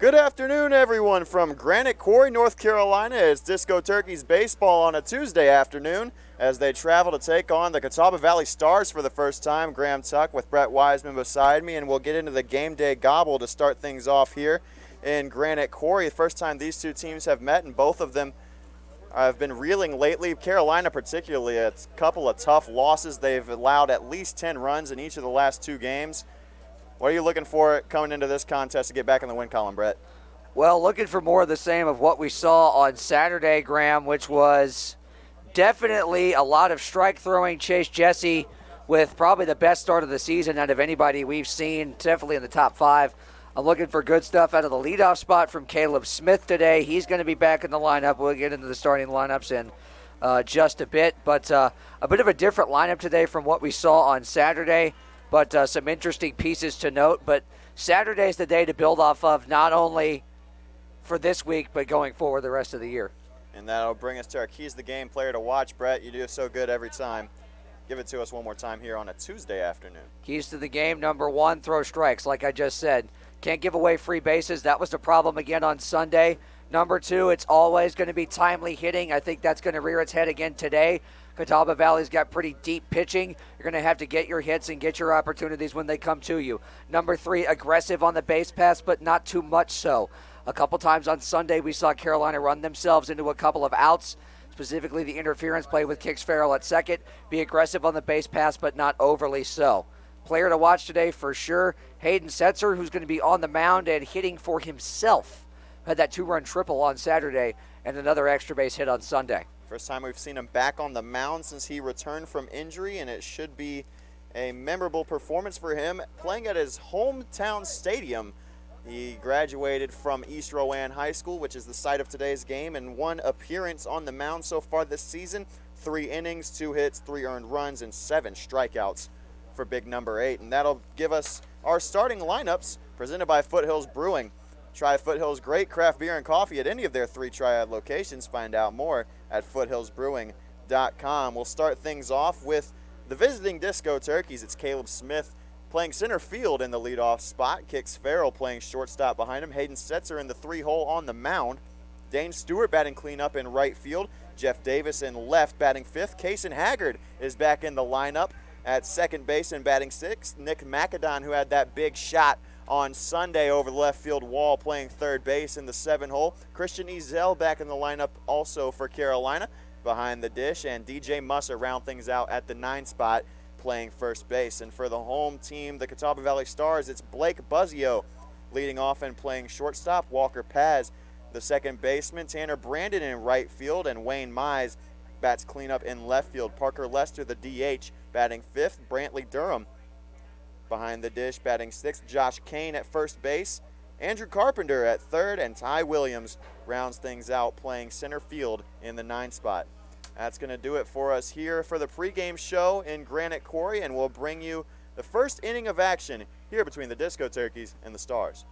Good afternoon, everyone, from Granite Quarry, North Carolina. It's Disco Turkeys baseball on a Tuesday afternoon as they travel to take on the Catawba Valley Stars for the first time. Graham Tuck with Brett Wiseman beside me, and we'll get into the game day gobble to start things off here in Granite Quarry. The first time these two teams have met, and both of them have been reeling lately. Carolina particularly, a couple of tough losses. They've allowed at least 10 runs in each of the last two games. What are you looking for coming into this contest to get back in the win column, Brett? Well, looking for more of the same of what we saw on Saturday, Graham, which was definitely a lot of strike throwing. Chase Jesse with probably the best start of the season out of anybody we've seen, definitely in the top five. I'm looking for good stuff out of the leadoff spot from Caleb Smith today. He's going to be back in the lineup. We'll get into the starting lineups in just a bit. But a bit of a different lineup today from what we saw on Saturday. But some interesting pieces to note. But Saturday's the day to build off of, not only for this week, but going forward the rest of the year. And that'll bring us to our Keys to the Game player to watch. Brett, you do so good every time. Give it to us one more time here on a Tuesday afternoon. Keys to the game, number one, throw strikes, like I just said. Can't give away free bases. That was the problem again on Sunday. Number two, it's always going to be timely hitting. I think that's going to rear its head again today. Catawba Valley's got pretty deep pitching. You're going to have to get your hits and get your opportunities when they come to you. Number three, aggressive on the base pass, but not too much so. A couple times on Sunday, we saw Carolina run themselves into a couple of outs, specifically the interference play with Kix Farrell at second. Be aggressive on the base pass, but not overly so. Player to watch today for sure, Hayden Setzer, who's going to be on the mound and hitting for himself. Had that two-run triple on Saturday and another extra base hit on Sunday. First time we've seen him back on the mound since he returned from injury, and it should be a memorable performance for him playing at his hometown stadium. He graduated from East Rowan High School, which is the site of today's game, and one appearance on the mound so far this season. 3 innings, 2 hits, 3 earned runs, and 7 strikeouts for big number 8. And that'll give us our starting lineups presented by Foothills Brewing. Try Foothills great craft beer and coffee at any of their 3 Triad locations. Find out more at foothillsbrewing.com. We'll start things off with the visiting Disco Turkeys. It's Caleb Smith playing center field in the leadoff spot. Kix Farrell playing shortstop behind him. Hayden Setzer in the 3-hole on the mound. Dane Stewart batting cleanup in right field. Jeff Davis in left batting 5th. Kason Haggard is back in the lineup at second base and batting 6th. Nick McAdon, who had that big shot on Sunday over the left field wall, playing third base in the 7-hole. Christian Ezel back in the lineup also for Carolina behind the dish. And DJ Musser round things out at the 9 spot, playing first base. And for the home team, the Catawba Valley Stars, it's Blake Buzzio leading off and playing shortstop. Walker Paz, the second baseman. Tanner Brandon in right field, and Wayne Mize bats cleanup in left field. Parker Lester, the DH, batting 5th. Brantley Durham behind the dish, batting 6th. Josh Kane at first base. Andrew Carpenter at third, and Ty Williams rounds things out playing center field in the 9 spot. That's going to do it for us here for the pregame show in Granite Quarry, and we'll bring you the first inning of action here between the Disco Turkeys and the Stars.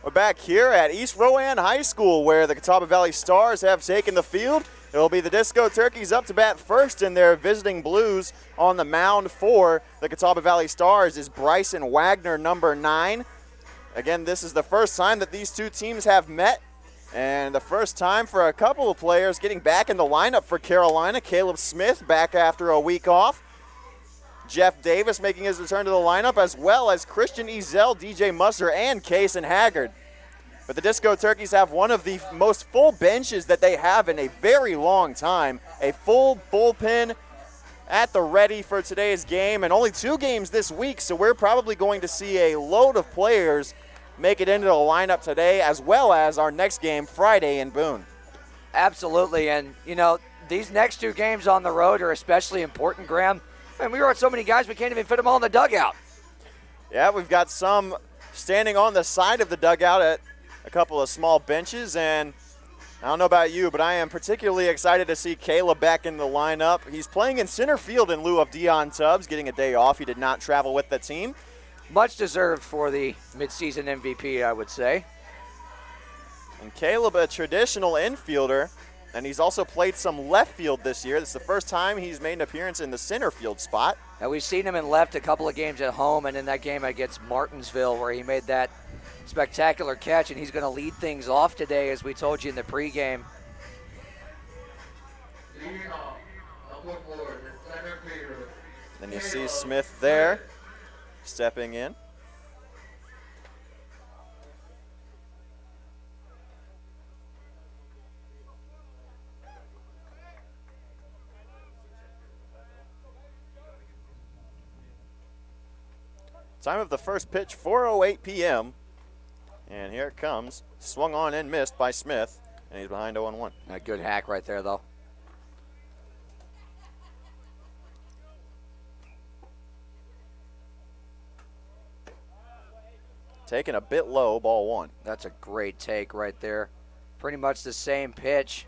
We're back here at East Rowan High School where the Catawba Valley Stars have taken the field. It'll be the Disco Turkeys up to bat first, and their visiting Blues on the mound for the Catawba Valley Stars is Bryson Wagner, number 9. Again, this is the first time that these two teams have met, and the first time for a couple of players getting back in the lineup for Carolina. Caleb Smith back after a week off. Jeff Davis making his return to the lineup, as well as Christian Ezel, DJ Musser, and Kason Haggard. But the Disco Turkeys have one of the most full benches that they have in a very long time. A full bullpen at the ready for today's game, and only 2 games this week, so we're probably going to see a load of players make it into the lineup today, as well as our next game Friday in Boone. Absolutely, and these next 2 games on the road are especially important, Graham. Man, we wrote so many guys we can't even fit them all in the dugout. Yeah, we've got some standing on the side of the dugout at a couple of small benches, and I don't know about you, but I am particularly excited to see Caleb back in the lineup. He's playing in center field in lieu of Dion Tubbs, getting a day off. He did not travel with the team. Much deserved for the midseason MVP, I would say. And Caleb, a traditional infielder, and he's also played some left field this year. This is the first time he's made an appearance in the center field spot. Now, we've seen him in left a couple of games at home, and in that game against Martinsville where he made that spectacular catch, and he's going to lead things off today, as we told you in the pregame. Then you see Smith there, stepping in. Time of the first pitch, 4:08 p.m. And here it comes. Swung on and missed by Smith, and he's behind 0-1. A good hack right there, though. Taken a bit low, ball 1. That's a great take right there. Pretty much the same pitch.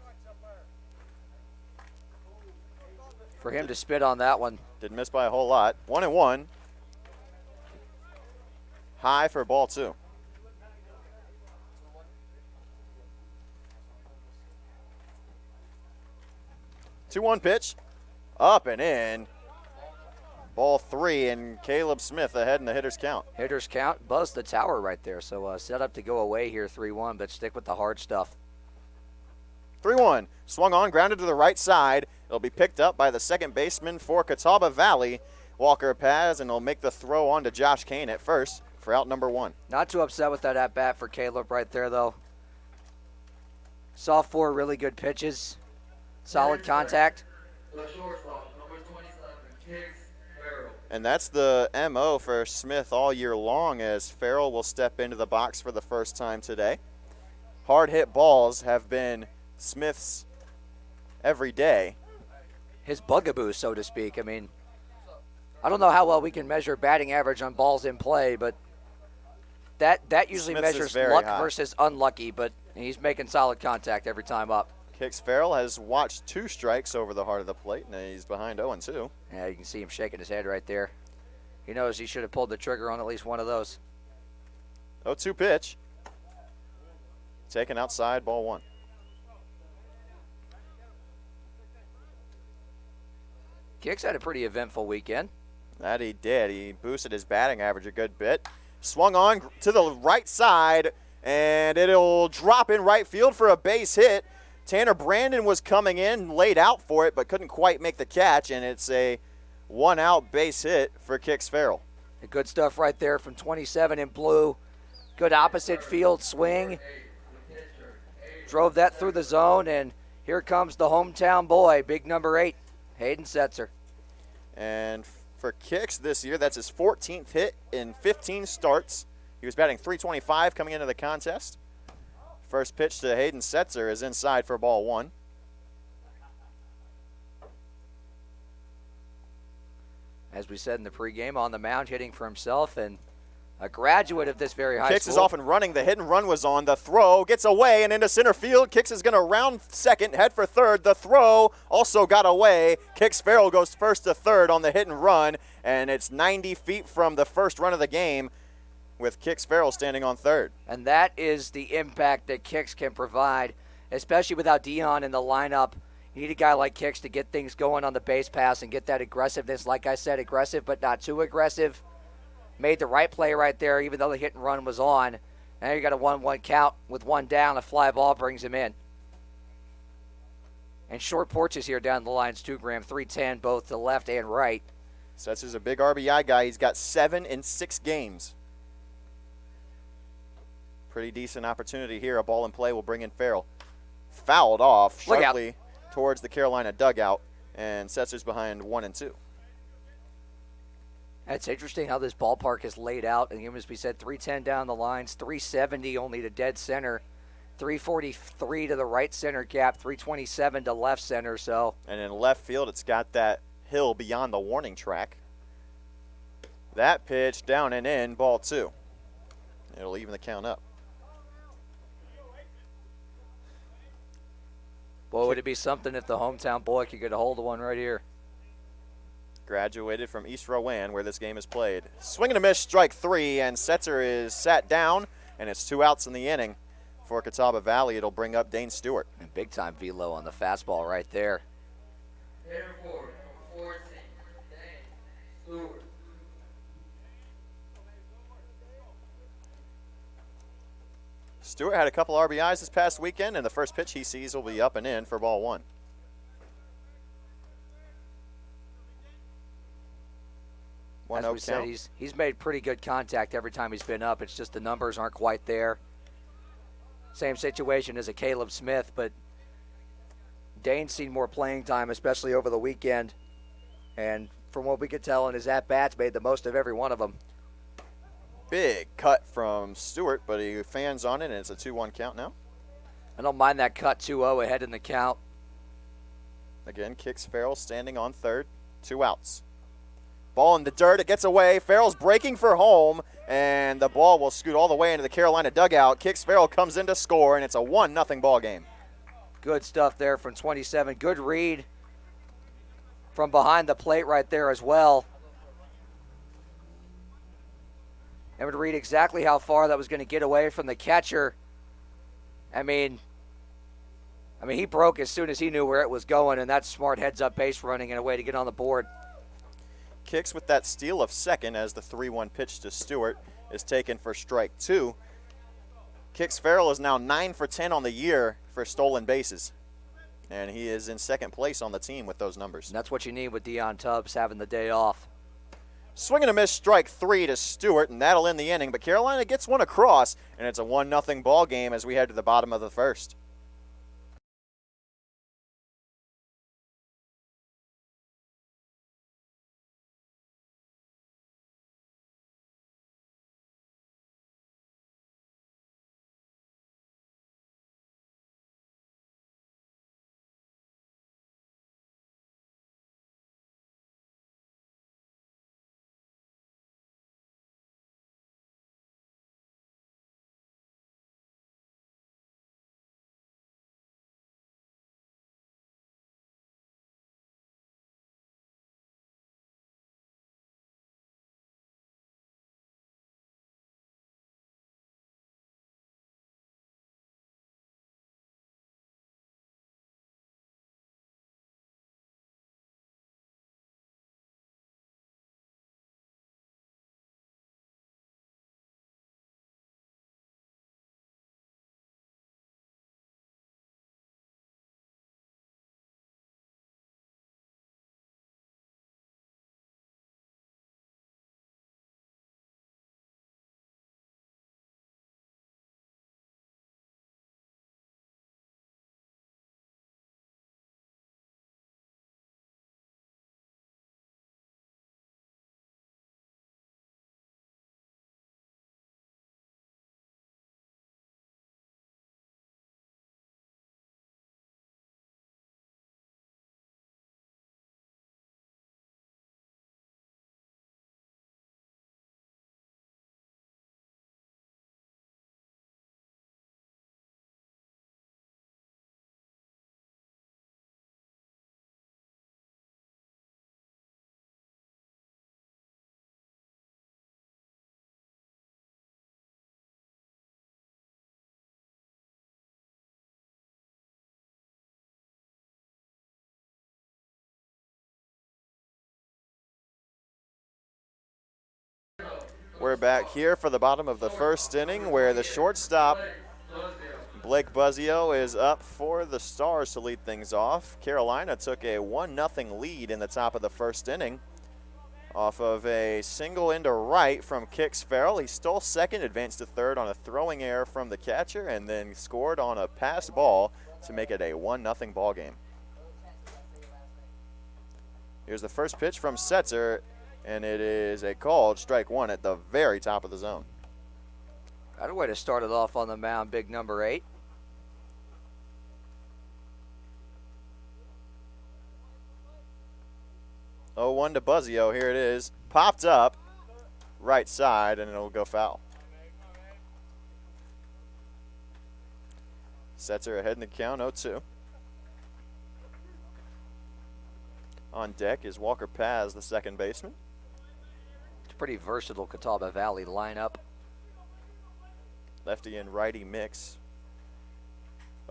For him to spit on that one. Didn't miss by a whole lot. 1-1. High for ball 2. Two-one pitch. Up and in. Ball 3, and Caleb Smith ahead in the hitter's count. Hitter's count, buzzed the tower right there. So set up to go away here 3-1, but stick with the hard stuff. 3-1. Swung on, grounded to the right side. It'll be picked up by the second baseman for Catawba Valley. Walker Paz, and he'll make the throw on to Josh Kane at first for out number 1. Not too upset with that at-bat for Caleb right there, though. Saw 4 really good pitches. Solid contact. And that's the MO for Smith all year long, as Farrell will step into the box for the first time today. Hard hit balls have been Smith's every day. His bugaboo, so to speak. I mean, I don't know how well we can measure batting average on balls in play, but that usually Smith's measures very luck high versus unlucky, but he's making solid contact every time up. Kicks Farrell, has watched 2 strikes over the heart of the plate, and he's behind 0-2. Yeah, you can see him shaking his head right there. He knows he should have pulled the trigger on at least one of those. 0-2 pitch. Taken outside, ball 1. Kicks had a pretty eventful weekend. That he did. He boosted his batting average a good bit. Swung on to the right side, and it'll drop in right field for a base hit. Tanner Brandon was coming in, laid out for it, but couldn't quite make the catch, and it's a 1-out base hit for Kix Farrell. Good stuff right there from 27 in blue. Good opposite field swing. Drove that through the zone, and here comes the hometown boy, big number 8, Hayden Setzer. And for Kix this year, that's his 14th hit in 15 starts. He was batting .325 coming into the contest. First pitch to Hayden Setzer is inside for ball 1. As we said in the pregame, on the mound hitting for himself, and a graduate of this very high Kix school. is off and running. The hit and run was on. The throw gets away and into center field. Kix is going to round second, head for third. The throw also got away. Kix Farrell goes first to third on the hit and run, and it's 90 feet from the first run of the game. with Kix Farrell standing on third. And that is the impact that Kix can provide, especially without Dion in the lineup. You need a guy like Kix to get things going on the base pass and get that aggressiveness. Like I said, aggressive but not too aggressive. Made the right play right there, even though the hit and run was on. Now you got a 1-1 count with one down. A fly ball brings him in. And short porches here down the lines too, Graham. 310 both to left and right. Setzer's a big RBI guy. He's got 7 in 6 games. Pretty decent opportunity here. A ball in play will bring in Farrell. Fouled off sharply towards the Carolina dugout, and Setzer's behind 1-2. It's interesting how this ballpark is laid out. And as we said, 310 down the lines, 370 only to dead center, 343 to the right center gap, 327 to left center. So, and in left field, it's got that hill beyond the warning track. That pitch down and in, ball 2. It'll even the count up. Boy, would it be something if the hometown boy could get a hold of one right here. Graduated from East Rowan, where this game is played. Swing and a miss, strike 3, and Setzer is sat down, and it's 2 outs in the inning. For Catawba Valley, it'll bring up Dane Stewart. And big-time velo on the fastball right there. Stewart had a couple RBIs this past weekend, and the first pitch he sees will be up and in for ball 1. As we said, he's made pretty good contact every time he's been up. It's just the numbers aren't quite there. Same situation as a Caleb Smith, but Dane's seen more playing time, especially over the weekend. And from what we could tell in his at-bats, made the most of every one of them. Big cut from Stewart, but he fans on it, and it's a 2-1 count now. I don't mind that cut 2-0 ahead in the count. Again, Kix Farrell standing on third, 2 outs. Ball in the dirt, it gets away. Farrell's breaking for home, and the ball will scoot all the way into the Carolina dugout. Kix Farrell comes in to score, and it's a 1-0 ball game. Good stuff there from 27. Good read from behind the plate right there as well. And would read exactly how far that was going to get away from the catcher. I mean, he broke as soon as he knew where it was going, and that's smart heads-up base running and a way to get on the board. Kix with that steal of second as the 3-1 pitch to Stewart is taken for strike 2. Kix Farrell is now 9 for 10 on the year for stolen bases. And he is in second place on the team with those numbers. And that's what you need with Dion Tubbs having the day off. Swing and a miss, strike 3 to Stewart, and that'll end the inning. But Carolina gets one across, and it's a 1-0 ball game as we head to the bottom of the first. We're back here for the bottom of the first inning where the shortstop, Blake Buzzio, is up for the Stars to lead things off. Carolina took a 1-0 lead in the top of the first inning off of a single into right from Kix Farrell. He stole second, advanced to third on a throwing error from the catcher, and then scored on a pass ball to make it a 1-0 ball game. Here's the first pitch from Setzer, and it is a called strike one at the very top of the zone. Got a way to start it off on the mound, big number 8. Oh, 1 to Buzzio. Here it is. Popped up right side, and it'll go foul. Setzer ahead in the count, 0-2. On deck is Walker Paz, the second baseman. It's a pretty versatile Catawba Valley lineup. Lefty and righty mix.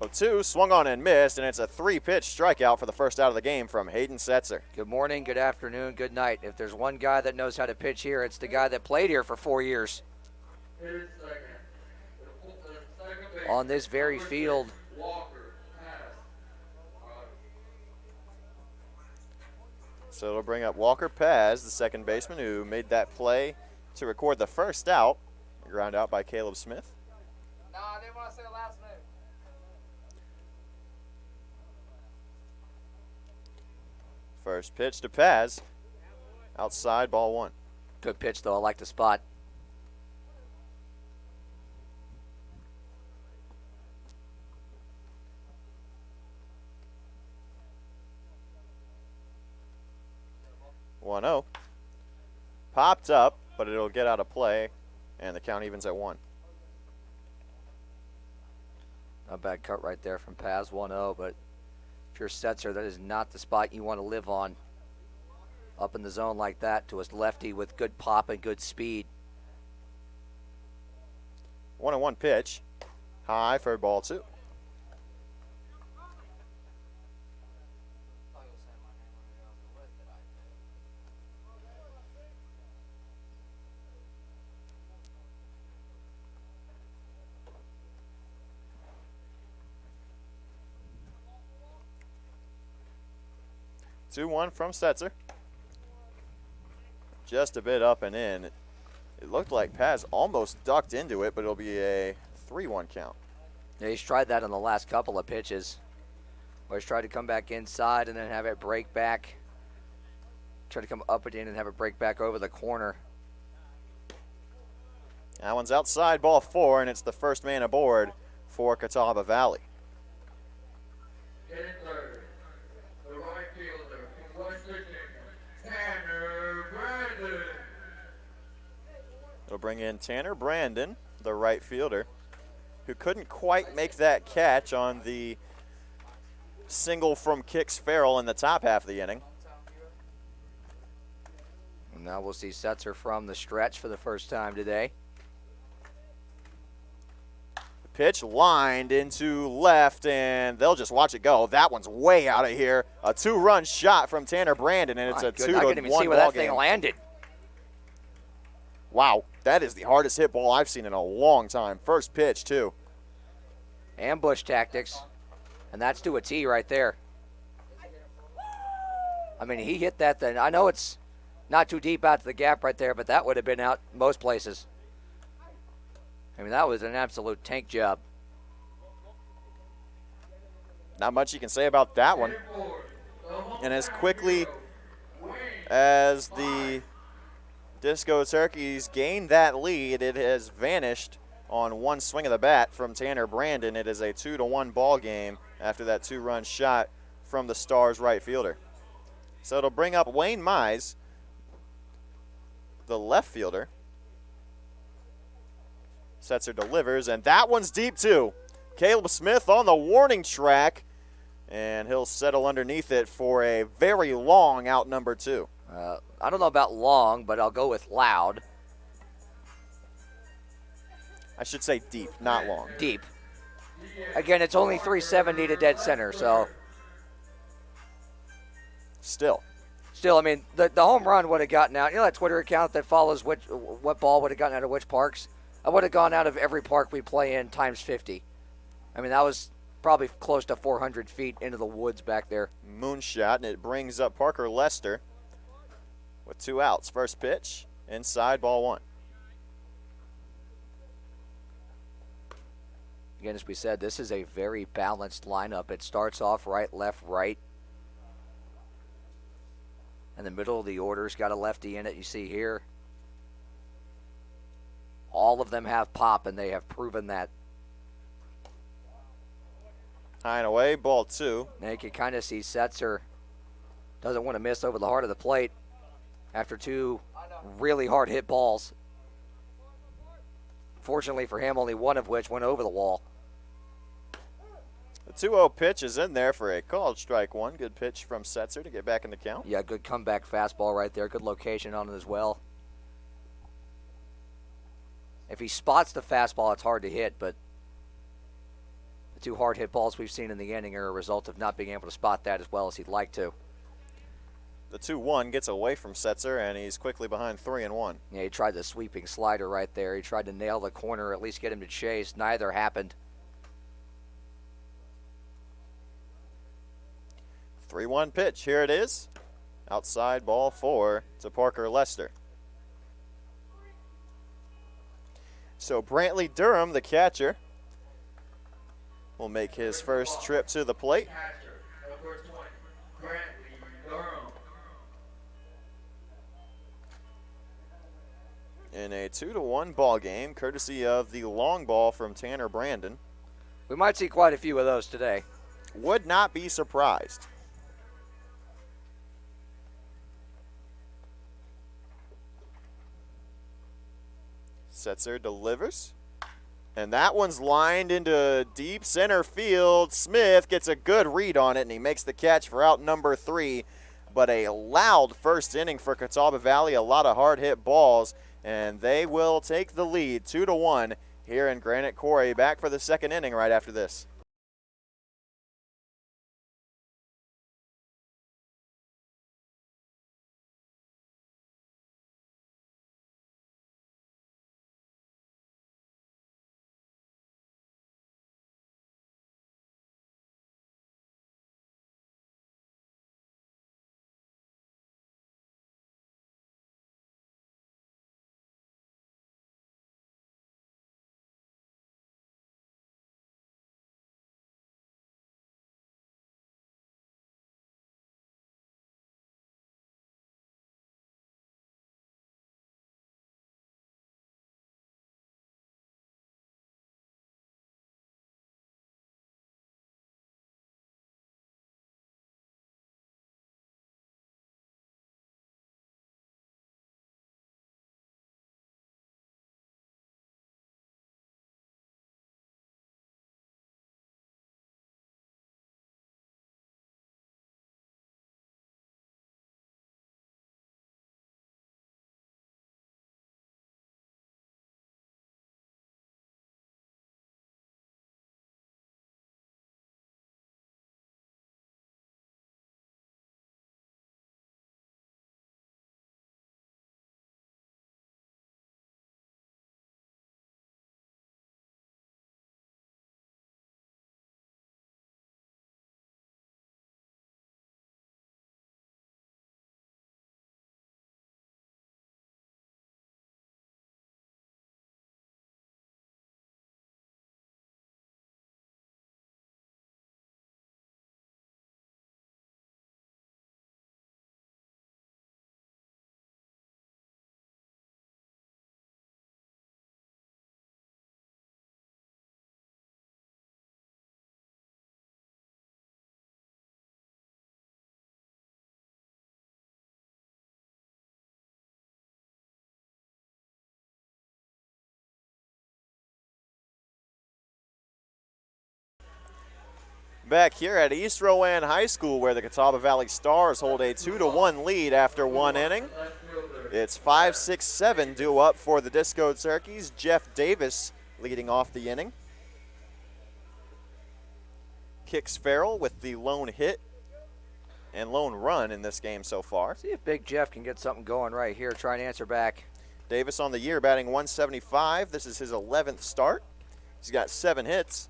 0-2, swung on and missed, and it's a 3-pitch strikeout for the first out of the game from Hayden Setzer. Good morning, good afternoon, good night. If there's one guy that knows how to pitch here, it's the guy that played here for 4 years. On this very field. So it'll bring up Walker Paz, the second baseman, who made that play to record the first out. Ground out by Caleb Smith. No, I didn't want to say the last name. First pitch to Paz. Outside, ball 1. Good pitch, though. I like the spot. One 0. Popped up, but it'll get out of play, and the count evens at 1. A bad cut right there from Paz, 1-0, but if you're Setzer, that is not the spot you want to live on. Up in the zone like that to a lefty with good pop and good speed. 1-1 pitch. High for ball 2. Two 1 from Setzer. Just a bit up and in. It looked like Paz almost ducked into it, but it'll be a 3-1 count. Yeah, he's tried that on the last couple of pitches. Where he's tried to come back inside and then have it break back. Try to come up and in and have it break back over the corner. That one's outside, ball 4, and it's the first man aboard for Catawba Valley. Getting third, the right fielder from West Virginia, Tanner Brandon. It'll bring in Tanner Brandon, the right fielder, who couldn't quite make that catch on the single from Kix Farrell in the top half of the inning. And now we'll see Setzer from the stretch for the first time today. Pitch lined into left, and they'll just watch it go. That one's way out of here. A 2-run shot from Tanner Brandon, and it's a 2-1 I couldn't even see where ball that thing game. landed. Wow, that is the hardest hit ball I've seen in a long time. First pitch, too. Ambush tactics, and that's to a T right there. I mean, he hit that thing. I know it's not too deep out to the gap right there, but that would have been out most places. I mean, that was an absolute tank job. Not much you can say about that one. And as quickly as the Disco Turkeys gained that lead, it has vanished on one swing of the bat from Tanner Brandon. It is a 2-1 ball game after that 2-run shot from the Stars right fielder. So it'll bring up Wayne Mize, the left fielder. Setzer delivers, and that one's deep too. Caleb Smith on the warning track, and he'll settle underneath it for a very long out number 2. I don't know about long, but I'll go with loud. I should say deep, not long. Deep. Again, it's only 370 to dead center, so. Still, Still, I mean, the home run would have gotten out. You know that Twitter account that follows what ball would have gotten out of which parks? I would have gone out of every park we play in times 50. I mean, that was probably close to 400 feet into the woods back there. Moonshot, and it brings up Parker Lester with 2 outs. First pitch, inside, ball 1. Again, as we said, this is a very balanced lineup. It starts off right, left, right. In the middle of the order's got a lefty in it, you see here. All of them have pop, and they have proven that. High and away, ball 2. Now you can kind of see Setzer doesn't want to miss over the heart of the plate after 2 really hard hit balls. Fortunately for him, only one of which went over the wall. The 2-0 pitch is in there for a called strike 1. Good pitch from Setzer to get back in the count. Yeah, good comeback fastball right there. Good location on it as well. If he spots the fastball, it's hard to hit, but the 2 hard hit balls we've seen in the inning are a result of not being able to spot that as well as he'd like to. The 2-1 gets away from Setzer, and he's quickly behind 3-1. Yeah, he tried the sweeping slider right there. He tried to nail the corner, at least get him to chase. Neither happened. 3-1 pitch, here it is. Outside, ball 4 to Parker Lester. So Brantley Durham, the catcher, will make his first trip to the plate. Catcher, number 20, Brantley Durham. In a 2-1 ball game, courtesy of the long ball from Tanner Brandon. We might see quite a few of those today. Would not be surprised. Setzer delivers. And that one's lined into deep center field. Smith gets a good read on it, and he makes the catch for out number 3. But a loud first inning for Catawba Valley. A lot of hard-hit balls, and they will take the lead 2-1 here in Granite Quarry. Back for the second inning right after this. Back here at East Rowan High School, where the Catawba Valley Stars hold a 2-1 lead after 1 inning. It's 5, 6, 7 due up for the Disco Turkeys. Jeff Davis leading off the inning. Kicks Farrell with the lone hit. and lone run in this game so far. See if Big Jeff can get something going right here. Try and answer back. Davis on the year batting 175. This is his 11th start. He's got 7 hits,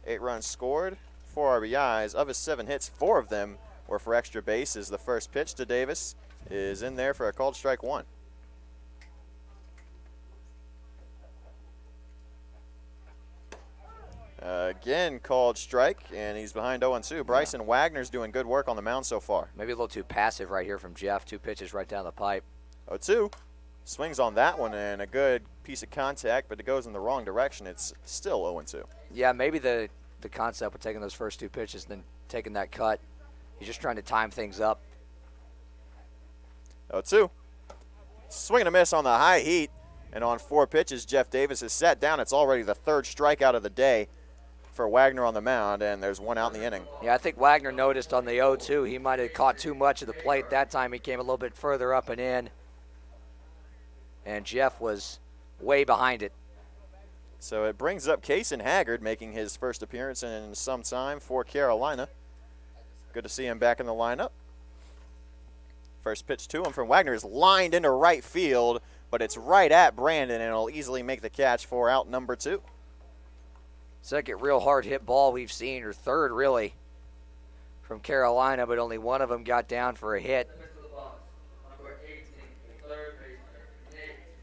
8 runs scored, 4 RBIs. Of his 7 hits, 4 of them were for extra bases. The first pitch to Davis is in there for a called strike 1. Again called strike, and he's behind 0-2. Bryson Wagner's doing good work on the mound so far. Maybe a little too passive right here from Jeff. 2 pitches right down the pipe. 0-2. Swings on that one, and a good piece of contact, but it goes in the wrong direction. It's still 0-2. Yeah, maybe the concept with taking those first 2 pitches and then taking that cut. He's just trying to time things up. 0-2. Swing and a miss on the high heat, and on 4 pitches, Jeff Davis is sat down. It's already the 3rd strikeout of the day for Wagner on the mound, and there's 1 out in the inning. Yeah, I think Wagner noticed on the 0-2 he might have caught too much of the plate. That time he came a little bit further up and in, and Jeff was way behind it. So it brings up Kason Haggard, making his first appearance in some time for Carolina. Good to see him back in the lineup. First pitch to him from Wagner is lined into right field, but it's right at Brandon, and it'll easily make the catch for out number 2. Second real hard hit ball we've seen, or third really, from Carolina, but only one of them got down for a hit.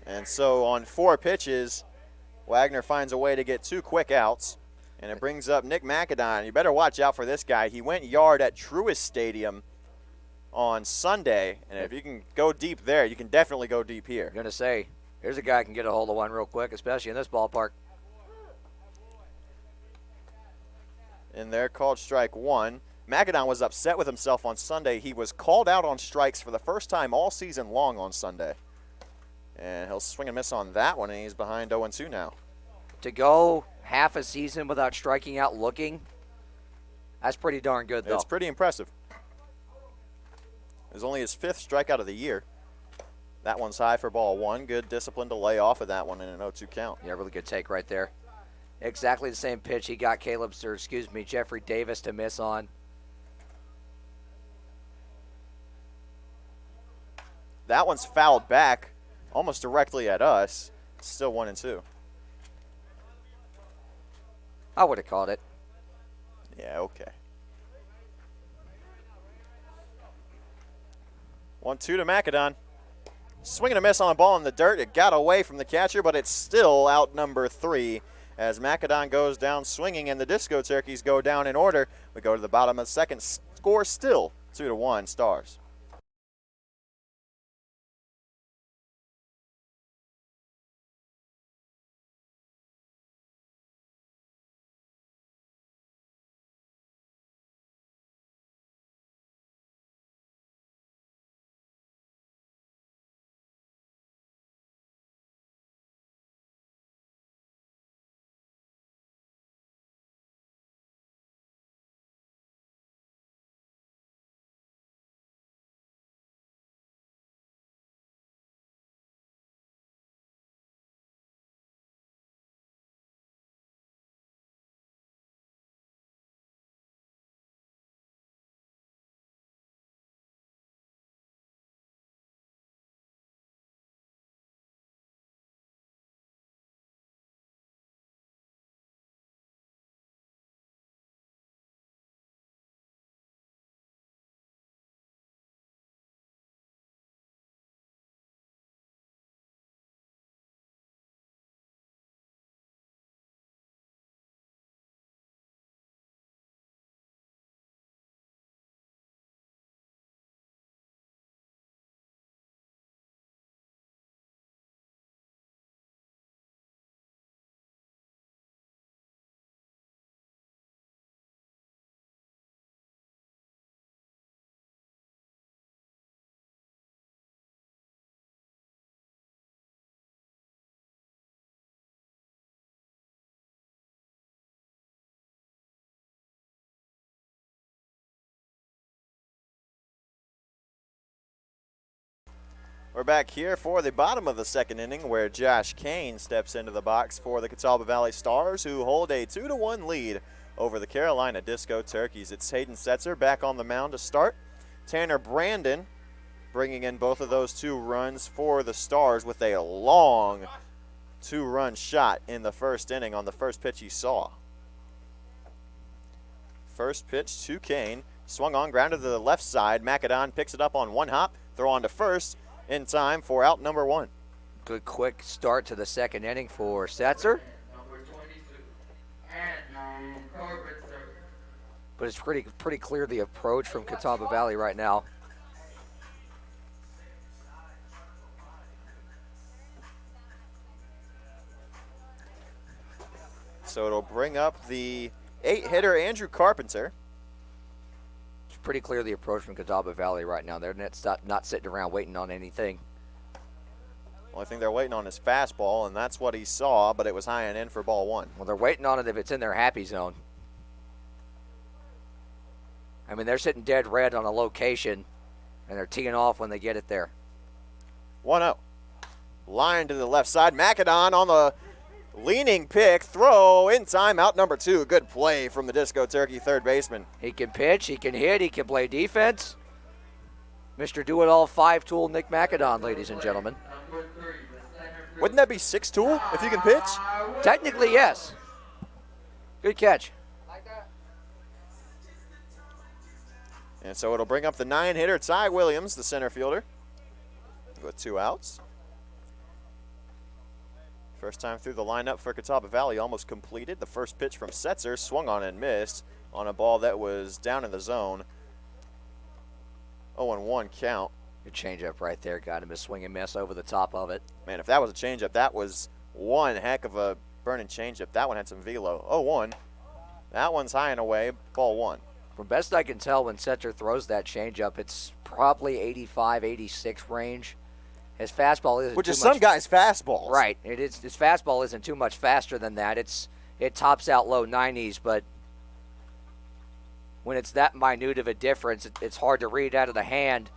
And so on 4 pitches, Wagner finds a way to get 2 quick outs, and it brings up Nick McAdon. You better watch out for this guy. He went yard at Truist Stadium on Sunday, and if you can go deep there, you can definitely go deep here. I'm going to say, here's a guy who can get a hold of one real quick, especially in this ballpark. In there, called strike 1. McAdon was upset with himself on Sunday. He was called out on strikes for the first time all season long on Sunday. And he'll swing and miss on that one, and he's behind 0-2 now. To go half a season without striking out looking, that's pretty darn good, though. It's pretty impressive. It was only his 5th strikeout of the year. That one's high for ball 1. Good discipline to lay off of that one in an 0-2 count. Yeah, really good take right there. Exactly the same pitch he got Jeffrey Davis to miss on. That one's fouled back almost directly at us. It's still 1-2. I would have called it. Yeah, okay. 1-2 to McAdon. Swing and a miss on a ball in the dirt. It got away from the catcher, but it's still out number 3 as McAdon goes down swinging and the Disco Turkeys go down in order. We go to the bottom of the 2nd. Score still 2-1 Stars. We're back here for the bottom of the 2nd inning where Josh Kane steps into the box for the Catawba Valley Stars, who hold a 2-1 lead over the Carolina Disco Turkeys. It's Hayden Setzer back on the mound to start. Tanner Brandon bringing in both of those 2 runs for the Stars with a long 2-run shot in the first inning on the first pitch he saw. First pitch to Kane. Swung on, grounded to the left side. Macadon picks it up on 1 hop. Throw on to first in time for out number 1. Good quick start to the second inning for Setzer. Number 22, Andrew Carpenter. But it's pretty clear the approach from Catawba Valley right now. So it'll bring up the 8-hitter Andrew Carpenter. It's pretty clear the approach from Catawba Valley right now. They're not sitting around waiting on anything. Only thing they're waiting on is fastball, and that's what he saw, but it was high and in for ball 1. Well, they're waiting on it if it's in their happy zone. I mean, they're sitting dead red on a location, and they're teeing off when they get it there. 1-0. Line to the left side. Macadon on the leaning pick. Throw in time. Out number 2. Good play from the Disco Turkey third baseman. He can pitch, he can hit, he can play defense. Mr. Do-It-All 5-tool Nick Macadon, ladies and gentlemen. Number 3, the center fielder. Wouldn't that be 6-tool if you can pitch? Technically, yes. Good catch. And so it'll bring up the 9-hitter Ty Williams, the center fielder, with 2 outs. First time through the lineup for Catawba Valley, almost completed. The first pitch from Setzer, swung on and missed on a ball that was down in the zone. 0-1 count. Good changeup right there. Got him a swing and miss over the top of it. Man, if that was a changeup, that was one heck of a burning changeup. That one had some velo. 0-1. That one's high and away. Ball 1. From best I can tell, when Setzer throws that changeup, it's probably 85, 86 range. His fastball isn't Which too is much, some guys' fastballs. Right. His fastball isn't too much faster than that. It tops out low 90s, but when it's that minute of a difference, it's hard to read out of the hand,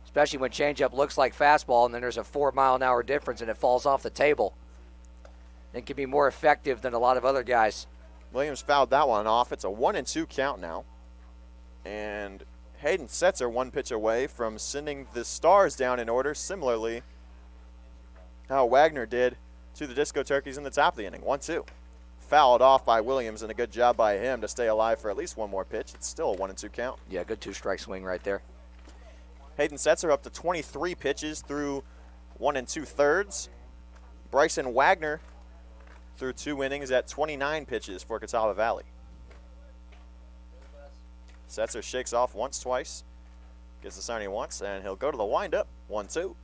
especially when changeup looks like fastball and then there's a 4-mile-an-hour difference and it falls off the table. It can be more effective than a lot of other guys. Williams fouled that one off. It's a 1-2 count now. And Hayden Setzer 1 pitch away from sending the Stars down in order, similarly how Wagner did to the Disco Turkeys in the top of the inning. 1-2. Fouled off by Williams, and a good job by him to stay alive for at least 1 more pitch. It's still a 1-2 count. Yeah, good 2-strike swing right there. Hayden Setzer up to 23 pitches through 1 2/3. Bryson Wagner through 2 innings at 29 pitches for Catawba Valley. Setzer shakes off once, twice, gets the sign he wants, and he'll go to the windup. 1-2.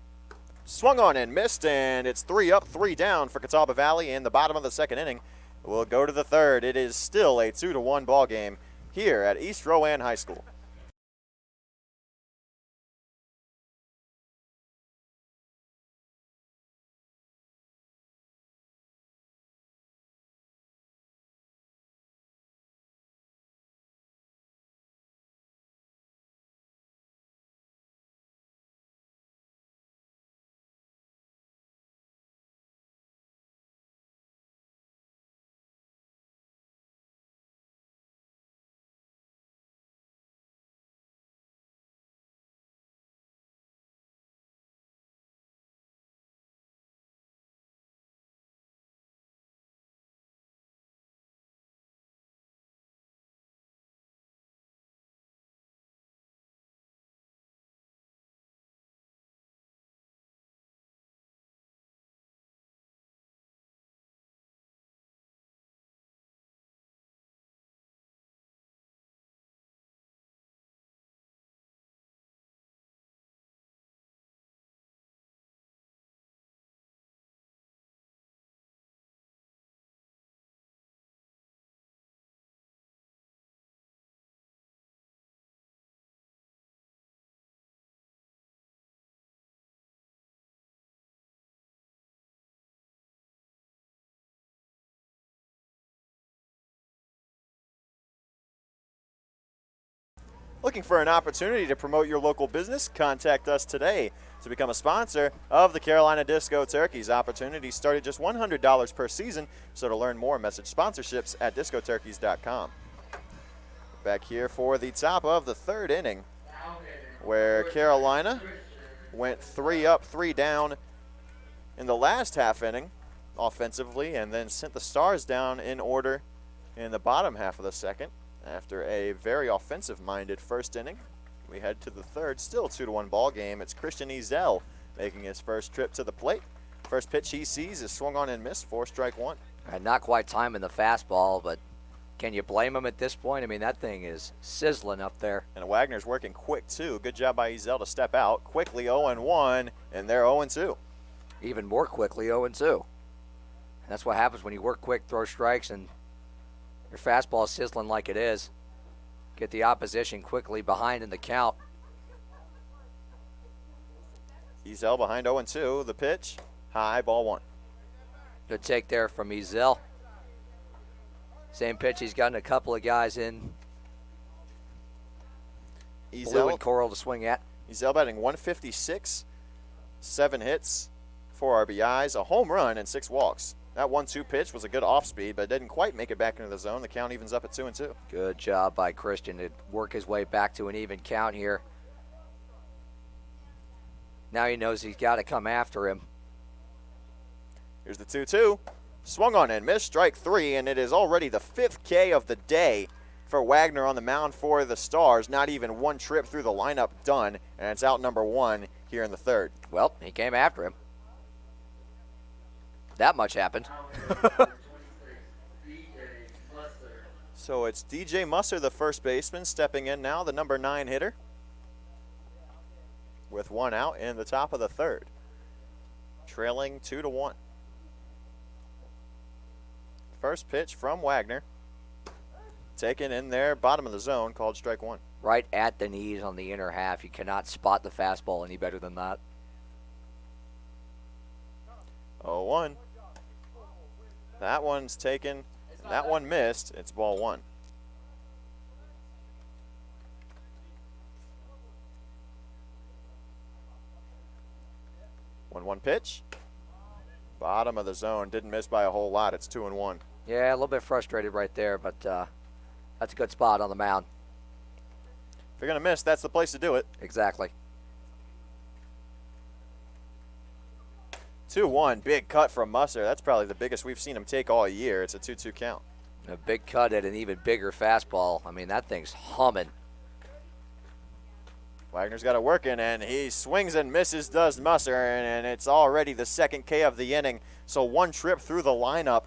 Swung on and missed, and it's 3 up, 3 down for Catawba Valley in the bottom of the second inning. We'll go to the third. It is still a 2-1 ball game here at East Rowan High School. Looking for an opportunity to promote your local business? Contact us today to become a sponsor of the Carolina Disco Turkeys. Opportunities start at just $100 per season, so to learn more, message sponsorships at discoturkeys.com. Back here for the top of the third inning, where Carolina went 3 up, 3 down in the last half inning offensively, and then sent the Stars down in order in the bottom half of the second. After a very offensive-minded first inning, we head to the third, still 2-1 ball game. It's Christian Ezel making his first trip to the plate. First pitch he sees is swung on and missed for strike one. And not quite timing the fastball, but can you blame him at this point? I mean, that thing is sizzling up there. And Wagner's working quick, too. Good job by Ezel to step out. Quickly 0-1, and they're 0-2. Even more quickly 0-2. That's what happens when you work quick, throw strikes, and your fastball is sizzling like it is. Get the opposition quickly behind in the count. Ezel behind 0-2. The pitch, high, ball one. Good take there from Ezel. Same pitch he's gotten a couple of guys in blue and coral to swing at. Ezel batting 156, 7 hits, 4 RBIs, a home run, and 6 walks. That 1-2 pitch was a good off-speed, but didn't quite make it back into the zone. The count evens up at 2-2. Good job by Christian to work his way back to an even count here. Now he knows he's got to come after him. Here's the 2-2. Swung on and missed, strike 3, and it is already the 5th K of the day for Wagner on the mound for the Stars. Not even one trip through the lineup done, and it's out number 1 here in the third. Well, he came after him. That much happened. So it's DJ Musser, the first baseman, stepping in now, the number 9 hitter, with 1 out in the top of the third, trailing 2-1. First pitch from Wagner, taken in there, bottom of the zone, called strike 1. Right at the knees on the inner half. You cannot spot the fastball any better than that. 0-1. That one's taken, and that one missed. It's ball 1. One pitch. Bottom of the zone. Didn't miss by a whole lot. It's 2-1. Yeah, a little bit frustrated right there, but that's a good spot on the mound. If you're going to miss, that's the place to do it. Exactly. 2-1, big cut from Musser. That's probably the biggest we've seen him take all year. It's a 2-2 count. A big cut at an even bigger fastball. I mean, that thing's humming. Wagner's got it working, and he swings and misses, does Musser, and it's already the 2nd K of the inning. So 1 trip through the lineup.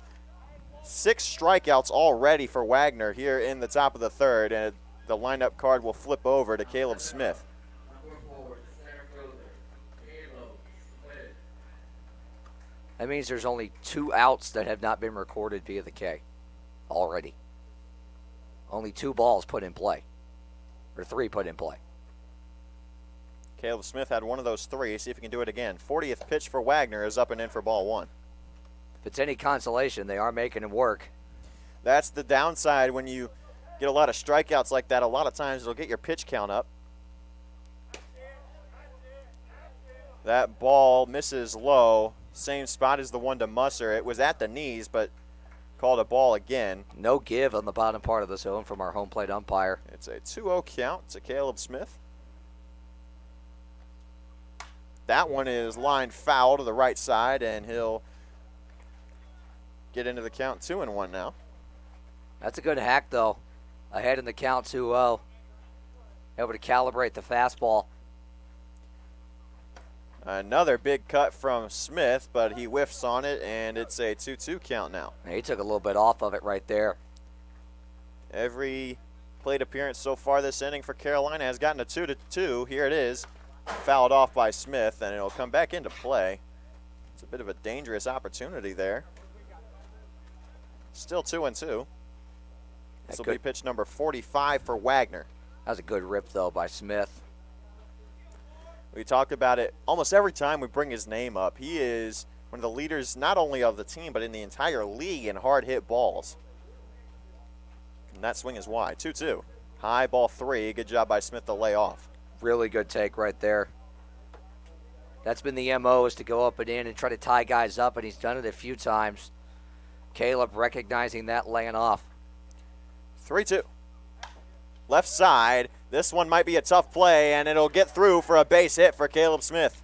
6 strikeouts already for Wagner here in the top of the third, and the lineup card will flip over to Caleb Smith. That means there's only 2 outs that have not been recorded via the K already. Only 2 balls put in play, or 3 put in play. Caleb Smith had one of those 3. See if he can do it again. 40th pitch for Wagner is up and in for ball 1. If it's any consolation, they are making him work. That's the downside when you get a lot of strikeouts like that. A lot of times it'll get your pitch count up. That ball misses low. Same spot as the one to Musser. It was at the knees, but called a ball again. No give on the bottom part of the zone from our home plate umpire. It's a 2-0 count to Caleb Smith. That one is lined foul to the right side, and he'll get into the count 2-1 now. That's a good hack, though. Ahead in the count 2-0. Able to calibrate the fastball. Another big cut from Smith, but he whiffs on it, and it's a 2-2 count now. He took a little bit off of it right there. Every plate appearance so far this inning for Carolina has gotten a 2-2. Here it is, fouled off by Smith, and it'll come back into play. It's a bit of a dangerous opportunity there. Still 2-2. This will be pitch number 45 for Wagner. That was a good rip, though, by Smith. We talk about it almost every time we bring his name up. He is one of the leaders not only of the team, but in the entire league in hard hit balls. And that swing is wide. 2-2. High, ball 3. Good job by Smith to lay off. Really good take right there. That's been the MO, is to go up and in and try to tie guys up, and he's done it a few times. Caleb recognizing that, laying off. 3-2. left side. This one might be a tough play, and it'll get through for a base hit for Caleb Smith.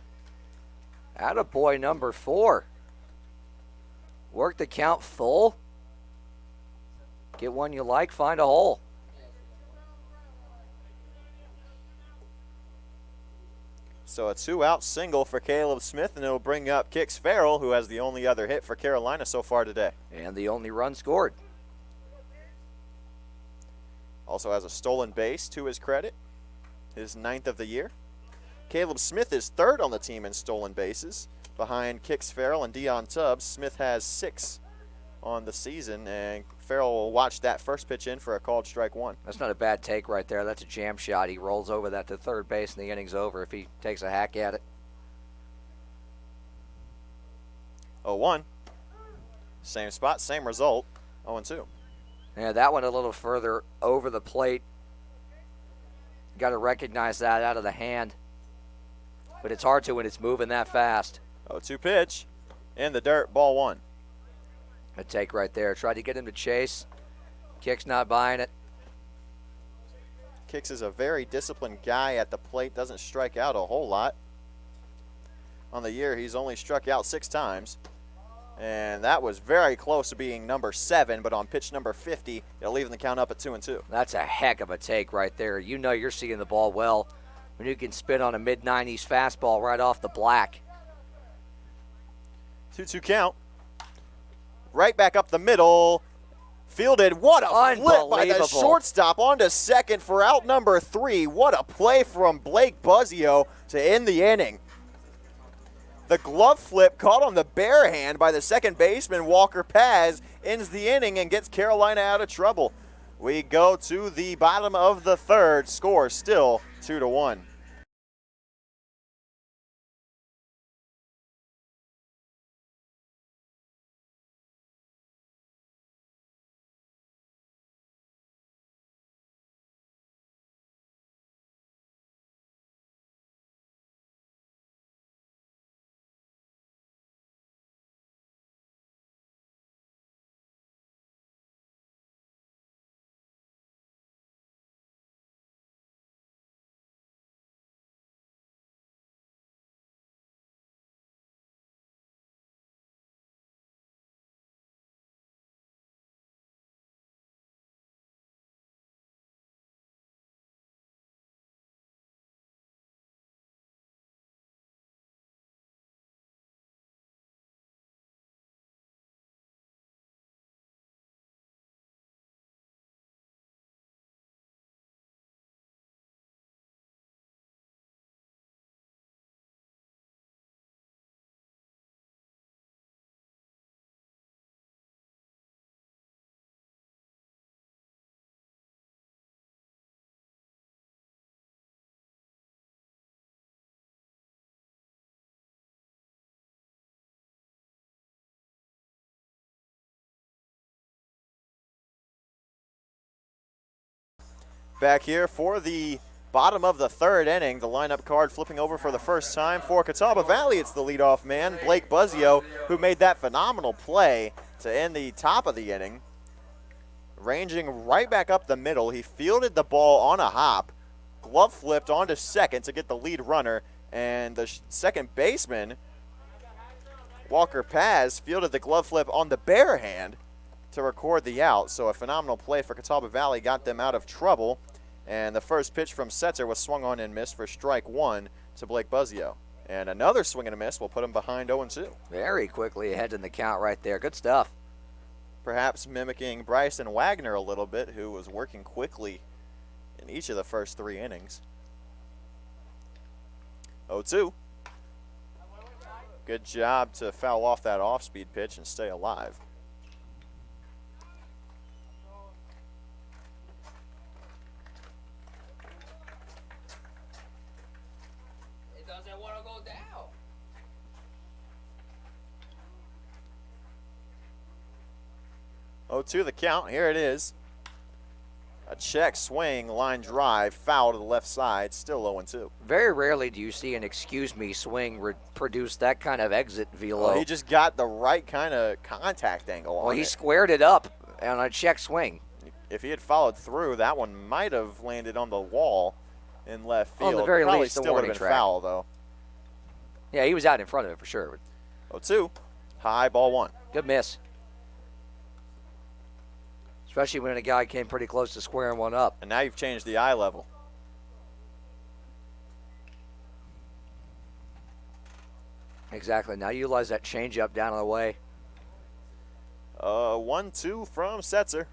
Attaboy number 4. Work the count full. Get one you like, find a hole. So a 2-out single for Caleb Smith, and it'll bring up Kix Farrell, who has the only other hit for Carolina so far today. And the only run scored. Also has a stolen base to his credit, his 9th of the year. Caleb Smith is 3rd on the team in stolen bases, behind Kix Farrell and Deion Tubbs. Smith has 6 on the season, and Farrell will watch that first pitch in for a called strike 1. That's not a bad take right there. That's a jam shot. He rolls over that to third base, and the inning's over if he takes a hack at it. 0-1. Same spot, same result. 0-2. Yeah, that one a little further over the plate. Got to recognize that out of the hand. But it's hard to when it's moving that fast. 0-2 pitch. In the dirt, ball 1. A take right there. Tried to get him to chase. Kick's not buying it. Kix is a very disciplined guy at the plate. Doesn't strike out a whole lot. On the year, he's only struck out 6 times. And that was very close to being number 7, but on pitch number 50, it'll leave the count up at 2-2. That's a heck of a take right there. You know you're seeing the ball well when you can spin on a mid-90s fastball right off the black. 2-2 count. Right back up the middle. Fielded. What a flip by the shortstop onto second for out number 3. What a play from Blake Buzzio to end the inning. The glove flip caught on the bare hand by the second baseman, Walker Paz, ends the inning and gets Carolina out of trouble. We go to the bottom of the 3rd. Score still 2-1. Back here for the bottom of the 3rd inning. The lineup card flipping over for the first time for Catawba Valley. It's the leadoff man, Blake Buzzio, who made that phenomenal play to end the top of the inning. Ranging right back up the middle, he fielded the ball on a hop, glove flipped onto second to get the lead runner, and the second baseman, Walker Paz, fielded the glove flip on the bare hand to record the out. So a phenomenal play for Catawba Valley got them out of trouble. And the first pitch from Setzer was swung on and missed for strike 1 to Blake Buzzio. And another swing and a miss will put him behind 0-2. Very quickly ahead in the count right there. Good stuff. Perhaps mimicking Bryson Wagner a little bit, who was working quickly in each of the first 3 innings. 0-2. Good job to foul off that off-speed pitch and stay alive. It doesn't want to go down. 0-2 the count. Here it is. A check swing, line drive, foul to the left side, still 0-2. Very rarely do you see an excuse me swing produce that kind of exit velo. Well, he just got the right kind of contact angle on Well, he it. squared it up on a check swing. if he had followed through, that one might have landed on the wall in left field. On the very Probably least, the still would have warning been track. foul, though. Yeah, he was out in front of it for sure. 0-2. High, ball 1. Good miss. Especially when a guy came pretty close to squaring one up. And now you've changed the eye level. Exactly. Now utilize that changeup down and away. 1-2 from Setzer.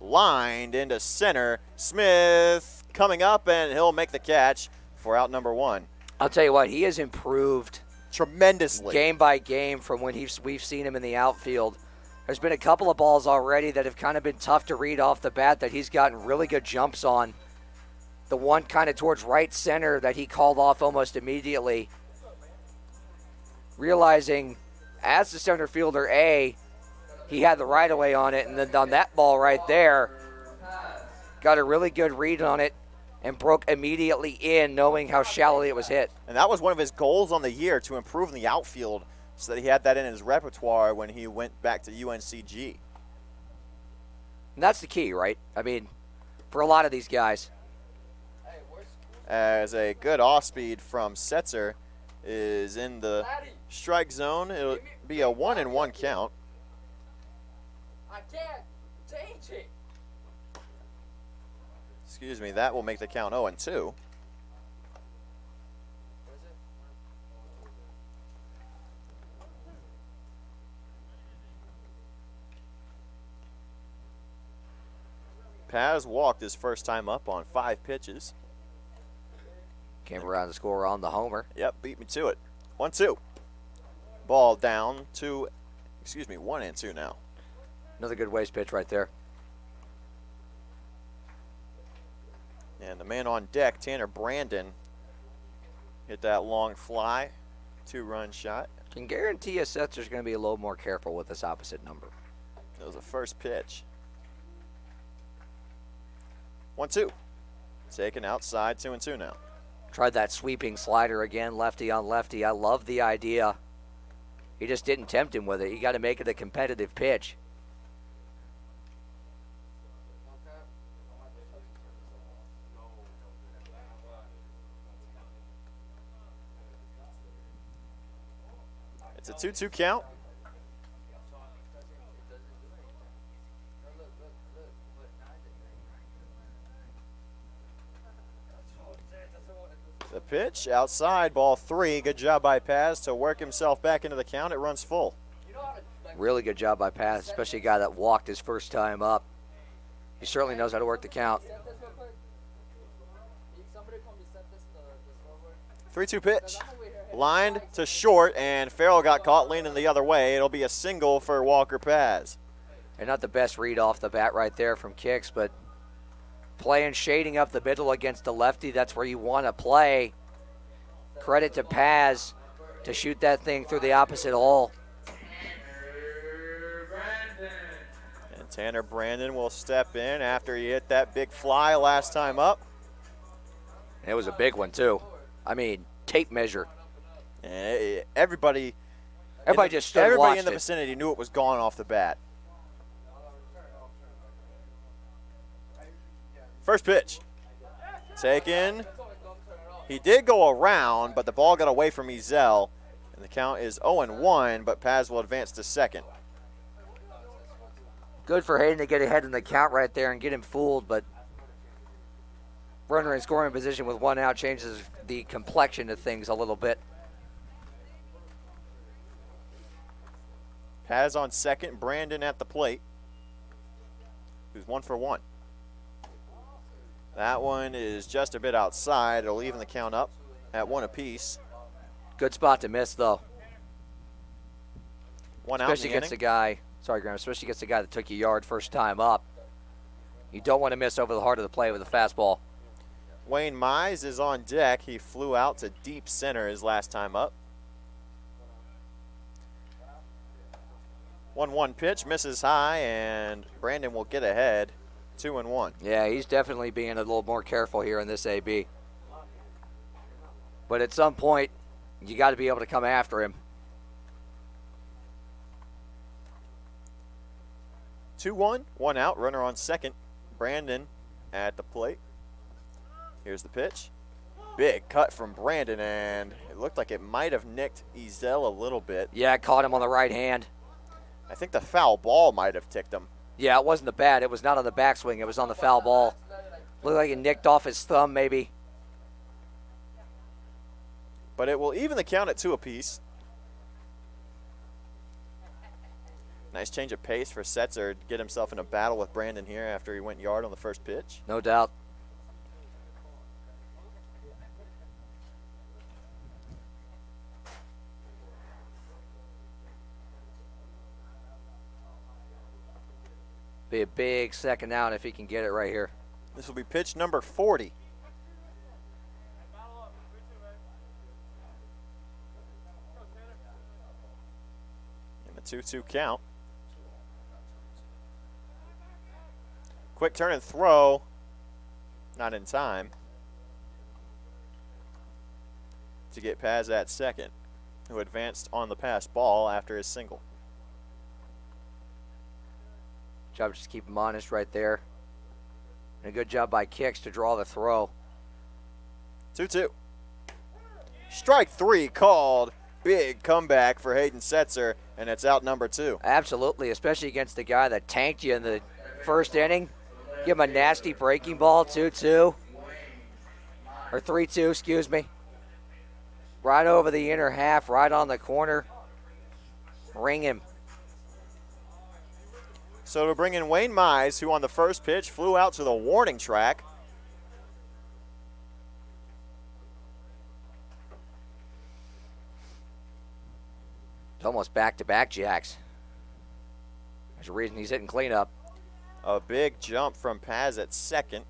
Lined into center. Smith coming up, and he'll make the catch for out number 1. I'll tell you what, he has improved Tremendously. game by game from when we've seen him in the outfield. There's been a couple of balls already that have kind of been tough to read off the bat that he's gotten really good jumps on. The one kind of towards right center that he called off almost immediately. Realizing as the center fielder A, he had the right of way on it, and then on that ball right there, got a really good read on it and broke immediately in, knowing how shallowly it was hit. And that was one of his goals on the year, to improve in the outfield, so that he had that in his repertoire when he went back to UNCG. And that's the key, right? I mean, for a lot of these guys. As a good off-speed from Setzer is in the strike zone. It'll be a 1-1 count. I can't change it. Excuse me, that will make the count 0-2. Paz walked his first time up on 5 pitches. Came around to score on the homer. Yep, beat me to it. 1-2. Ball down to, 1-2 now. Another good waste pitch right there. And the man on deck, Tanner Brandon, hit that long fly, 2-run shot. Can guarantee you Setzer's going to be a little more careful with this opposite number. That was the first pitch. 1-2. Taken outside, 2-2 now. Tried that sweeping slider again, lefty on lefty. I love the idea. He just didn't tempt him with it. You got to make it a competitive pitch. It's a 2-2 count. The pitch outside, ball 3. Good job by Paz to work himself back into the count. It runs full. Really good job by Paz, especially a guy that walked his first time up. He certainly knows how to work the count. 3-2 pitch. Lined to short, and Farrell got caught leaning the other way. It'll be a single for Walker Paz. And not the best read off the bat right there from Kicks, but playing shading up the middle against the lefty, that's where you want to play. Credit to Paz to shoot that thing through the opposite hole. And Tanner Brandon will step in after he hit that big fly last time up. It was a big one, too. I mean, tape measure. And everybody Just stood and everybody watched in the it. vicinity knew it was gone off the bat. First pitch. Taken. He did go around, but the ball got away from Ezel. And the count is 0-1, but Paz will advance to second. Good for Hayden to get ahead in the count right there and get him fooled, but runner in scoring position with 1 out changes the complexion of things a little bit. Paz on second, Brandon at the plate, who's 1 for 1. That one is just a bit outside. It'll even the count up at 1 apiece. Good spot to miss, though. 1 out in Especially the against the inning. guy, sorry, Graham, especially against the guy that took you yard first time up. You don't want to miss over the heart of the plate with a fastball. Wayne Mize is on deck. He flew out to deep center his last time up. 1-1 pitch, misses high, and Brandon will get ahead. 2-1. Yeah, he's definitely being a little more careful here in this AB. But at some point, you got to be able to come after him. 2-1, one out, runner on second. Brandon at the plate. Here's the pitch. Big cut from Brandon, and it looked like it might have nicked Ezel a little bit. Yeah, it caught him on the right hand. I think the foul ball might have ticked him. Yeah, it wasn't the bat. It was not on the backswing. It was on the foul ball. Looked like it nicked off his thumb, maybe. But it will even the count at 2 apiece. Nice change of pace for Setzer to get himself in a battle with Brandon here after he went yard on the first pitch. No doubt. Be a big second out if he can get it right here. This will be pitch number 40. And the 2-2 count. Quick turn and throw. Not in time to get Paz at second, who advanced on the pass ball after his single. Job just keep him honest right there. And a good job by Kicks to draw the throw. 2-2. Strike 3 called. Big comeback for Hayden Setzer, and it's out number 2. Absolutely, especially against the guy that tanked you in the first inning. Give him a nasty breaking ball, 2-2. Or 3-2, excuse me. Right over the inner half, right on the corner. Ring him. So to bring in Wayne Mize, who on the first pitch flew out to the warning track. It's almost back-to-back jacks. There's a reason he's hitting cleanup. A big jump from Paz at second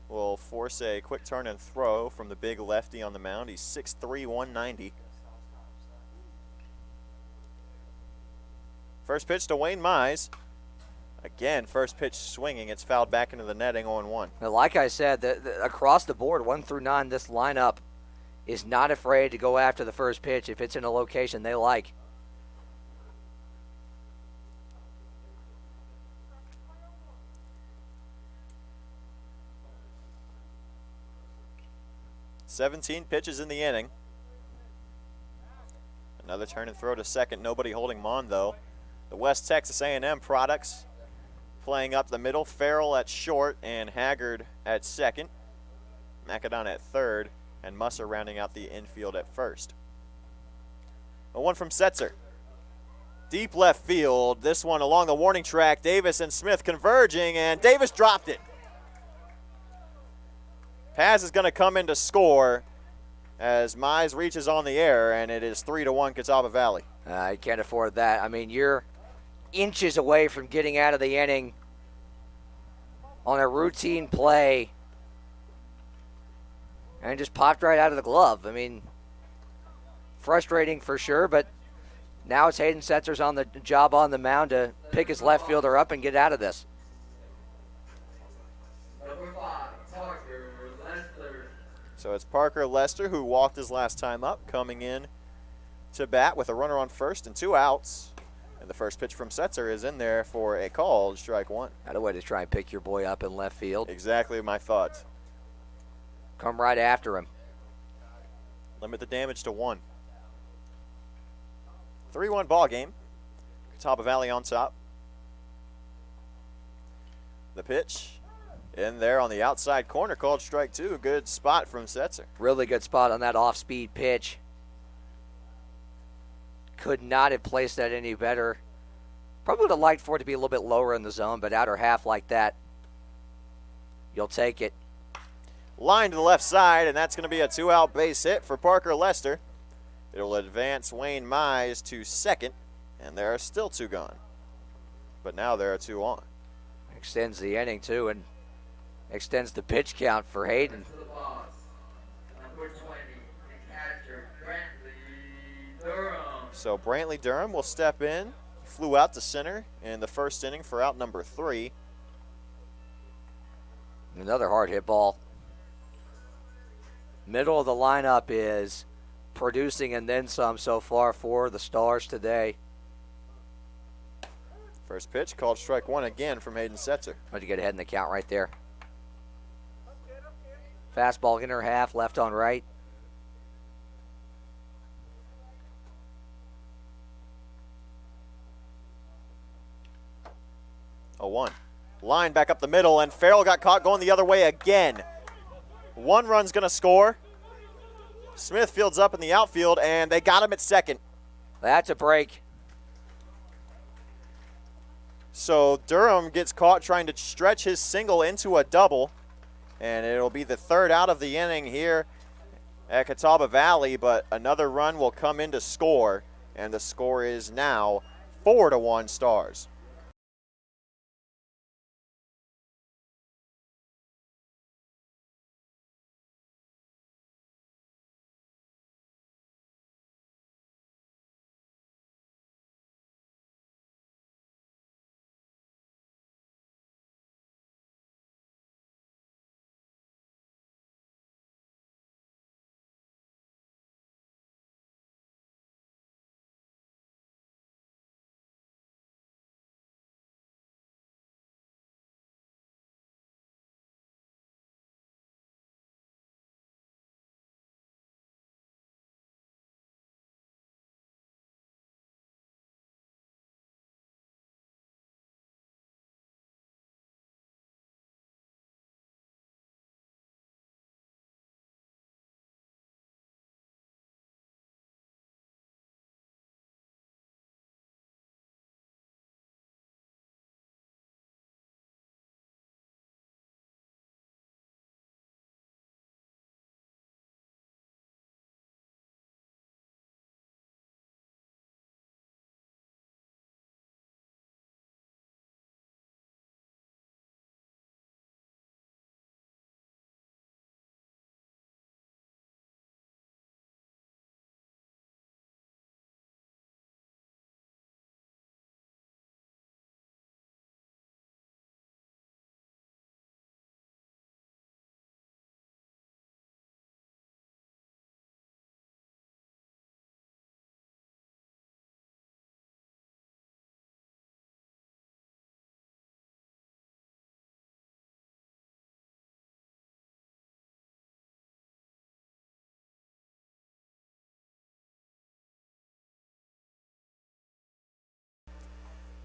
will force a quick turn and throw from the big lefty on the mound. He's 6'3", 190. First pitch to Wayne Mize. Again, first pitch swinging. It's fouled back into the netting, 0-1. Now, like I said, across the board, 1 through 9, this lineup is not afraid to go after the first pitch if it's in a location they like. "17 pitches in the inning. Another turn and throw to second. Nobody holding Mon, though. The West Texas A&M products playing up the middle. Farrell at short and Haggard at second. Macadon at third, and Musser rounding out the infield at first. A one from Setzer. Deep left field. This one along the warning track. Davis and Smith converging, and Davis dropped it. Paz is going to come in to score as Mize reaches on the air, and it is 3-1 Catawba Valley. You can't afford that. I mean, you're inches away from getting out of the inning on a routine play, and it just popped right out of the glove. I mean, frustrating for sure, but now it's Hayden Setzer's on the job on the mound to pick his left fielder up and get out of this. Number 5, Parker Lester. So it's Parker Lester, who walked his last time up, coming in to bat with a runner on first and 2 outs. And the first pitch from Setzer is in there for a called strike 1. Not a way to try and pick your boy up in left field. Exactly my thoughts. Come right after him. Limit the damage to 1. 3-1 ball game. Catawba Valley on top. The pitch in there on the outside corner, called strike 2. Good spot from Setzer. Really good spot on that off-speed pitch. Could not have placed that any better. Probably would have liked for it to be a little bit lower in the zone, but outer half like that, you'll take it. Line to the left side, and that's going to be a 2-out base hit for Parker Lester. It'll advance Wayne Mize to second, and there are still 2 gone. But now there are 2 on. Extends the inning, too, and extends the pitch count for Hayden. To the boss. Number 20, the catcher, Brantley Durham. So Brantley Durham will step in. Flew out to center in the first inning for out number 3. Another hard hit ball. Middle of the lineup is producing and then some so far for the Stars today. First pitch called strike one again from Hayden Setzer. Tried to get ahead in the count right there. Fastball inner half, left on right. 0-1. Line back up the middle, and Farrell got caught going the other way again. One run's going to score. Smith fields up in the outfield, and they got him at second. That's a break. So Durham gets caught trying to stretch his single into a double, and it'll be the third out of the inning here at Catawba Valley, but another run will come in to score, and the score is now 4-1 Stars.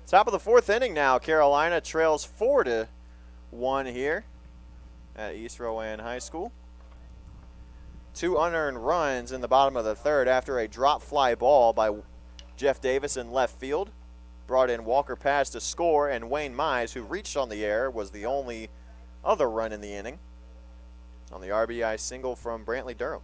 Top of the fourth inning now. Carolina trails 4-1 here at East Rowan High School. 2 unearned runs in the bottom of the third after a drop fly ball by Jeff Davis in left field. Brought in Walker Pass to score, and Wayne Mize, who reached on the air, was the only other run in the inning on the RBI single from Brantley Durham.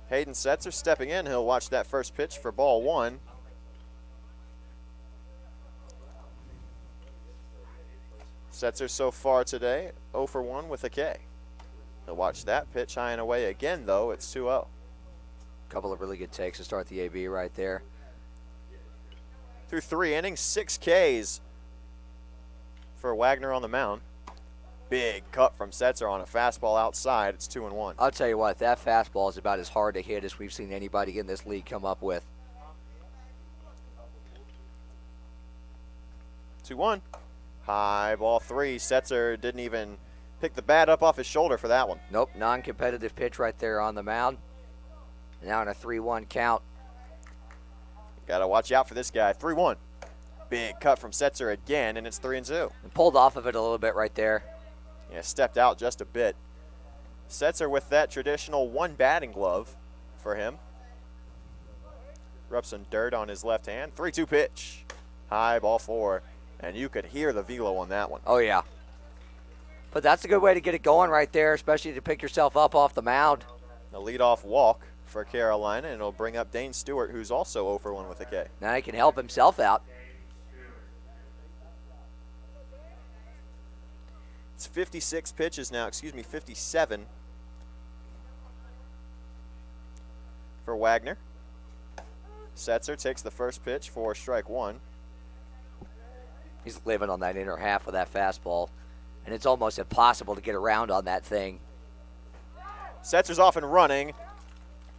Hayden Setzer stepping in. He'll watch that first pitch for ball one. Setzer so far today, 0 for 1 with a K. He'll watch that pitch high and away again, though. It's 2-0. Couple of really good takes to start the AB right there. Through 3 innings, 6 Ks for Wagner on the mound. Big cut from Setzer on a fastball outside. It's 2-1. I'll tell you what, that fastball is about as hard to hit as we've seen anybody in this league come up with. 2-1. High ball 3. Setzer didn't even pick the bat up off his shoulder for that one. Nope, non-competitive pitch right there on the mound. Now in a 3-1 count. Got to watch out for this guy. 3-1. Big cut from Setzer again, and it's 3-2. And pulled off of it a little bit right there. Yeah, stepped out just a bit. Setzer with that traditional 1 batting glove for him. Rub some dirt on his left hand. 3-2 pitch. High ball 4. And you could hear the velo on that one. Oh, yeah. But that's a good way to get it going right there, especially to pick yourself up off the mound. A leadoff walk for Carolina, and it'll bring up Dane Stewart, who's also 0 for 1 with a K. Now he can help himself out. It's 56 pitches now, 57 for Wagner. Setzer takes the first pitch for strike 1. He's living on that inner half with that fastball, and it's almost impossible to get around on that thing. Setzer's off and running,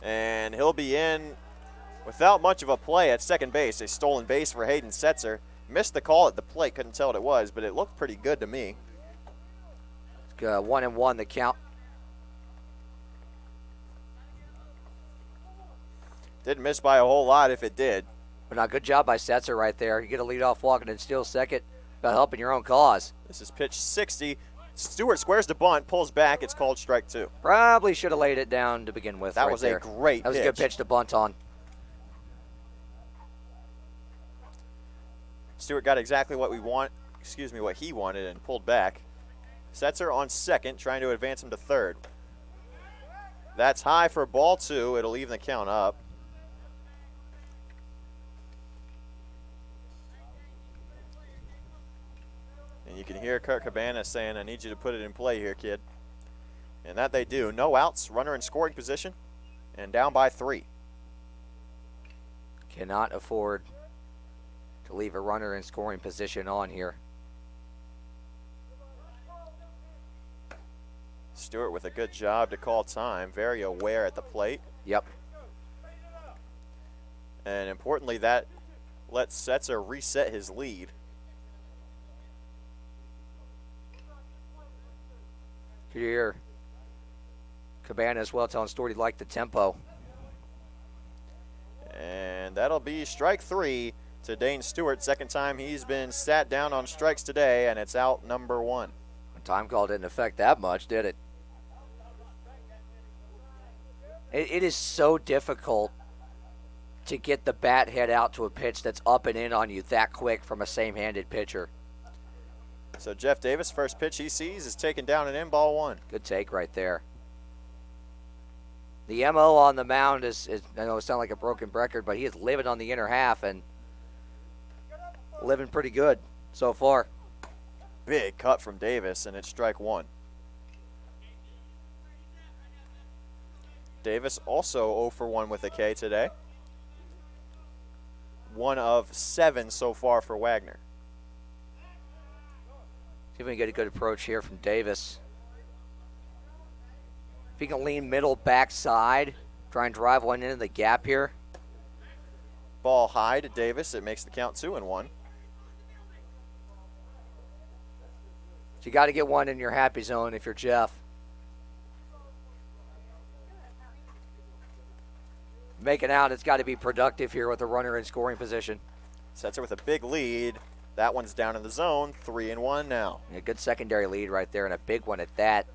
and he'll be in Without much of a play at second base, a stolen base for Hayden Setzer. Missed the call at the plate, couldn't tell what it was, but it looked pretty good to me. 1-1 the count. Didn't miss by a whole lot if it did. But not good job by Setzer right there. You get a leadoff walk and then steal second by helping your own cause. This is pitch 60. Stewart squares the bunt, pulls back. It's called strike 2. Probably should have laid it down to begin with. That right was there. a great That was pitch. a good pitch to bunt on. Stewart got exactly what he wanted and pulled back. Setzer on second, trying to advance him to third. That's high for ball 2. It'll even the count up. And you can hear Kurt Cabana saying, I need you to put it in play here, kid. And that they do. No outs, runner in scoring position, and down by 3. Cannot afford to leave a runner in scoring position on here. Stewart with a good job to call time. Very aware at the plate. Yep. And importantly, that lets Setzer reset his lead. Could you hear Cabana as well telling Stewart he liked the tempo. And that'll be strike 3 to Dane Stewart. Second time he's been sat down on strikes today, and it's out number 1. Time call didn't affect that much, did it? It is so difficult to get the bat head out to a pitch that's up and in on you that quick from a same-handed pitcher. So Jeff Davis, first pitch he sees is taken down and in, ball 1. Good take right there. The MO on the mound is I know it sounds like a broken record, but he is living on the inner half and living pretty good so far. Big cut from Davis, and it's strike 1. Davis also 0 for 1 with a K today. 1 of 7 so far for Wagner. See if we can get a good approach here from Davis. If he can lean middle backside, try and drive one into the gap here. Ball high to Davis. It makes the count 2-1. You got to get one in your happy zone if you're Jeff. Making out, it's got to be productive here with a runner in scoring position. Setzer with a big lead. That one's down in the zone. 3-1 now. A good secondary lead right there and a big one at that.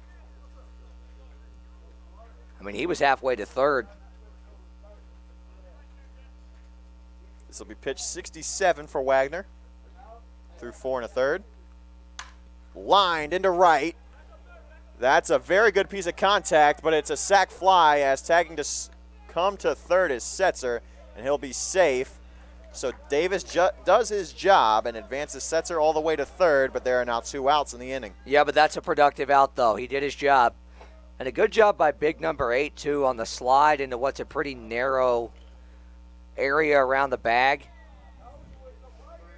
I mean, he was halfway to third. This will be pitch 67 for Wagner. Through 4 1/3. Lined into right. That's a very good piece of contact, but it's a sac fly as tagging to come to third is Setzer, and he'll be safe. So Davis does his job and advances Setzer all the way to third, but there are now 2 outs in the inning. Yeah, but that's a productive out, though. He did his job. And a good job by big number 8, too, on the slide into what's a pretty narrow area around the bag.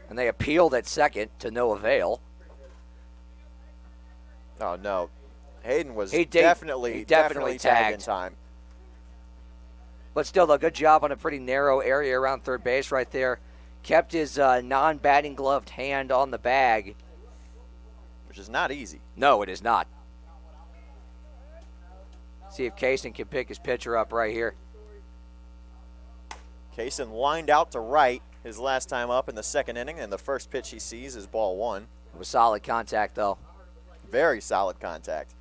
And they appealed at second to no avail. Oh, no. Hayden was He definitely tagged in time. But still, a good job on a pretty narrow area around third base right there. Kept his non-batting gloved hand on the bag. Which is not easy. No, it is not. See if Kaysen can pick his pitcher up right here. Kaysen lined out to right his last time up in the second inning, and the first pitch he sees is ball 1. It was solid contact, though. Very solid contact.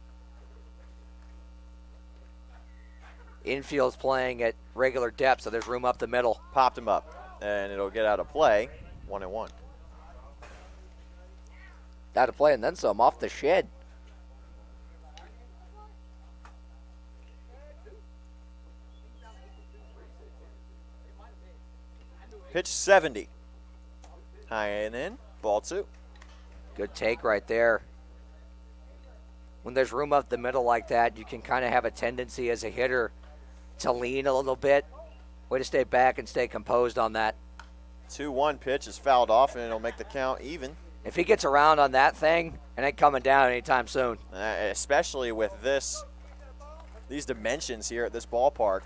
Infield's playing at regular depth, so there's room up the middle. Popped him up, and it'll get out of play. 1-1. Out of play and then some off the shed. Pitch 70. High and in, ball 2. Good take right there. When there's room up the middle like that, you can kind of have a tendency as a hitter to lean a little bit. Way to stay back and stay composed on that. 2-1 pitch is fouled off, and it'll make the count even. If he gets around on that thing, it ain't coming down anytime soon. Especially with these dimensions here at this ballpark.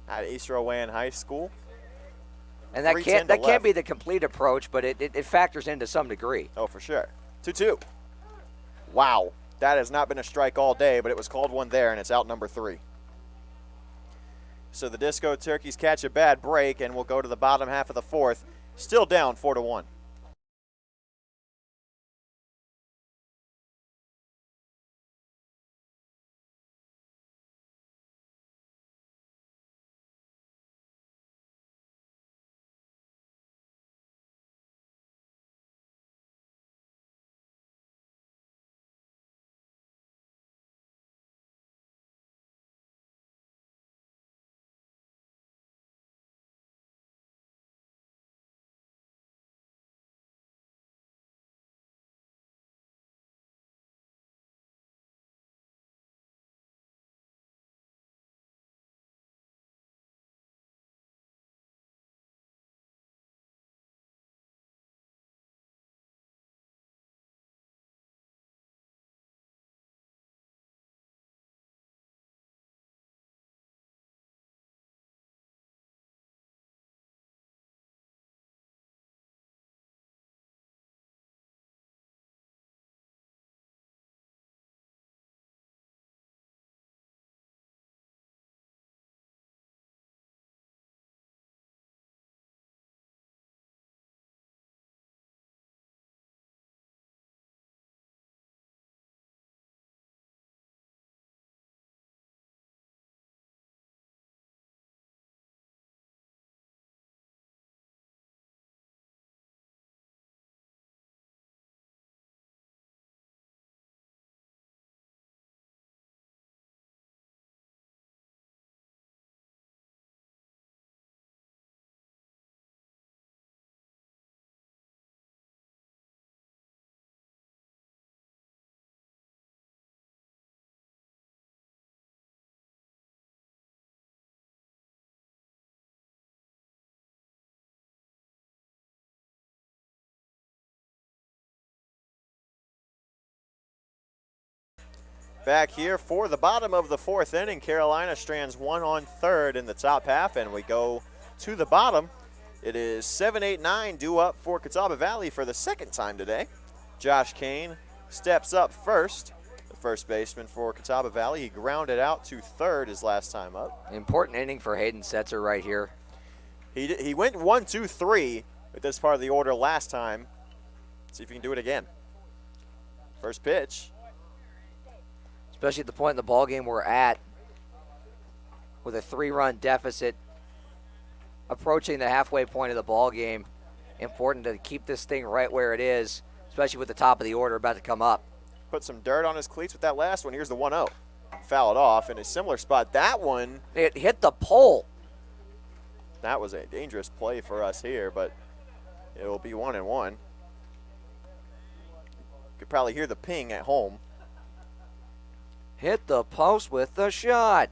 at East Rowan High School. And that 3:10 can't to left. be the complete approach, but it factors in to some degree. Oh, for sure. 2-2. Wow. That has not been a strike all day, but it was called one there, and it's out number 3. So the Disco Turkeys catch a bad break, and we'll go to the bottom half of the 4th. Still down 4-1. Back here for the bottom of the 4th inning, Carolina strands one on third in the top half, and we go to the bottom. It is 7-8-9 due up for Catawba Valley for the second time today. Josh Kane steps up first, the first baseman for Catawba Valley. He grounded out to third his last time up. Important inning for Hayden Setzer right here. He went 1-2-3 with this part of the order last time. See if he can do it again. First pitch. Especially at the point in the ball game we're at, with a 3-run deficit approaching the halfway point of the ball game. Important to keep this thing right where it is, especially with the top of the order about to come up. Put some dirt on his cleats with that last one. Here's the 1-0. Foul it off in a similar spot. That one, It hit the pole. that was a dangerous play for us here, but it will be 1-1. Could probably hear the ping at home. Hit the post with the shot.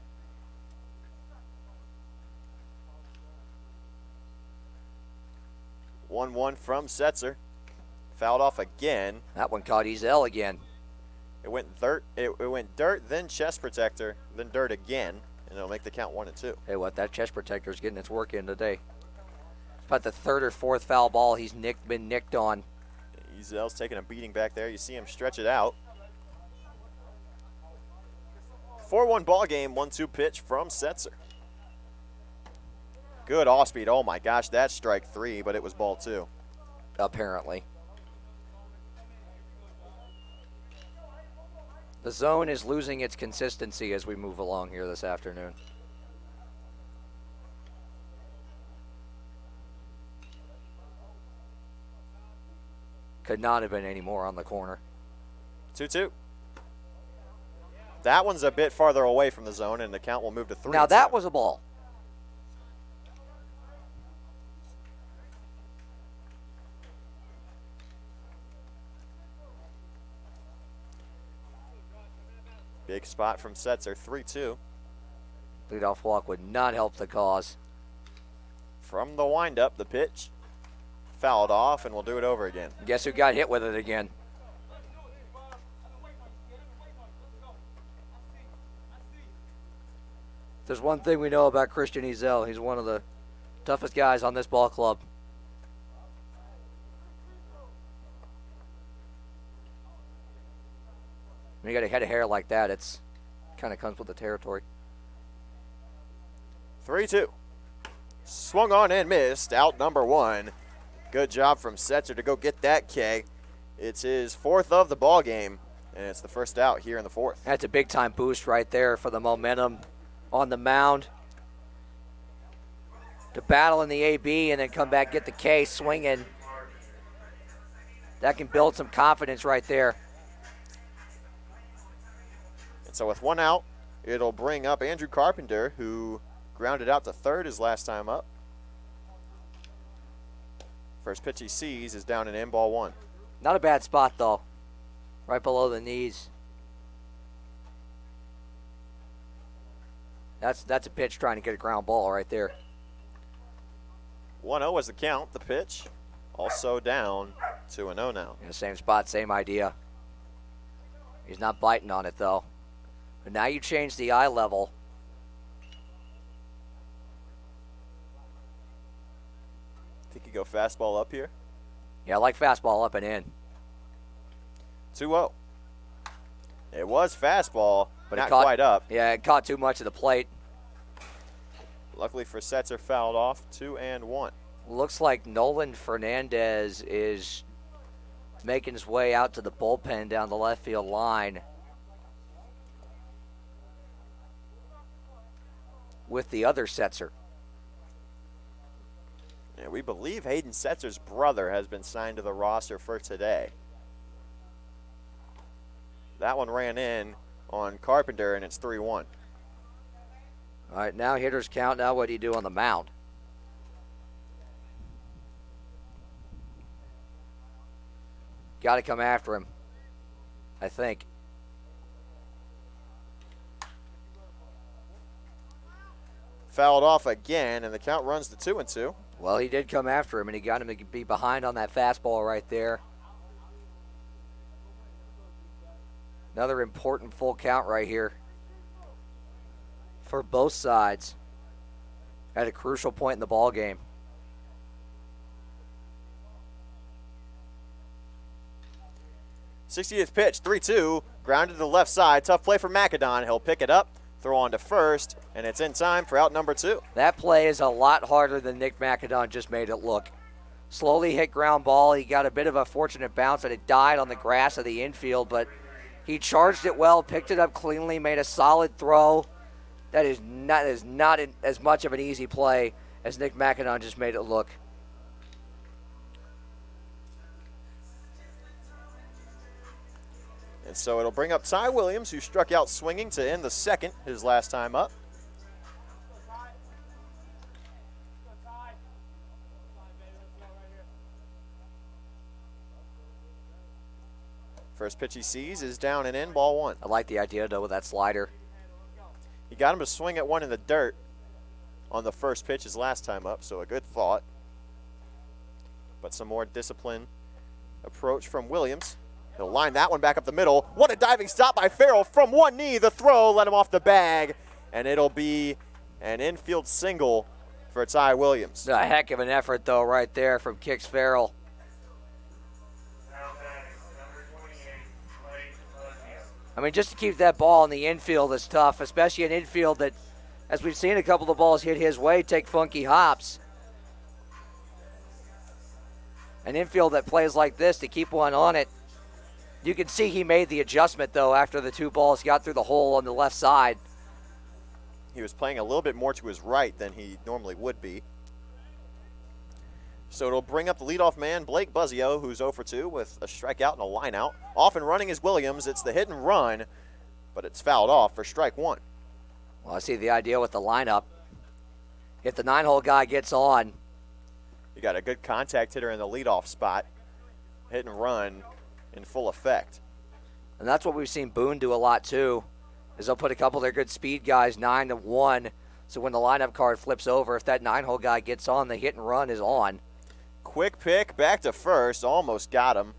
1-1 from Setzer. Fouled off again. That one caught Ezel again. It went dirt. It went dirt, then chest protector, then dirt again, and it'll make the count 1-2. Hey, what? That chest protector is getting its work in today. It's about the 3rd or 4th foul ball he's been nicked on. Ezel's taking a beating back there. You see him stretch it out. 4-1 ball game, 1-2 pitch from Setzer. Good off speed. Oh my gosh, that's strike 3, but it was ball 2. Apparently. The zone is losing its consistency as we move along here this afternoon. Could not have been any more on the corner. 2-2. That one's a bit farther away from the zone, and the count will move to 3. Now that was a ball. Big spot from Setzer, 3-2. Leadoff walk would not help the cause. From the windup, the pitch. Fouled off, and we'll do it over again. Guess who got hit with it again? If there's one thing we know about Christian Ezel, he's one of the toughest guys on this ball club. When you got a head of hair like that, it's kind of comes with the territory. 3-2. Swung on and missed. Out number 1. Good job from Setzer to go get that K. It's his 4th of the ball game, and it's the first out here in the 4th. That's a big-time boost right there for the momentum on the mound. To battle in the AB and then come back, get the K swinging. That can build some confidence right there. And so with 1 out, it'll bring up Andrew Carpenter, who grounded out to third his last time up. First pitch he sees is down and in, ball 1. Not a bad spot, though. Right below the knees. That's a pitch trying to get a ground ball right there. 1-0 was the count. The pitch also down 2-0 now. In the same spot, same idea. He's not biting on it, though. But now you change the eye level. Think you go fastball up here? Yeah, I like fastball up and in. 2-0. It was fastball, but not caught, quite up. Yeah, it caught too much of the plate. Luckily for Setzer, fouled off 2-1. Looks like Nolan Fernandez is making his way out to the bullpen down the left field line with the other Setzer. Yeah, we believe Hayden Setzer's brother has been signed to the roster for today. That one ran in on Carpenter, and it's 3-1. All right, now hitters count. Now what do you do on the mound? Got to come after him, I think. Fouled off again, and the count runs to 2-2. Well, he did come after him, and he got him to be behind on that fastball right there. Another important full count right here for both sides at a crucial point in the ball game. '60th pitch, 3-2, grounded to the left side. Tough play for McAdon. He'll pick it up, throw on to first, and it's in time for out number 2. That play is a lot harder than Nick McAdon just made it look. Slowly hit ground ball. He got a bit of a fortunate bounce, and it died on the grass of the infield, but he charged it well, picked it up cleanly, made a solid throw. That is not as much of an easy play as Nick McAdon just made it look. And so it'll bring up Ty Williams, who struck out swinging to end the second, his last time up. First pitch he sees is down and in, ball 1. I like the idea, though, with that slider. He got him to swing at one in the dirt on the first pitch his last time up, so a good thought. But some more disciplined approach from Williams. He'll line that one back up the middle. What a diving stop by Farrell from one knee. The throw let him off the bag, and it'll be an infield single for Ty Williams. A heck of an effort, though, right there from Kix Farrell. I mean, just to keep that ball in the infield is tough, especially an infield that, as we've seen a couple of balls hit his way, take funky hops. An infield that plays like this, to keep one on it. You can see he made the adjustment, though, after the 2 balls got through the hole on the left side. He was playing a little bit more to his right than he normally would be. So it'll bring up the leadoff man, Blake Buzzio, who's 0 for 2 with a strikeout and a lineout. Off and running is Williams. It's the hit and run, but it's fouled off for strike 1. Well, I see the idea with the lineup. If the 9-hole guy gets on, You got a good contact hitter in the leadoff spot. Hit and run in full effect. and that's what we've seen Boone do a lot too, is they'll put a couple of their good speed guys 9-1. So when the lineup card flips over, if that 9-hole guy gets on, the hit and run is on. Quick pick back to first. Almost got him.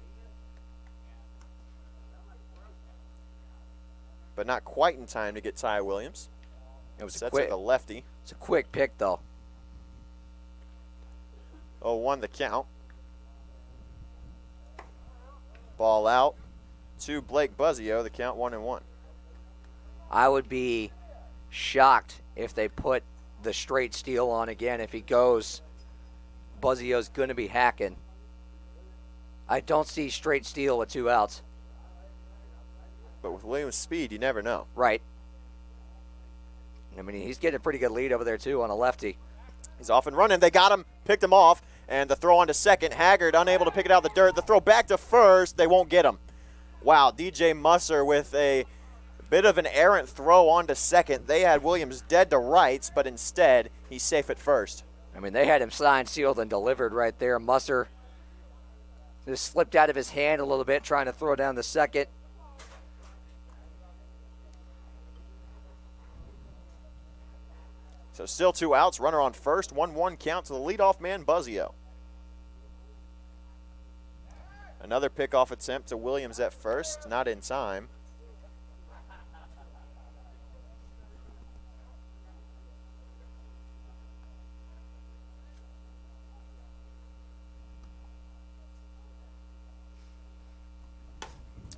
But not quite in time to get Ty Williams. It was a Setzer, quick. the lefty. It's a quick pick though. 0-1 the count. Ball out to Blake Buzzio, the count 1-1. I would be shocked if they put the straight steal on again. If he goes, Buzzio's going to be hacking. I don't see straight steal with 2 outs. But with Williams' speed, you never know. Right. I mean, he's getting a pretty good lead over there, too, on a lefty. He's off and running. They got him, picked him off, and the throw on to second. Haggard unable to pick it out of the dirt. The throw back to first. They won't get him. Wow, DJ Musser with a bit of an errant throw on to second. They had Williams dead to rights, but instead, he's safe at first. I mean, they had him signed, sealed, and delivered right there. Musser just slipped out of his hand a little bit, trying to throw down the second. So still 2 outs, runner on first, 1-1 count to the leadoff man, Buzzio. Another pickoff attempt to Williams at first, not in time.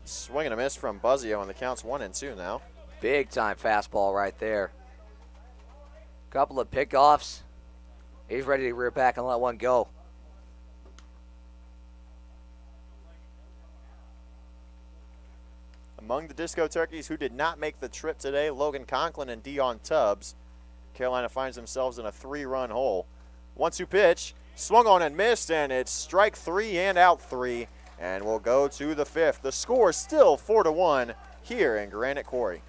Swing and a miss from Buzzio, and the count's 1-2 now. Big time fastball right there. Couple of pickoffs. He's ready to rear back and let one go. Among the Disco Turkeys who did not make the trip today, Logan Conklin and Dion Tubbs. Carolina finds themselves in a 3-run hole. 1-2 pitch, swung on and missed, and it's strike 3 and out 3. And we'll go to the 5th. The score still 4-1 here in Granite Quarry.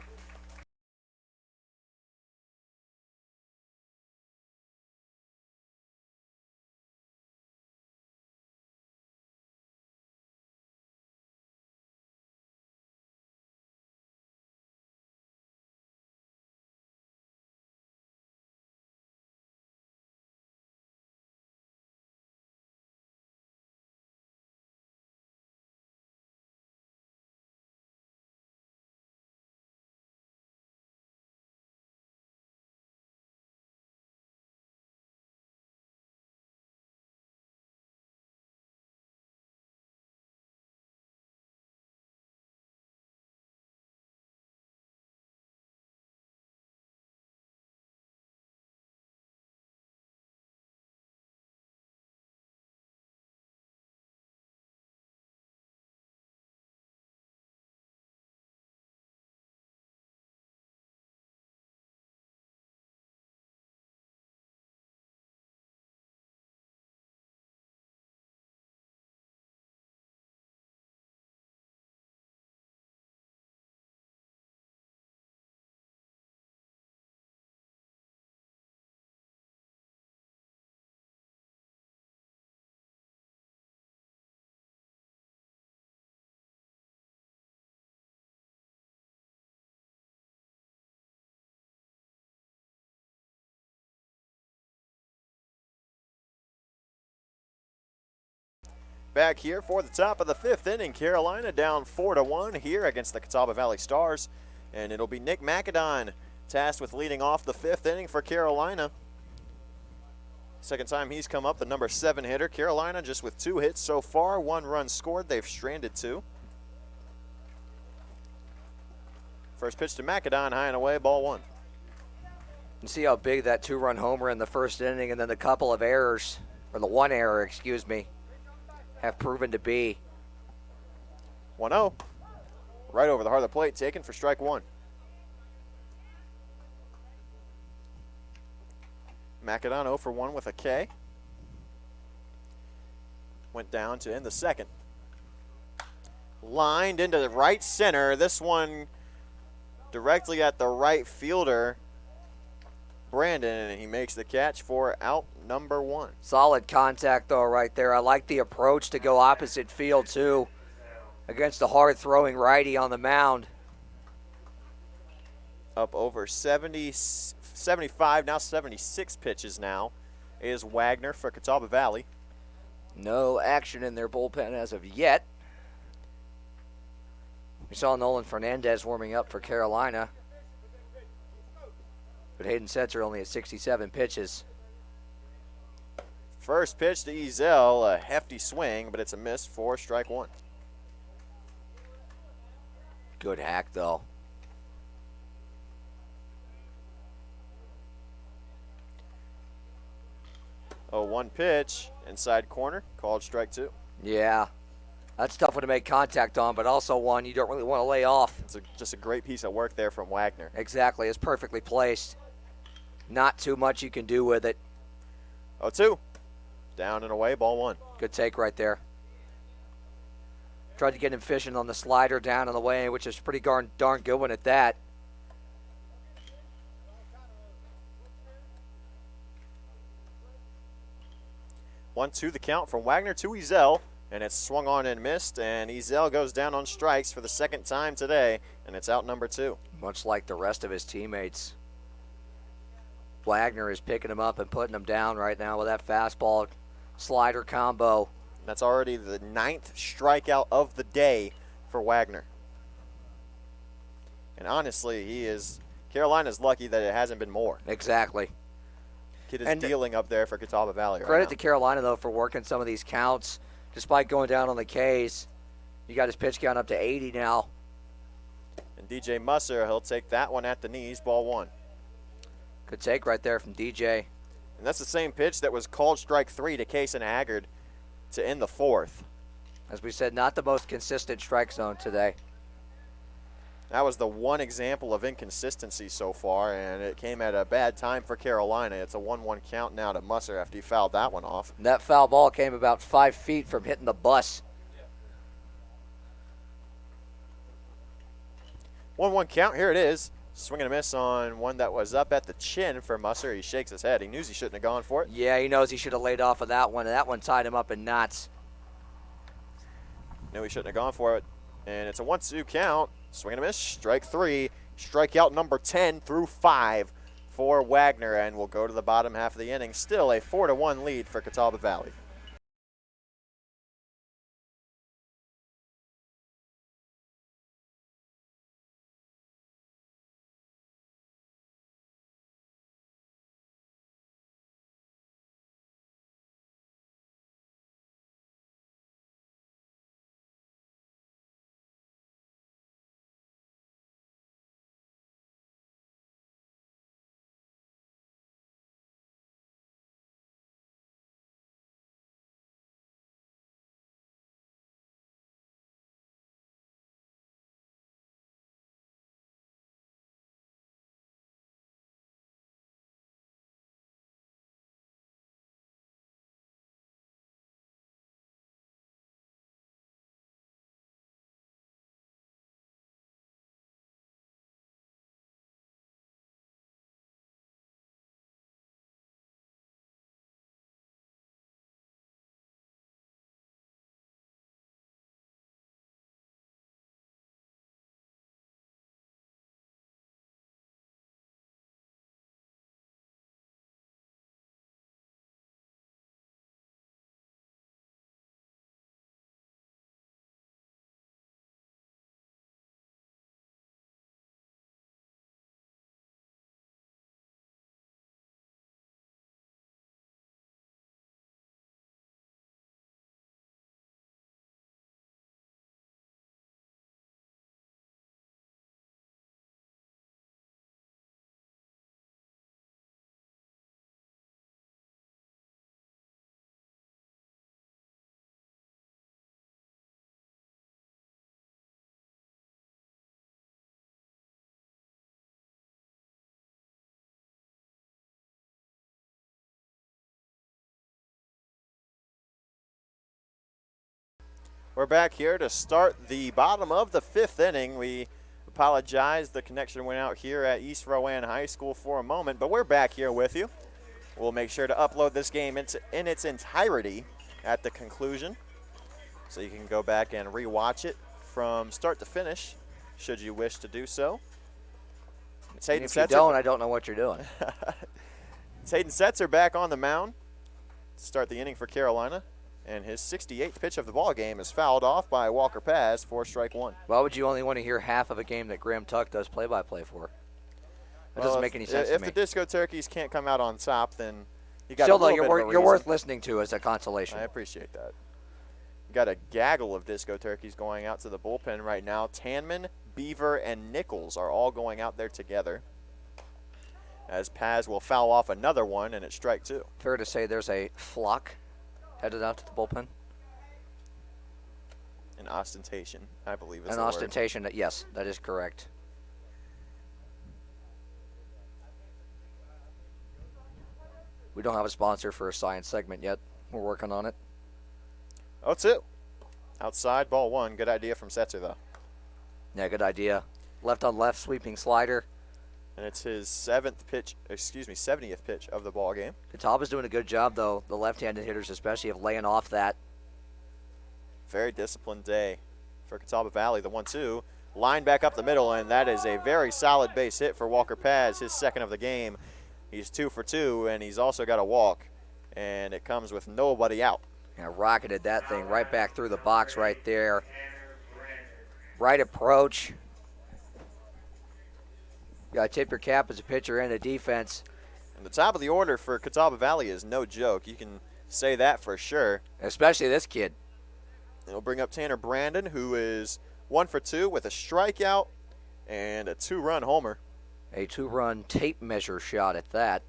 Back here for the top of the 5th inning, Carolina down 4-1 here against the Catawba Valley Stars. And it'll be Nick McAdon tasked with leading off the 5th inning for Carolina. Second time he's come up, the number 7 hitter. Carolina just with 2 hits so far, 1 run scored. They've stranded 2. First pitch to McAdon, high and away, ball 1. You see how big that 2-run homer in the first inning and then the couple of errors, or the 1 error, excuse me, have proven to be. 1-0. Right over the heart of the plate, taken for strike 1. McAdon 0 for 1 with a K. Went down to end the second. Lined into the right center. This one directly at the right fielder, Brandon, and he makes the catch for out number 1. Solid contact, though, right there. I like the approach to go opposite field, too, against the hard-throwing righty on the mound. Up over 75, now 76 pitches now is Wagner for Catawba Valley. No action in their bullpen as of yet. We saw Nolan Fernandez warming up for Carolina. But Hayden Setzer only at 67 pitches. First pitch to Ezel, a hefty swing, but it's a miss for strike one. Good hack, though. Oh, one pitch, inside corner, called strike two. Yeah. That's a tough one to make contact on, but also one you don't really want to lay off. It's just a great piece of work there from Wagner. Exactly. It's perfectly placed. Not too much you can do with it. 0-2. Down and away, ball one. Good take right there. Tried to get him fishing on the slider down and away, which is pretty darn good one at that. One, two, the count from Wagner to Ezel, and it's swung on and missed, and Ezel goes down on strikes for the second time today, and it's out number two. Much like the rest of his teammates. Wagner is picking him up and putting him down right now with that fastball slider combo. That's already the 9th strikeout of the day for Wagner. And honestly, Carolina's lucky that it hasn't been more. Exactly. Kid is dealing up there for Catawba Valley right now. Credit to Carolina, though, for working some of these counts. Despite going down on the Ks, you got his pitch count up to 80 now. And DJ Musser, he'll take that one at the knees, ball one. Good take right there from DJ. And that's the same pitch that was called strike three to Kason Haggard to end the fourth. As we said, not the most consistent strike zone today. That was the one example of inconsistency so far, and it came at a bad time for Carolina. It's a 1-1 count now to Musser after he fouled that one off. And that foul ball came about 5 feet from hitting the bus. 1-1 count, here it is. Swing and a miss on one that was up at the chin for Musser. He shakes his head. He knew he shouldn't have gone for it. Yeah, he knows he should have laid off of that one, and that one tied him up in knots. Knew he shouldn't have gone for it. And it's a 1-2 count. Swing and a miss, strike three. Strikeout number 10 through 5 for Wagner, and we'll go to the bottom half of the inning. Still a 4-1 lead for Catawba Valley. We're back here to start the bottom of the 5th inning. We apologize. The connection went out here at East Rowan High School for a moment, but we're back here with you. We'll make sure to upload this game in its entirety at the conclusion, so you can go back and rewatch it from start to finish, should you wish to do so. It's Hayden If you Setzer. don't, I don't know what you're doing. It's Hayden Setzer back on the mound to start the inning for Carolina. And his 68th pitch of the ball game is fouled off by Walker Paz for strike one. Why would you only want to hear half of a game that Graham Tuck does play-by-play for? That doesn't make any sense to if me. the Disco Turkeys can't come out on top, then you got Still, a though, little bit of a you're worth reason. listening to as a consolation. I appreciate that. Got a gaggle of Disco Turkeys going out to the bullpen right now. Tanman, Beaver, and Nichols are all going out there together. As Paz will foul off another one, and it's strike 2. Fair to say there's a flock headed out to the bullpen. An ostentation, I believe is An the word. ostentation, yes, that is correct. We don't have a sponsor for a science segment yet. We're working on it. 0-2. Outside, ball 1. Good idea from Setzer, though. Yeah, good idea. Left on left, sweeping slider. And it's his 70th pitch of the ball game. Catawba's doing a good job, though, the left-handed hitters especially, of laying off that. Very disciplined day for Catawba Valley. The 1-2. Line back up the middle, and that is a very solid base hit for Walker Paz, his second of the game. He's 2 for 2, and he's also got a walk, and it comes with nobody out. Yeah, rocketed that thing right back through the box right there. Right approach. You got to tip your cap as a pitcher and a defense. And the top of the order for Catawba Valley is no joke. You can say that for sure. Especially this kid. It'll bring up Tanner Brandon, who is 1 for 2 with a strikeout and a 2-run homer. A 2-run tape measure shot at that.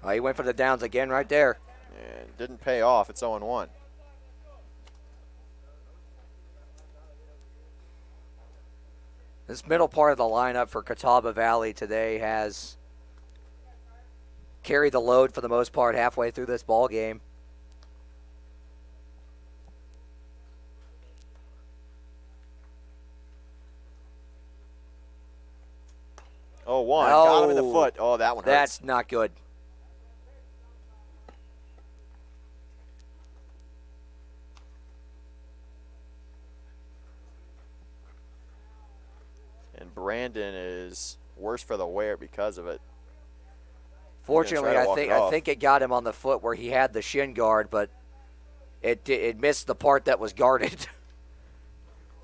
Oh, he went for the downs again right there. And didn't pay off. It's 0-1. This middle part of the lineup for Catawba Valley today has carried the load for the most part halfway through this ball game. Oh, 1. Got him in the foot. Oh, that one hurts. That's not good. And Brandon is worse for the wear because of it. Fortunately, try to walk it I off. think it got him on the foot where he had the shin guard, but it missed the part that was guarded.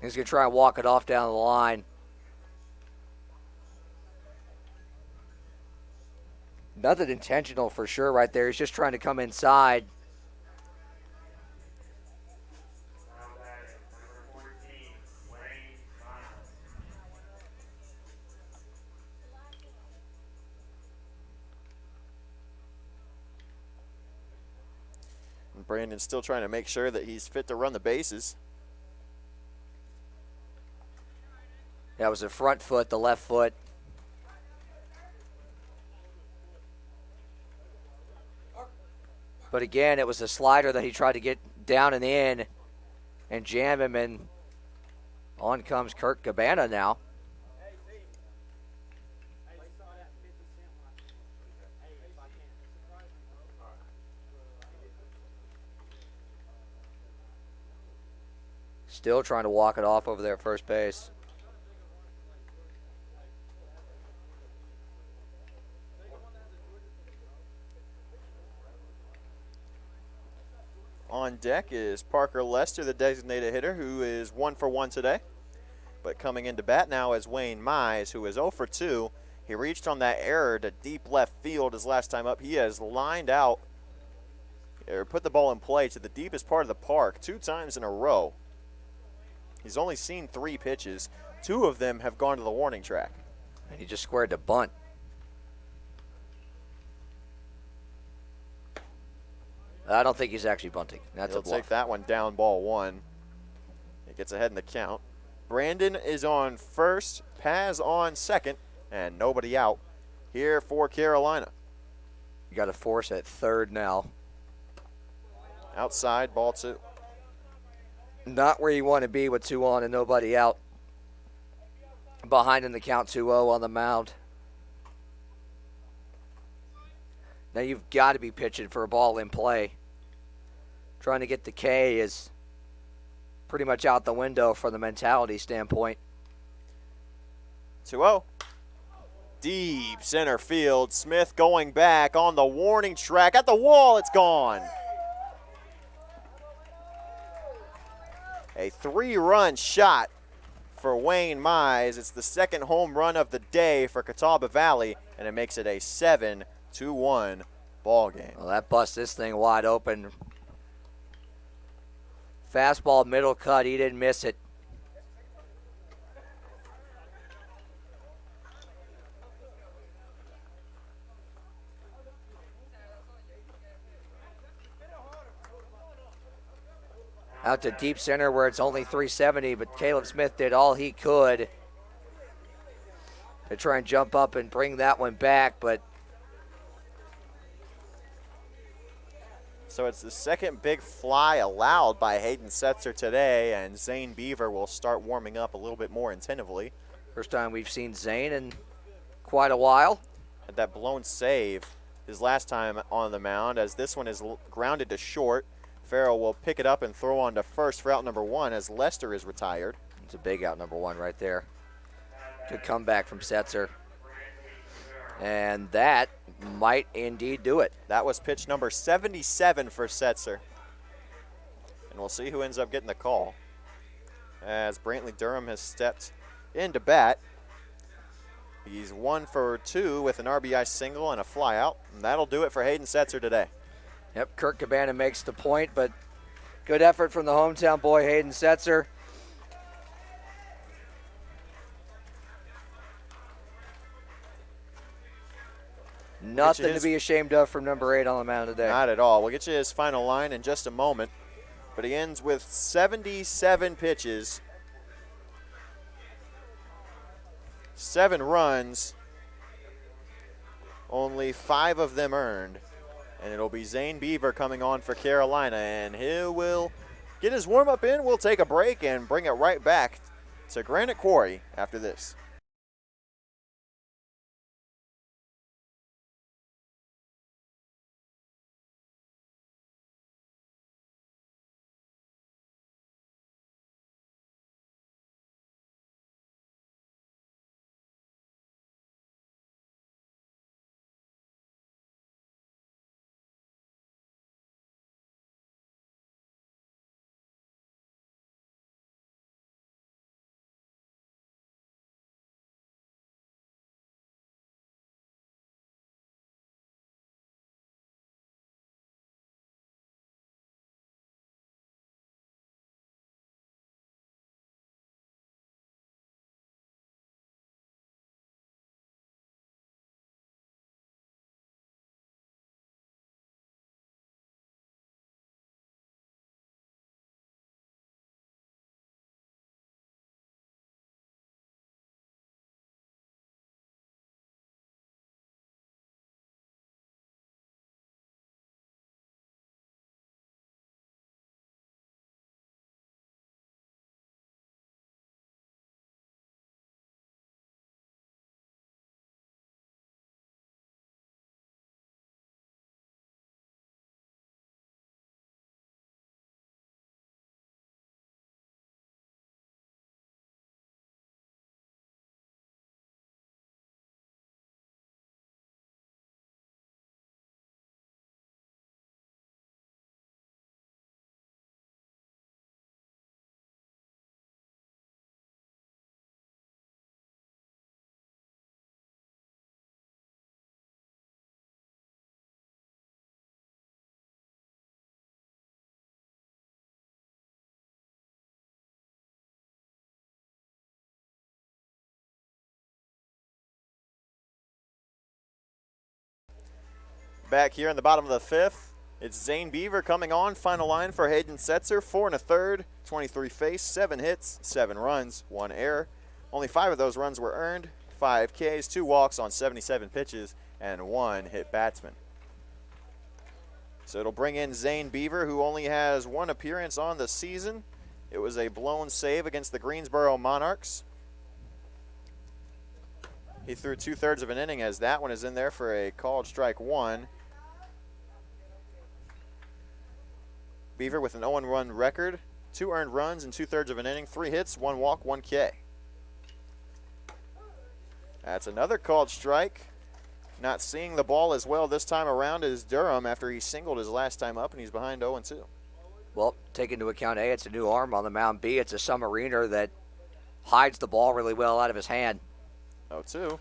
He's going to try and walk it off down the line. Nothing intentional for sure right there. He's just trying to come inside. And Brandon's still trying to make sure that he's fit to run the bases. That was the front foot, the left foot. But again, it was a slider that he tried to get down and in and jam him, and on comes Kirk Cabana now. Still trying to walk it off over there at first base. On deck is Parker Lester, the designated hitter, who is 1 for 1 today. But coming into bat now is Wayne Mize, who is 0 for 2. He reached on that error to deep left field his last time up. He has lined out, or put the ball in play to the deepest part of the park 2 times in a row. He's only seen 3 pitches. 2 of them have gone to the warning track. And he just squared to bunt. I don't think he's actually bunting. That's He'll a bluff. take that one down, ball 1. It gets ahead in the count. Brandon is on first, Paz on second, and nobody out here for Carolina. You got to force at third now. Outside, ball 2. Not where you want to be with 2 on and nobody out. Behind in the count 2-0 on the mound. Now you've got to be pitching for a ball in play. Trying to get the K is pretty much out the window from the mentality standpoint. 2-0. Deep center field. Smith going back on the warning track. At the wall, it's gone. A 3-run shot for Wayne Mize. It's the second home run of the day for Catawba Valley, and it makes it a 7-1 ball game. Well, that busts this thing wide open. Fastball, middle cut. He didn't miss it. Out to deep center where it's only 370, but Caleb Smith did all he could to try and jump up and bring that one back, but so it's the second big fly allowed by Hayden Setzer today, and Zane Beaver will start warming up a little bit more attentively. first time we've seen Zane in quite a while. Had that blown save his last time on the mound, as this one is grounded to short. Farrell will pick it up and throw on to first for out number 1 as Lester is retired. It's a big out number 1 right there. Good comeback from Setzer. And that might indeed do it. That was pitch number 77 for Setzer. And we'll see who ends up getting the call, as Brantley Durham has stepped into bat. He's 1 for 2 with an RBI single and a flyout, and that'll do it for Hayden Setzer today. Yep, Kurt Cabana makes the point, but good effort from the hometown boy, Hayden Setzer. Nothing to be ashamed of from number 8 on the mound today. Not at all. We'll get you his final line in just a moment, but he ends with 77 pitches, 7 runs, only 5 of them earned. And it'll be Zane Beaver coming on for Carolina, and he will get his warm-up in. We'll take a break and bring it right back to Granite Quarry after this. Back here in the bottom of the 5th, it's Zane Beaver coming on. Final line for Hayden Setzer, 4 1/3, 23 face, 7 hits, 7 runs, 1 error. Only 5 of those runs were earned, 5 Ks, 2 walks on 77 pitches, and 1 hit batsman. So it'll bring in Zane Beaver, who only has 1 appearance on the season. It was a blown save against the Greensboro Monarchs. He threw 2/3 of an inning, as that one is in there for a called strike 1. Beaver with an 0-1 record, 2 earned runs in 2/3 of an inning, 3 hits, 1 walk, 1 K. That's another called strike. Not seeing the ball as well this time around as Durham after he singled his last time up, and he's behind 0-2. Well, take into account A, it's a new arm on the mound. B, it's a submariner that hides the ball really well out of his hand. 0-2.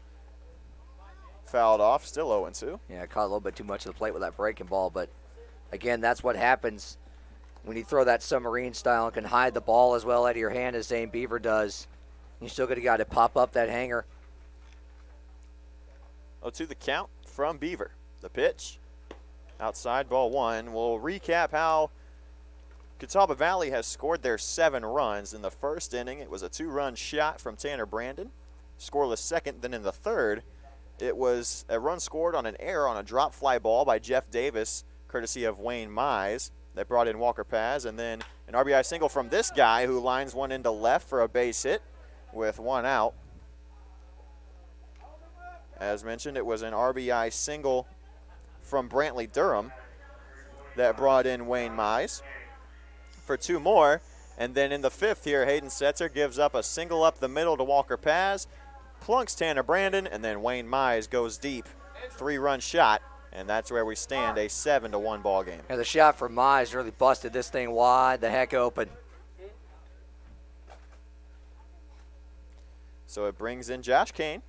Fouled off, still 0-2. Yeah, caught a little bit too much of the plate with that breaking ball, but again, that's what happens when you throw that submarine style and can hide the ball as well out of your hand as Zane Beaver does. You still got to pop up that hanger. 0-2 the count from Beaver. The pitch, outside, ball 1. We'll recap how Catawba Valley has scored their 7 runs. In the first inning, it was a 2-run shot from Tanner Brandon. Scoreless second. Then in the third, it was a run scored on an error on a drop fly ball by Jeff Davis, courtesy of Wayne Mize, that brought in Walker Paz. And then an RBI single from this guy who lines one into left for a base hit with 1 out. As mentioned, it was an RBI single from Brantley Durham that brought in Wayne Mize for 2 more. And then in the 5th here, Hayden Setzer gives up a single up the middle to Walker Paz, plunks Tanner Brandon, and then Wayne Mize goes deep. 3-run shot, and that's where we stand, a 7-1 ball game. And the shot from Mize really busted this thing wide the heck open. So it brings in Josh Kane.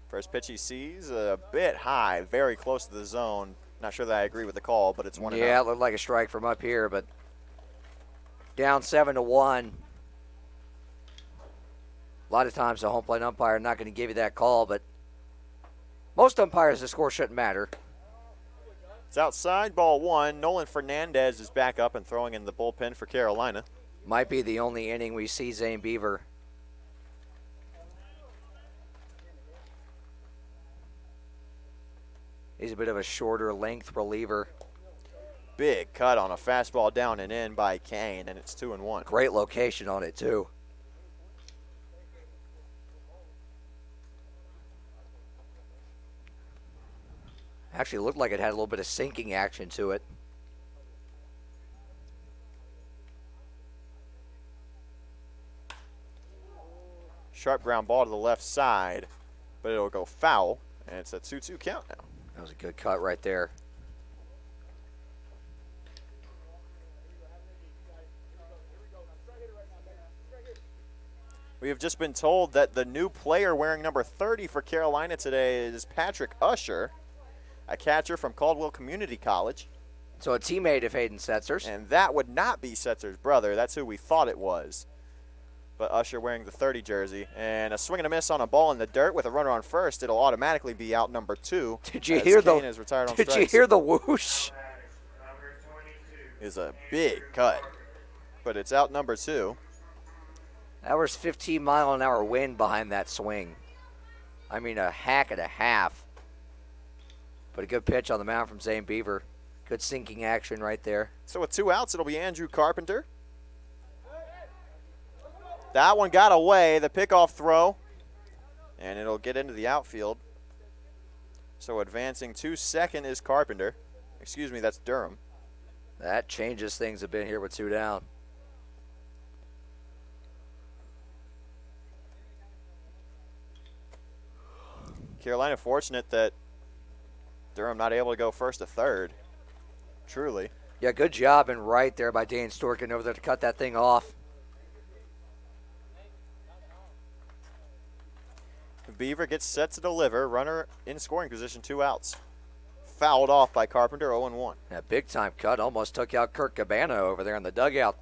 First pitch he sees, a bit high, very close to the zone. Not sure that I agree with the call, but it's 1-0. Yeah, it looked like a strike from up here, but down 7-1. A lot of times the home plate umpire not going to give you that call, but most umpires the score shouldn't matter. It's outside, ball 1. Nolan Fernandez is back up and throwing in the bullpen for Carolina. Might be the only inning we see Zane Beaver. He's a bit of a shorter length reliever. Big cut on a fastball down and in by Kane, and it's 2-1. Great location on it, too. Actually looked like it had a little bit of sinking action to it. Sharp ground ball to the left side, but it'll go foul, and it's a 2-2 count now. That was a good cut right there. We have just been told that the new player wearing number 30 for Carolina today is Patrick Usher, a catcher from Caldwell Community College. So a teammate of Hayden Setzer's. And that would not be Setzer's brother. That's who we thought it was. But Usher wearing the 30 jersey. And a swing and a miss on a ball in the dirt with a runner on first. It'll automatically be out number 2. Did you hear Kane is retired on Did you strikes. hear the whoosh? Is a big cut. But it's out number 2. That was 15-mile-an-hour wind behind that swing. I mean, a hack and a half. But a good pitch on the mound from Zane Beaver. Good sinking action right there. So with 2 outs, it'll be Andrew Carpenter. That one got away, the pickoff throw, and it'll get into the outfield. So advancing to second is Carpenter. Excuse me, that's Durham. That changes things a bit here with 2 down. Carolina fortunate that Durham not able to go first to third. Truly. Yeah, good job and right there by Dane Stewart getting over there to cut that thing off. Beaver gets set to deliver. Runner in scoring position, 2 outs. Fouled off by Carpenter, 0-1. That big time cut almost took out Kirk Cabana over there in the dugout.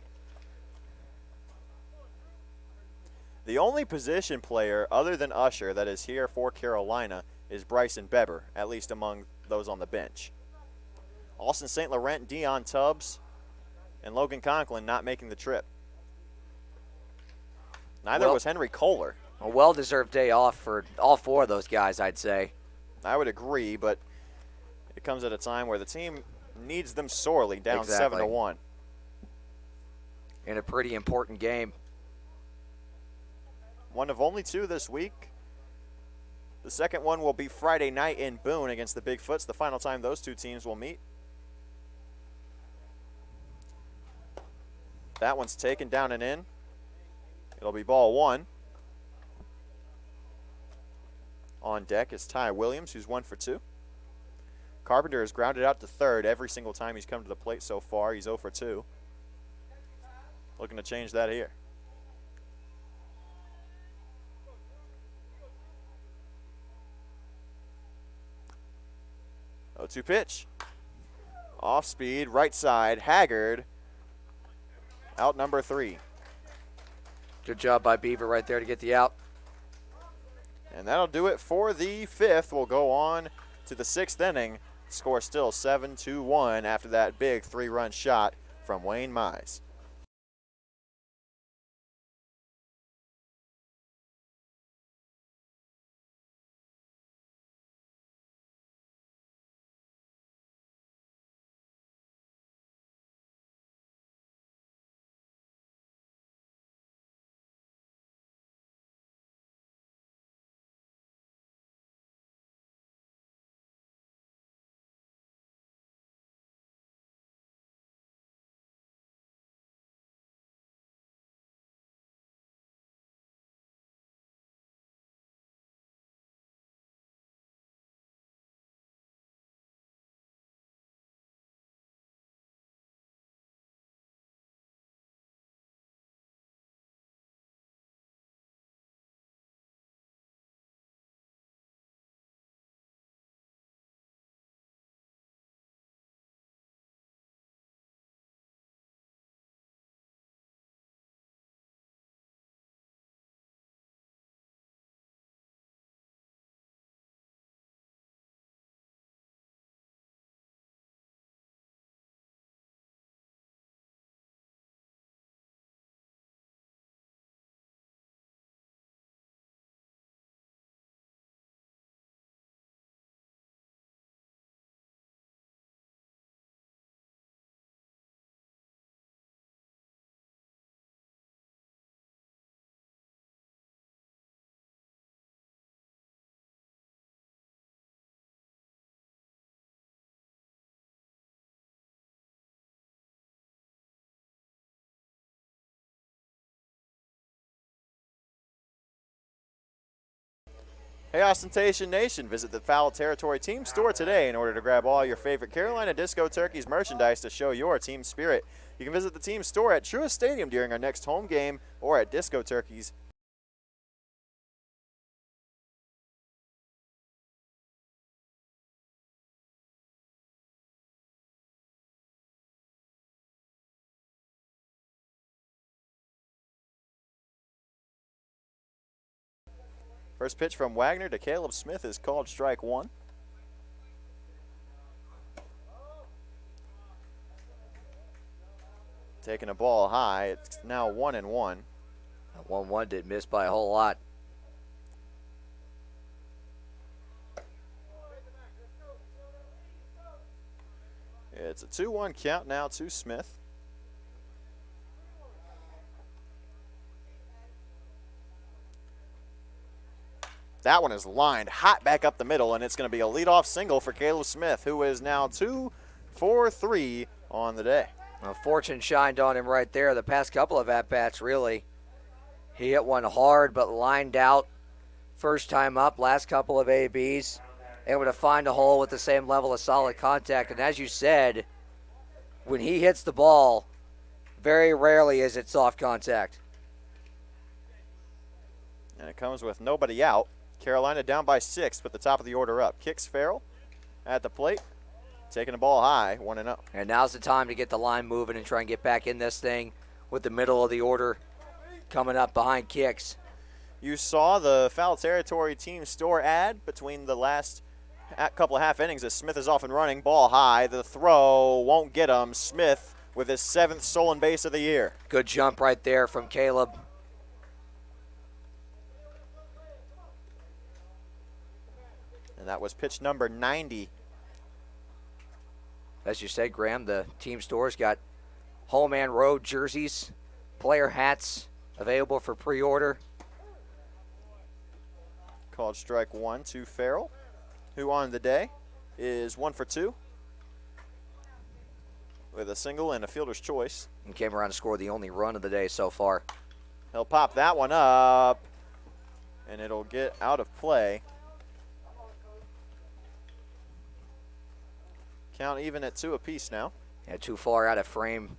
The only position player other than Usher that is here for Carolina is Bryson Beber, at least among those on the bench. Austin St. Laurent, Dion Tubbs, and Logan Conklin not making the trip. Neither was Henry Kohler. A well-deserved day off for all 4 of those guys, I'd say. I would agree, but it comes at a time where the team needs them sorely, down Exactly. 7-1. In a pretty important game. One of only 2 this week. The second one will be Friday night in Boone against the Bigfoots, the final time those 2 teams will meet. That one's taken down and in. It'll be ball 1. On deck is Ty Williams, who's 1 for 2. Carpenter has grounded out to third every single time he's come to the plate so far. He's 0 for 2. Looking to change that here. 0-2 pitch. Off speed, right side, Haggard. Out number 3. Good job by Beaver right there to get the out. And that'll do it for the 5th. We'll go on to the 6th inning. Score still 7-1 after that big 3-run shot from Wayne Mize. Hey Ostentation Nation, visit the Foul Territory Team Store today in order to grab all your favorite Carolina Disco Turkeys merchandise to show your team spirit. You can visit the team store at Truist Stadium during our next home game or at Disco Turkeys. First pitch from Wagner to Caleb Smith is called strike 1. Taking a ball high, it's now 1-1. 1-1 did miss by a whole lot. It's a 2-1 count now to Smith. That one is lined hot back up the middle, and it's going to be a leadoff single for Caleb Smith, who is now 2 for 3 on the day. Well, fortune shined on him right there. The past couple of at-bats, really. He hit one hard but lined out first time up, last couple of ABs. Able to find a hole with the same level of solid contact. And as you said, when he hits the ball, very rarely is it soft contact. And it comes with nobody out. Carolina down by 6, but the top of the order up. Kicks Farrell at the plate, taking the ball high, 1-0. And now's the time to get the line moving and try and get back in this thing with the middle of the order coming up behind Kicks. You saw the Foul Territory Team Store ad between the last couple of half innings as Smith is off and running. Ball high. The throw won't get him. Smith with his 7th stolen base of the year. Good jump right there from Caleb. And that was pitch number 90. As you said, Graham, the team store's got home and road jerseys, player hats available for pre-order. Called strike 1 to Farrell, who on the day is 1 for 2 with a single and a fielder's choice. And came around to score the only run of the day so far. He'll pop that one up, and it'll get out of play. Count even at 2 apiece now. Yeah, too far out of frame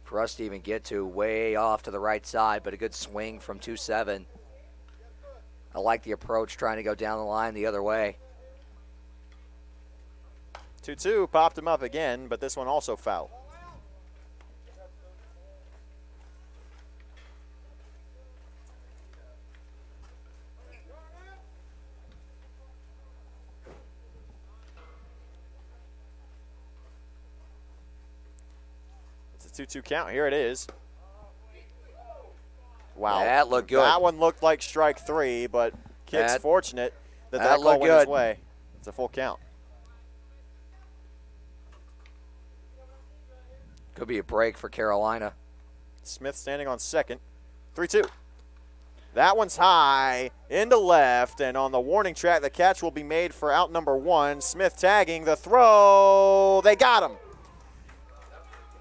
for us to even get to. Way off to the right side, but a good swing from 2-7. I like the approach, trying to go down the line the other way. 2-2 popped him up again, but this one also foul. It's a 2-2 count. Here it is. Wow. That looked good. That one looked like strike 3, but Kid's fortunate that call looked went his good. way. It's a full count. Could be a break for Carolina. Smith standing on second. 3-2. That one's high into left, and on the warning track, the catch will be made for out number 1. Smith tagging the throw. They got him.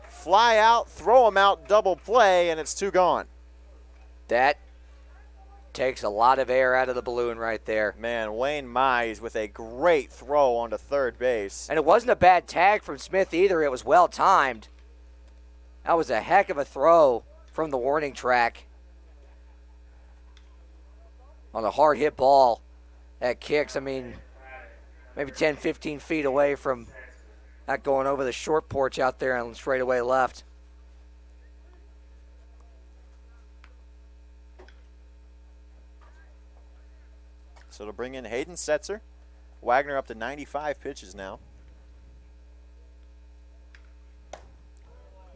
Fly out, throw him out, double play, and it's 2 gone. That takes a lot of air out of the balloon right there. Man, Wayne Mize with a great throw onto third base. And it wasn't a bad tag from Smith either. It was well timed. That was a heck of a throw from the warning track. On a hard hit ball that kicks, I mean, maybe 10, 15 feet away from that going over the short porch out there and straightaway left. So it'll bring in Hayden Setzer. Wagner up to 95 pitches now.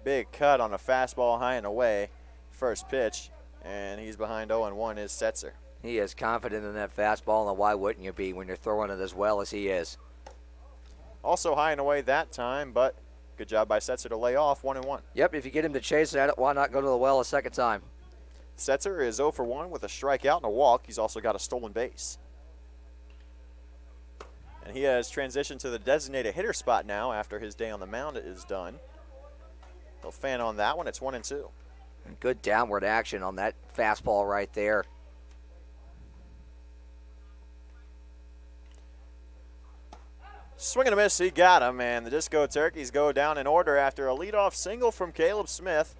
Big cut on a fastball high and away. First pitch, and he's behind 0-1 is Setzer. He is confident in that fastball, and why wouldn't you be when you're throwing it as well as he is? Also high and away that time, but good job by Setzer to lay off 1-1. Yep, if you get him to chase at it, why not go to the well a second time? Setzer is 0-1 with a strikeout and a walk. He's also got a stolen base. And he has transitioned to the designated hitter spot now after his day on the mound is done. He'll fan on that one. It's 1-2. Good downward action on that fastball right there. Swing and a miss, he got him, and the Disco Turkeys go down in order after a leadoff single from Caleb Smith,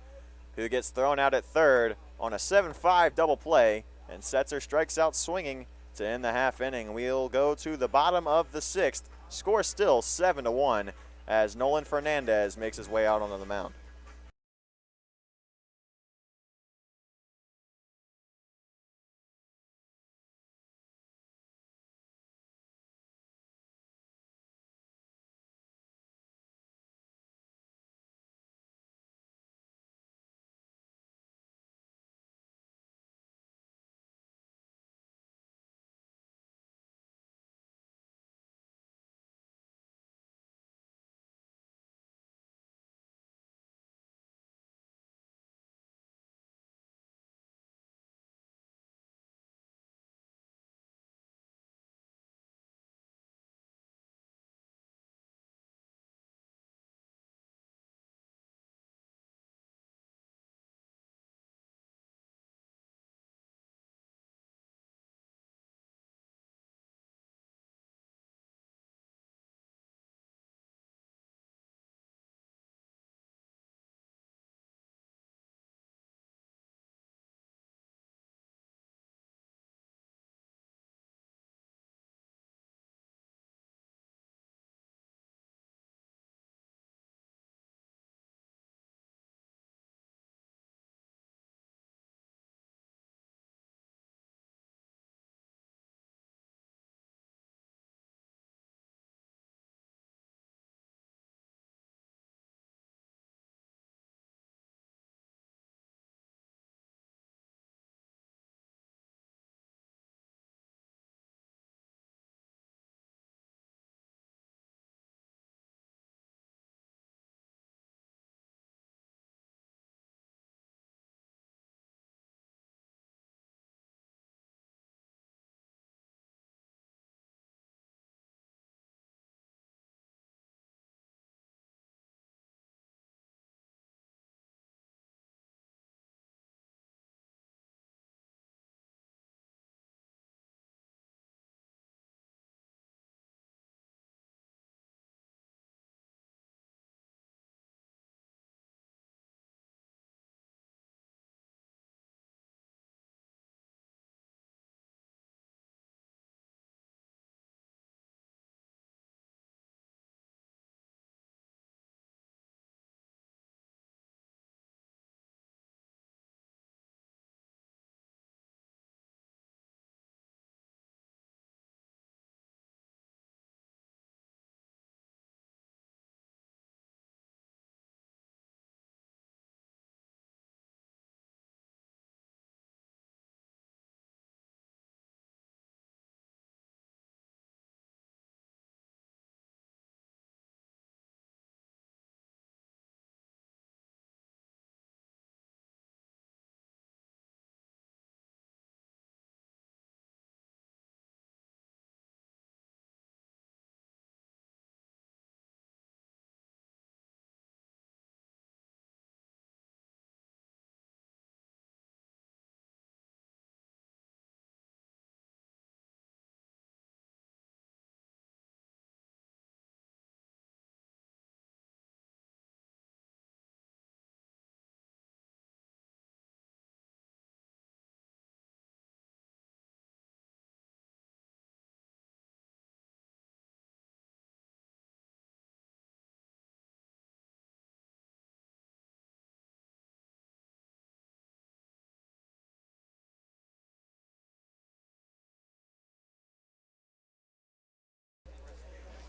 who gets thrown out at third on a 7-5 double play, and Setzer strikes out swinging to end the half inning. We'll go to the bottom of the 6th. Score still 7-1 as Nolan Fernandez makes his way out onto the mound.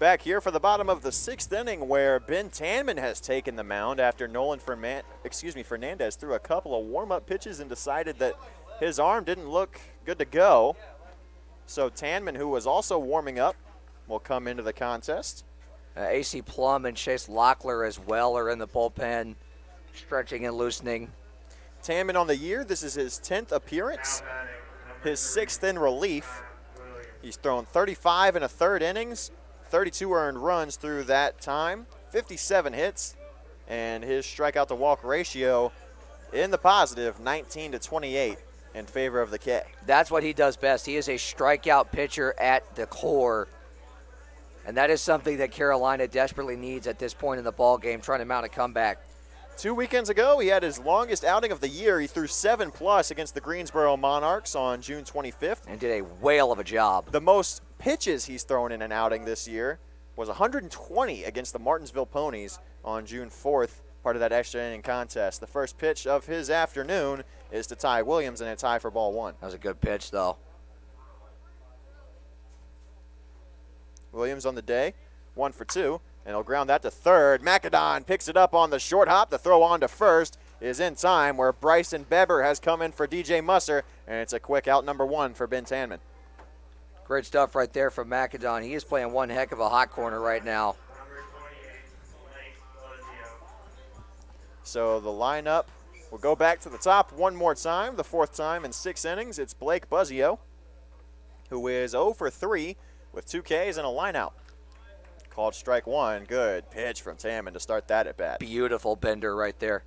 Back here for the bottom of the 6th inning, where Ben Tanman has taken the mound after Fernandez threw a couple of warm-up pitches and decided that his arm didn't look good to go. So Tanman, who was also warming up, will come into the contest. AC Plum and Chase Locklear as well are in the bullpen, stretching and loosening. Tanman on the year, this is his 10th appearance, his 6th in relief. He's thrown 35 and a third innings, 32 earned runs through that time, 57 hits, and his strikeout to walk ratio in the positive, 19-28 in favor of the K. That's what he does best. He is a strikeout pitcher at the core, and that is something that Carolina desperately needs at this point in the ball game, trying to mount a comeback. 2 weekends ago, he had his longest outing of the year. He threw 7+ against the Greensboro Monarchs on June 25th. And did a whale of a job. The most pitches he's thrown in an outing this year was 120 against the Martinsville Ponies on June 4th, part of that extra inning contest. The first pitch of his afternoon is to Ty Williams, and a tie for ball 1. That was a good pitch, though. Williams on the day, 1 for 2. And he'll ground that to third. Macadon picks it up on the short hop. The throw on to first is in time, where Bryson Beber has come in for DJ Musser, and it's a quick out number 1 for Ben Tanman. Great stuff right there from Macadon. He is playing one heck of a hot corner right now. So the lineup will go back to the top one more time, the 4th time in 6 innings. It's Blake Buzzio, who is 0 for 3 with 2 Ks and a lineout. Called strike 1. Good pitch from Tanman to start that at bat. Beautiful bender right there.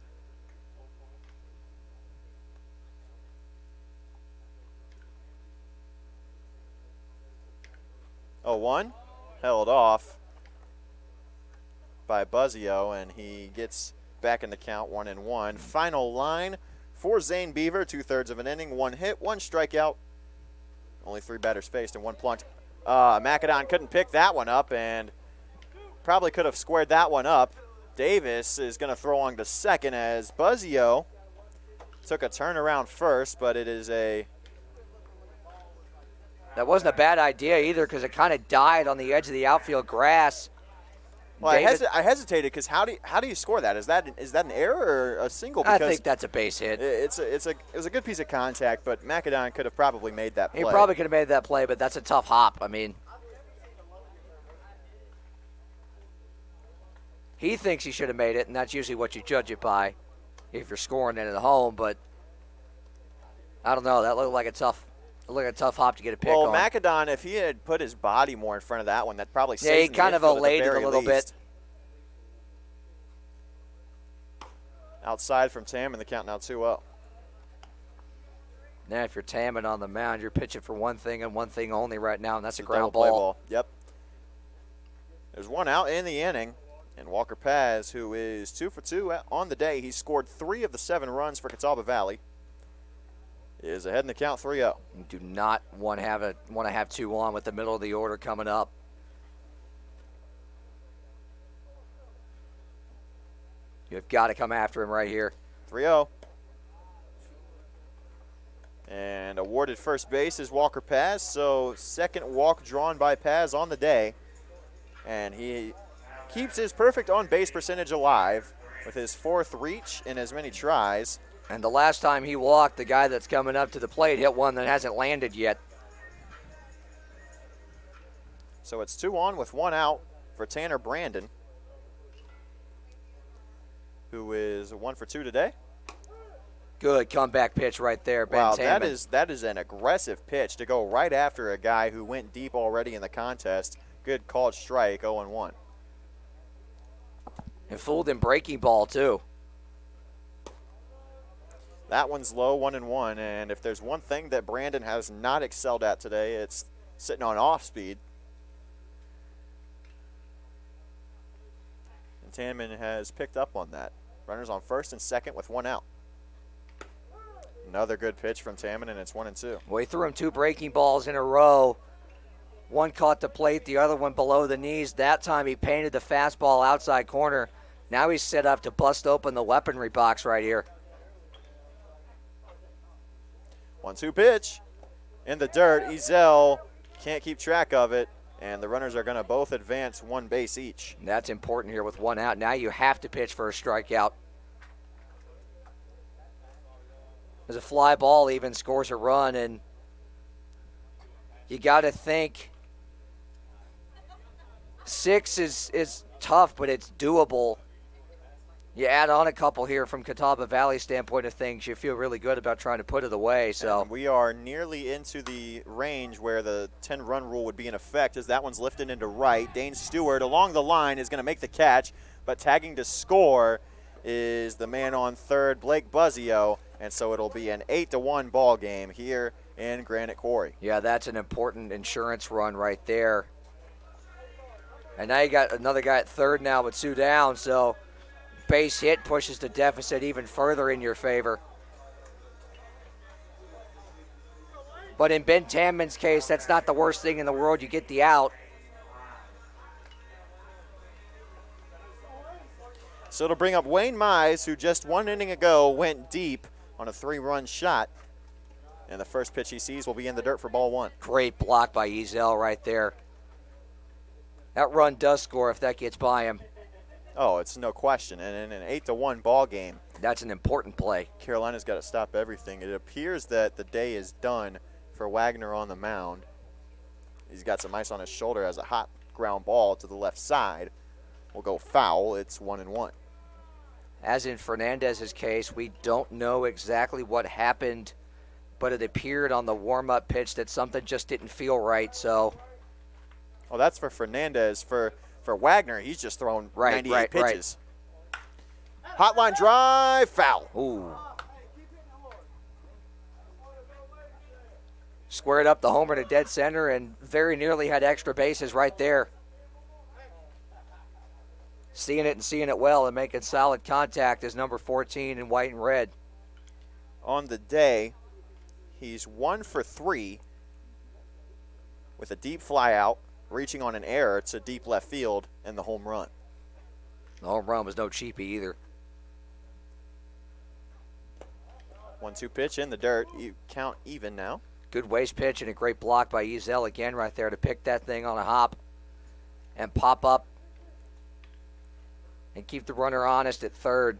Oh, 1 held off by Buzzio, and he gets back in the count 1-1. Final line for Zane Beaver, 2/3 of an inning, 1 hit, 1 strikeout. Only 3 batters faced and 1 plunked. Macadon couldn't pick that one up, and probably could have squared that one up. Davis is going to throw on to second as Buzzio took a turnaround first, but it is a... That wasn't a bad idea either, because it kind of died on the edge of the outfield grass. Well, I hesitated because how do you score that? Is that an error or a single? I Because think that's a base hit. it was a good piece of contact, but Macadon could have probably made that play. He probably could have made that play, but that's a tough hop. I mean, he thinks he should have made it, and that's usually what you judge it by if you're scoring it at home. But I don't know. That looked like a tough hop to get a pick on. Well, Macadon, if he had put his body more in front of that one, that probably Yeah, he saved the kind of infield at the allayed it a very little bit. least. Outside from Tam, and the count now 2-0. Now, if you're Tammon on the mound, you're pitching for one thing and one thing only right now, and that's a Double ground play ball. Yep. There's 1 out in the inning, and Walker Paz, who is 2 for 2 on the day, he scored 3 of the 7 runs for Catawba Valley, is ahead in the count 3-0. You do not want to have 2 on with the middle of the order coming up. You've got to come after him right here. 3-0. And awarded first base is Walker Paz, so second walk drawn by Paz on the day. And he keeps his perfect on-base percentage alive with his 4th reach in as many tries. And the last time he walked, the guy that's coming up to the plate hit one that hasn't landed yet. So it's 2 on with 1 out for Tanner Brandon, who is 1 for 2 today. Good comeback pitch right there, Ben Wow, Tammon. that is an aggressive pitch to go right after a guy who went deep already in the contest. Good called strike, 0-1. And fooled him breaking ball, too. That one's low, 1-1, and if there's one thing that Brandon has not excelled at today, it's sitting on off speed. And Tanman has picked up on that. Runners on first and second with 1 out. Another good pitch from Tanman, and it's 1-2. Well, he threw him 2 breaking balls in a row. One caught the plate, the other one below the knees. That time he painted the fastball outside corner. Now he's set up to bust open the weaponry box right here. 1-2 pitch in the dirt. Ezel can't keep track of it. and the runners are going to both advance one base each. And that's important here with one out. Now you have to pitch for a strikeout. As a fly ball even scores a run, and you got to think 6 is tough, but it's doable. You add on a couple here from Catawba Valley standpoint of things, you feel really good about trying to put it away. So and we are nearly into the range where the 10-run rule would be in effect, as that one's lifted into right. Dane Stewart along the line is going to make the catch, but tagging to score is the man on third, Blake Buzzio, and so it'll be an 8-1 ball game here in Granite Quarry. yeah, that's an important insurance run right there. And now you got another guy at third now with 2 down, so base hit pushes the deficit even further in your favor. But in Ben Tamman's case, that's not the worst thing in the world. You get the out. So it'll bring up Wayne Mize, who just 1 inning ago went deep on a 3-run shot. And the first pitch he sees will be in the dirt for ball 1. Great block by Ezel right there. That run does score if that gets by him. Oh, it's no question. And in an 8-1 ball game, That's an important play. Carolina's got to stop everything. It appears that the day is done for Wagner on the mound. He's got some ice on his shoulder as a hot ground ball to the left side will go foul. It's 1-1. As in Fernandez's case, we don't know exactly what happened, but it appeared on the warm-up pitch that something just didn't feel right. So Well, that's for Fernandez. For Wagner, he's just thrown 98 pitches. Hotline drive, foul. ooh. Squared up the homer to dead center and very nearly had extra bases right there. Seeing it and seeing it well and making solid contact is number 14 in white and red. On the day, he's 1 for 3 with a deep fly out, reaching on an error to deep left field, and the home run. The home run was no cheapie either. 1-2 pitch in the dirt. You count even now. Good waste pitch and a great block by Ezel again right there to pick that thing on a hop and pop up and keep the runner honest at third.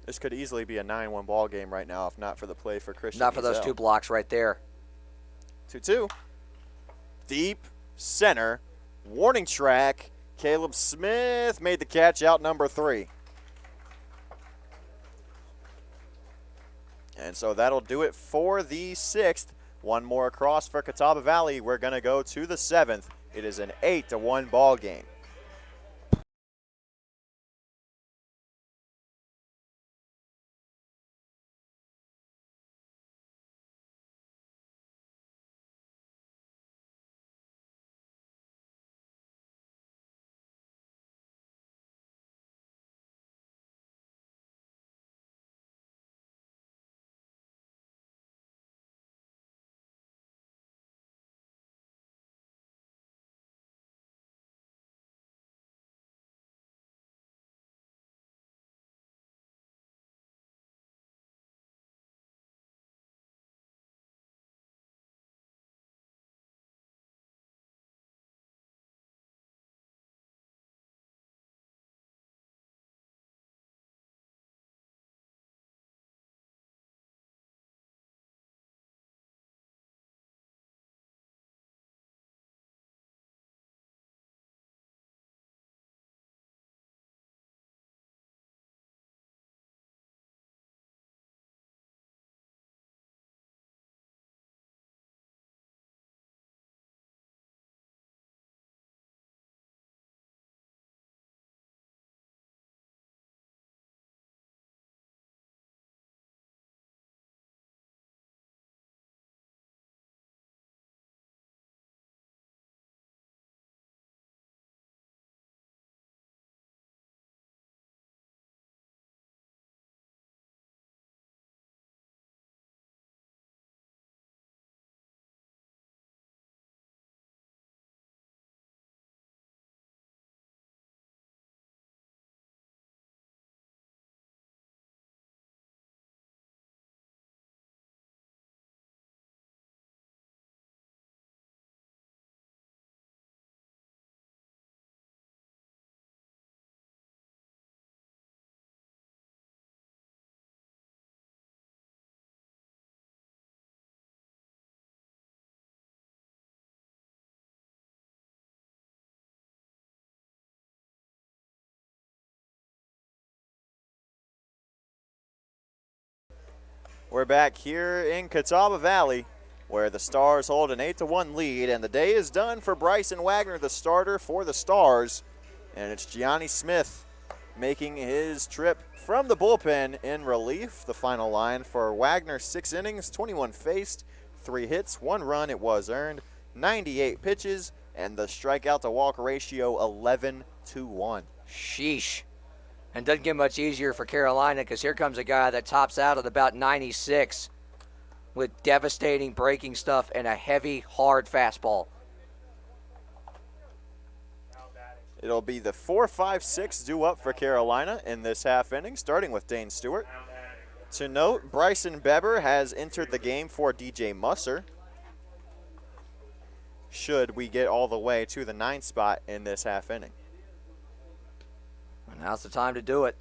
This could easily be a 9-1 ball game right now, if not for the play for Christian. Not for those Ezel. 2 blocks right there. 2-2. Deep center. Warning track. Caleb Smith made the catch out number 3. And so that'll do it for the 6th. One more across for Catawba Valley. We're going to go to the 7th. It is an 8-1 ball game. We're back here in Catawba Valley, where the Stars hold an 8-1 lead, and the day is done for Bryson Wagner, the starter for the Stars. And it's Gianni Smith making his trip from the bullpen in relief. The final line for Wagner: 6 innings, 21 faced, 3 hits, 1 run. It was earned, 98 pitches, and the strikeout to walk ratio 11-1. Sheesh. And doesn't get much easier for Carolina, because here comes a guy that tops out at about 96 with devastating breaking stuff and a heavy, hard fastball. It'll be the 4-5-6 due up for Carolina in this half inning, starting with Dane Stewart. To note, Bryson Beber has entered the game for DJ Musser, should we get all the way to the 9th spot in this half inning. And now's the time to do it.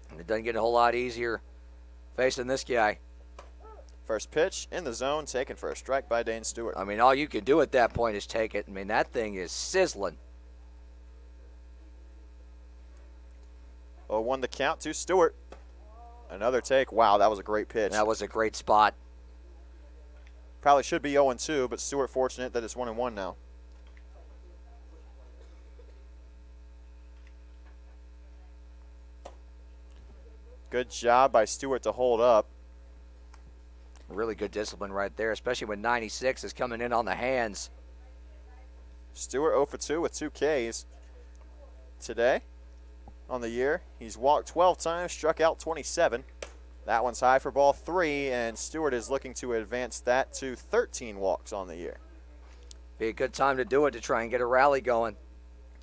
And it doesn't get a whole lot easier facing this guy. First pitch in the zone, taken for a strike by Dane Stewart. I mean, all you can do at that point is take it. I mean, that thing is sizzling. 0-1 the count to Stewart. Another take. Wow, that was a great pitch. That was a great spot. Probably should be 0-2, but Stewart fortunate that it's 1-1 now. Good job by Stewart to hold up. Really good discipline right there, especially when 96 is coming in on the hands. Stewart 0 for 2 with 2 Ks today on the year. He's walked 12 times, struck out 27. That one's high for ball 3, and Stewart is looking to advance that to 13 walks on the year. Be a good time to do it to try and get a rally going.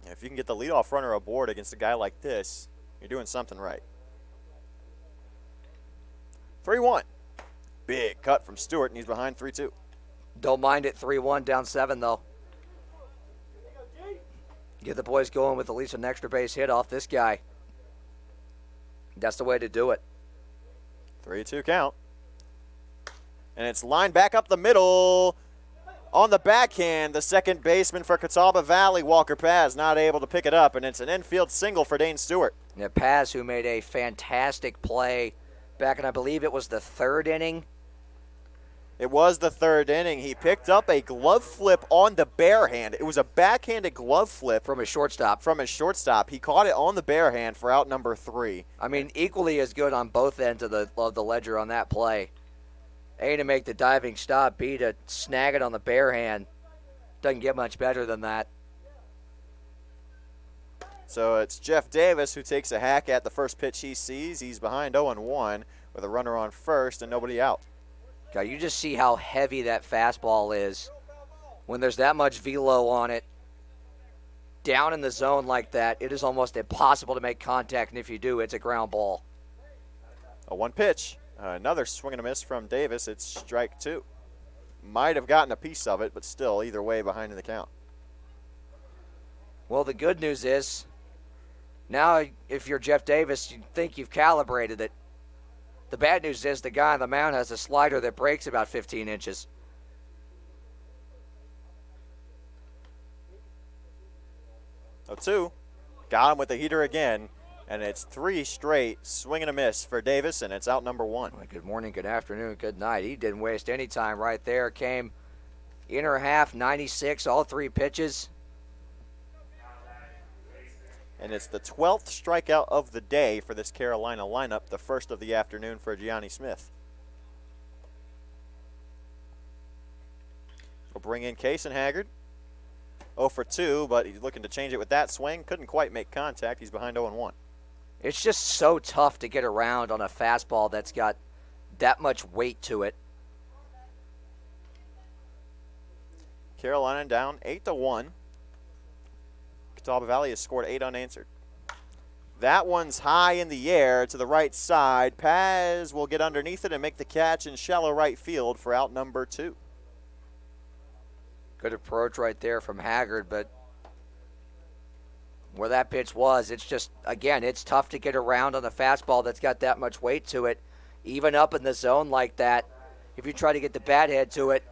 If you can get the leadoff runner aboard against a guy like this, you're doing something right. 3-1. Big cut from Stewart, and he's behind 3-2. Don't mind it, 3-1, down 7, though. Get the boys going with at least an extra base hit off this guy. That's the way to do it. 3-2 count. And it's lined back up the middle. On the backhand, the second baseman for Catawba Valley, Walker Paz, not able to pick it up, and it's an infield single for Dane Stewart. Yeah, Paz, who made a fantastic play back in, I believe it was the 3rd inning. It was the 3rd inning. He picked up a glove flip on the bare hand. It was a backhanded glove flip From his shortstop. from his shortstop. He caught it on the bare hand for out number 3. I mean, equally as good on both ends of the ledger on that play. A, to make the diving stop. B, to snag it on the bare hand. Doesn't get much better than that. So it's Jeff Davis who takes a hack at the first pitch he sees. He's behind 0-1 with a runner on first and nobody out. God, you just see how heavy that fastball is. When there's that much velo on it, down in the zone like that, it is almost impossible to make contact, and if you do, it's a ground ball. A 1 pitch. Another swing and a miss from Davis. It's strike 2. Might have gotten a piece of it, but still, either way, behind in the count. Well, the good news is, now if you're Jeff Davis, you think you've calibrated it. The bad news is the guy on the mound has a slider that breaks about 15 inches. Oh, 2. Got him with the heater again, and it's 3 straight swing and a miss for Davis, and it's out number 1. Well, good morning, good afternoon, good night. He didn't waste any time right there. Came inner half, 96, all 3 pitches. And it's the 12th strikeout of the day for this Carolina lineup, the first of the afternoon for Gianni Smith. We'll bring in Case and Haggard. 0 for 2, but he's looking to change it with that swing. Couldn't quite make contact. He's behind 0-1. It's just so tough to get around on a fastball that's got that much weight to it. Carolina down 8-1. Catawba Valley has scored 8 unanswered. That one's high in the air to the right side. Paz will get underneath it and make the catch in shallow right field for out number 2. Good approach right there from Haggard, but where that pitch was, it's just, again, it's tough to get around on a fastball that's got that much weight to it. Even up in the zone like that, if you try to get the bat head to it,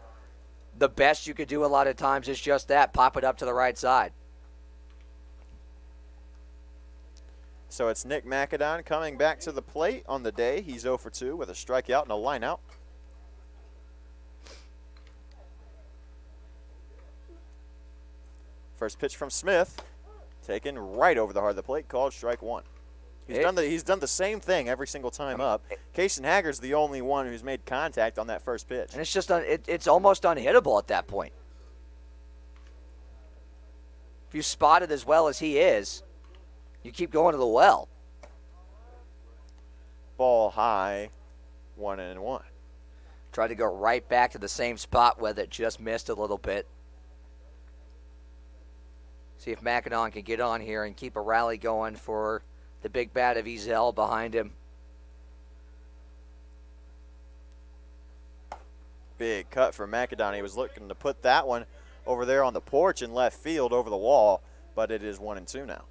the best you could do a lot of times is just that, pop it up to the right side. So it's Nick McAdon coming back to the plate on the day. He's 0 for 2 with a strikeout and a lineout. First pitch from Smith, taken right over the heart of the plate, called strike one. He's done the same thing every single time up. Casey Hager's the only one who's made contact on that first pitch. And it's just it's almost unhittable at that point. If you spot it as well as he is, you keep going to the well. Ball high, 1-1. Tried to go right back to the same spot with it, just missed a little bit. See if McAdon can get on here and keep a rally going for the big bat of Ezel behind him. Big cut for McAdon. He was looking to put that one over there on the porch in left field over the wall, but it is 1-2 now.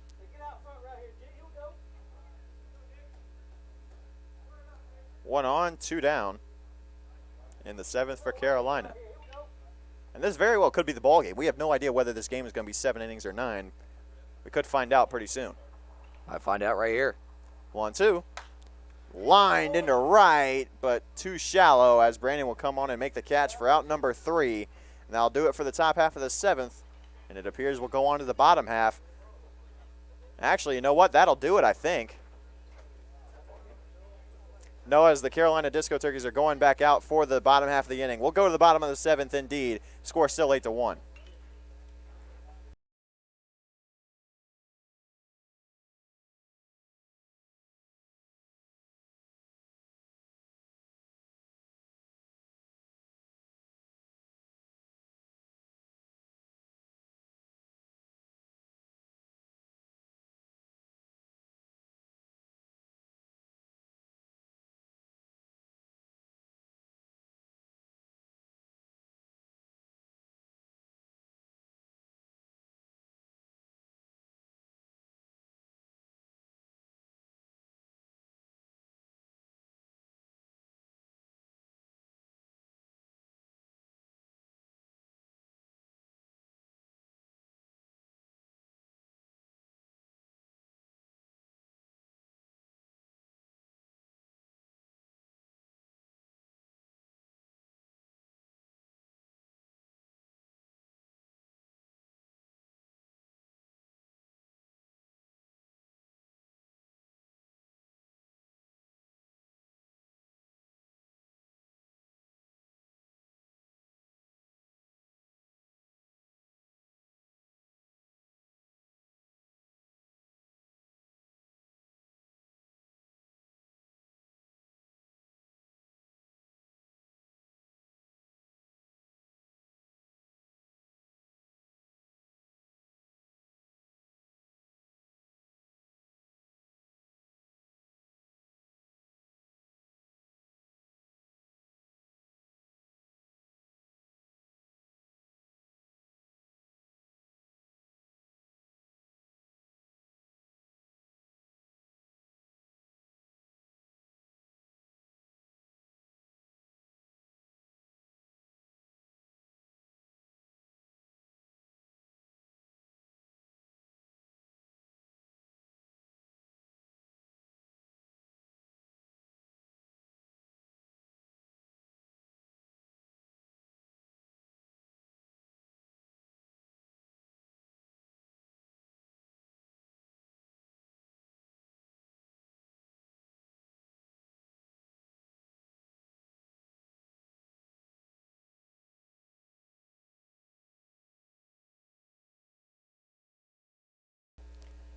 One on, two down in the seventh for Carolina. And this very well could be the ball game. We have no idea whether this game is going to be 7 innings or 9. We could find out pretty soon. I find out right here. 1-2. Lined into right, but too shallow as Brandon will come on and make the catch for out number 3. And that'll do it for the top half of the 7th. And it appears we'll go on to the bottom half. Actually, you know what? That'll do it, I think. No, as the Carolina Disco Turkeys are going back out for the bottom half of the inning. We'll go to the bottom of the 7th indeed. Score still 8-1.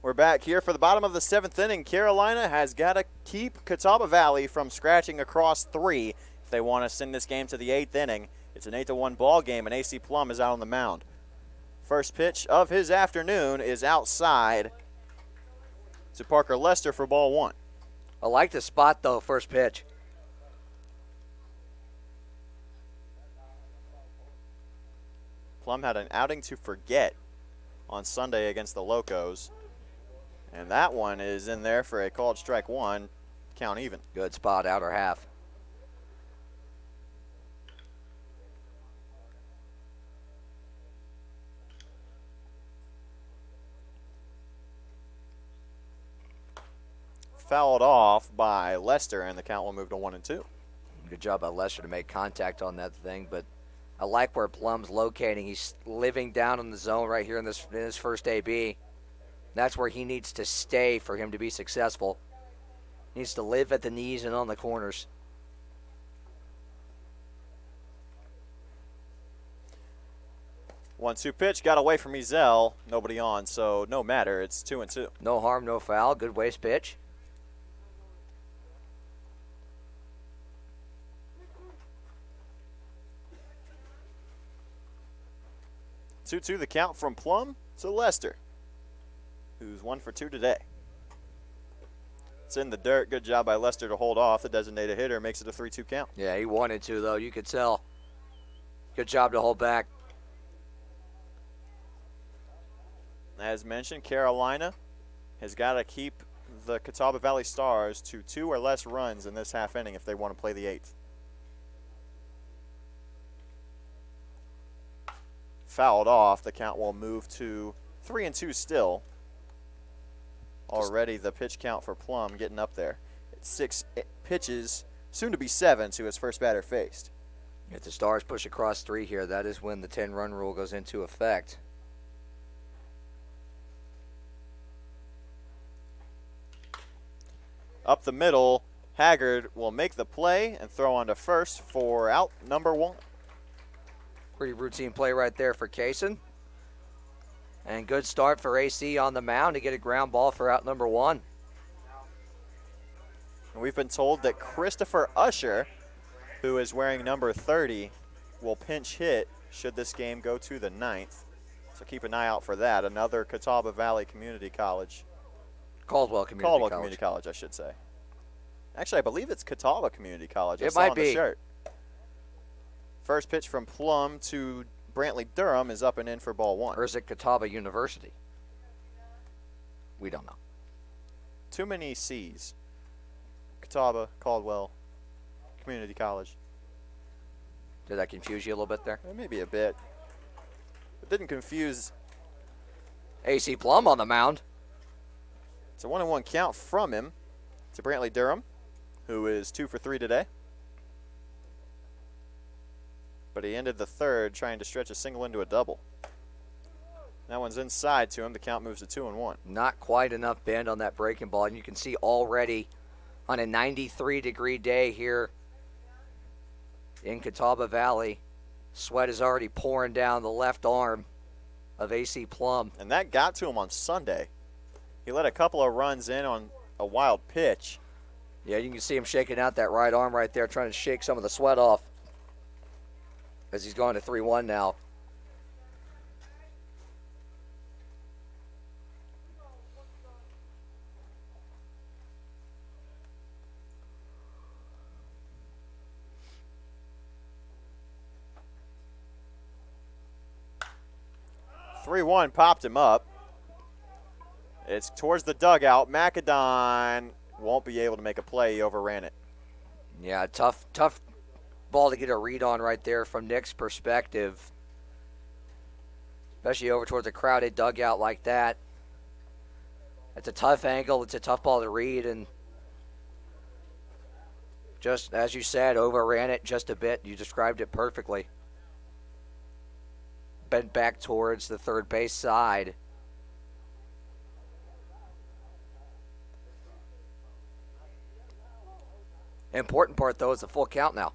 We're back here for the bottom of the 7th inning. Carolina has got to keep Catawba Valley from scratching across 3 if they want to send this game to the 8th inning. It's an 8-1 ball game, and AC Plum is out on the mound. First pitch of his afternoon is outside to Parker Lester for ball 1. I like the spot, though, first pitch. Plum had an outing to forget on Sunday against the Locos. And that one is in there for a called strike 1, count even. Good spot, outer half. fouled off by Lester, and the count will move to 1-2. Good job by Lester to make contact on that thing, but I like where Plum's locating. He's living down in the zone right here in his first AB. That's where he needs to stay for him to be successful. He needs to live at the knees and on the corners. One-two pitch, got away from Ezel. Nobody on, so no matter. It's 2-2. No harm, no foul. Good waste pitch. Two-two the count from Plum to Lester, who's 1 for 2 today. It's in the dirt. Good job by Lester to hold off. The designated hitter makes it a 3-2 count. Yeah, he wanted to, though. You could tell. Good job to hold back. As mentioned, Carolina has got to keep the Catawba Valley Stars to 2 or less runs in this half inning if they want to play the 8th. Fouled off. The count will move to 3-2 still. Already the pitch count for Plum getting up there. It's 6 pitches, soon to be 7 to his first batter faced. If the Stars push across 3 here, that is when the 10-run rule goes into effect. Up the middle, Haggard will make the play and throw on to first for out number 1. Pretty routine play right there for Kaysen. And good start for AC on the mound to get a ground ball for out number 1. And we've been told that Christopher Usher, who is wearing number 30, will pinch hit should this game go to the 9th. So keep an eye out for that. Another Catawba Valley Community College. Caldwell Community Community College, I should say. Actually, I believe it's Catawba Community College. I It saw might on the be. shirt. First pitch from Plum to Brantley Durham is up and in for ball 1. Or is it Catawba University? We don't know. Too many C's. Catawba, Caldwell, Community College. Did that confuse you a little bit there? Maybe a bit. It didn't confuse. AC Plum on the mound. It's a 1-1 count from him to Brantley Durham, who is 2 for 3 today. But he ended the third trying to stretch a single into a double. That one's inside to him. The count moves to 2-1. Not quite enough bend on that breaking ball. And you can see already on a 93-degree day here in Catawba Valley, sweat is already pouring down the left arm of AC Plum. And that got to him on Sunday. He let a couple of runs in on a wild pitch. Yeah, you can see him shaking out that right arm right there, trying to shake some of the sweat off as he's going to 3-1 now. Popped him up. It's towards the dugout. McAdon won't be able to make a play. He overran it. Yeah, tough ball to get a read on right there from Nick's perspective. Especially over towards a crowded dugout like that. It's a tough angle. It's a tough ball to read. And just as you said, overran it just a bit. You described it perfectly. Bent back towards the third base side. Important part, though, is the full count now.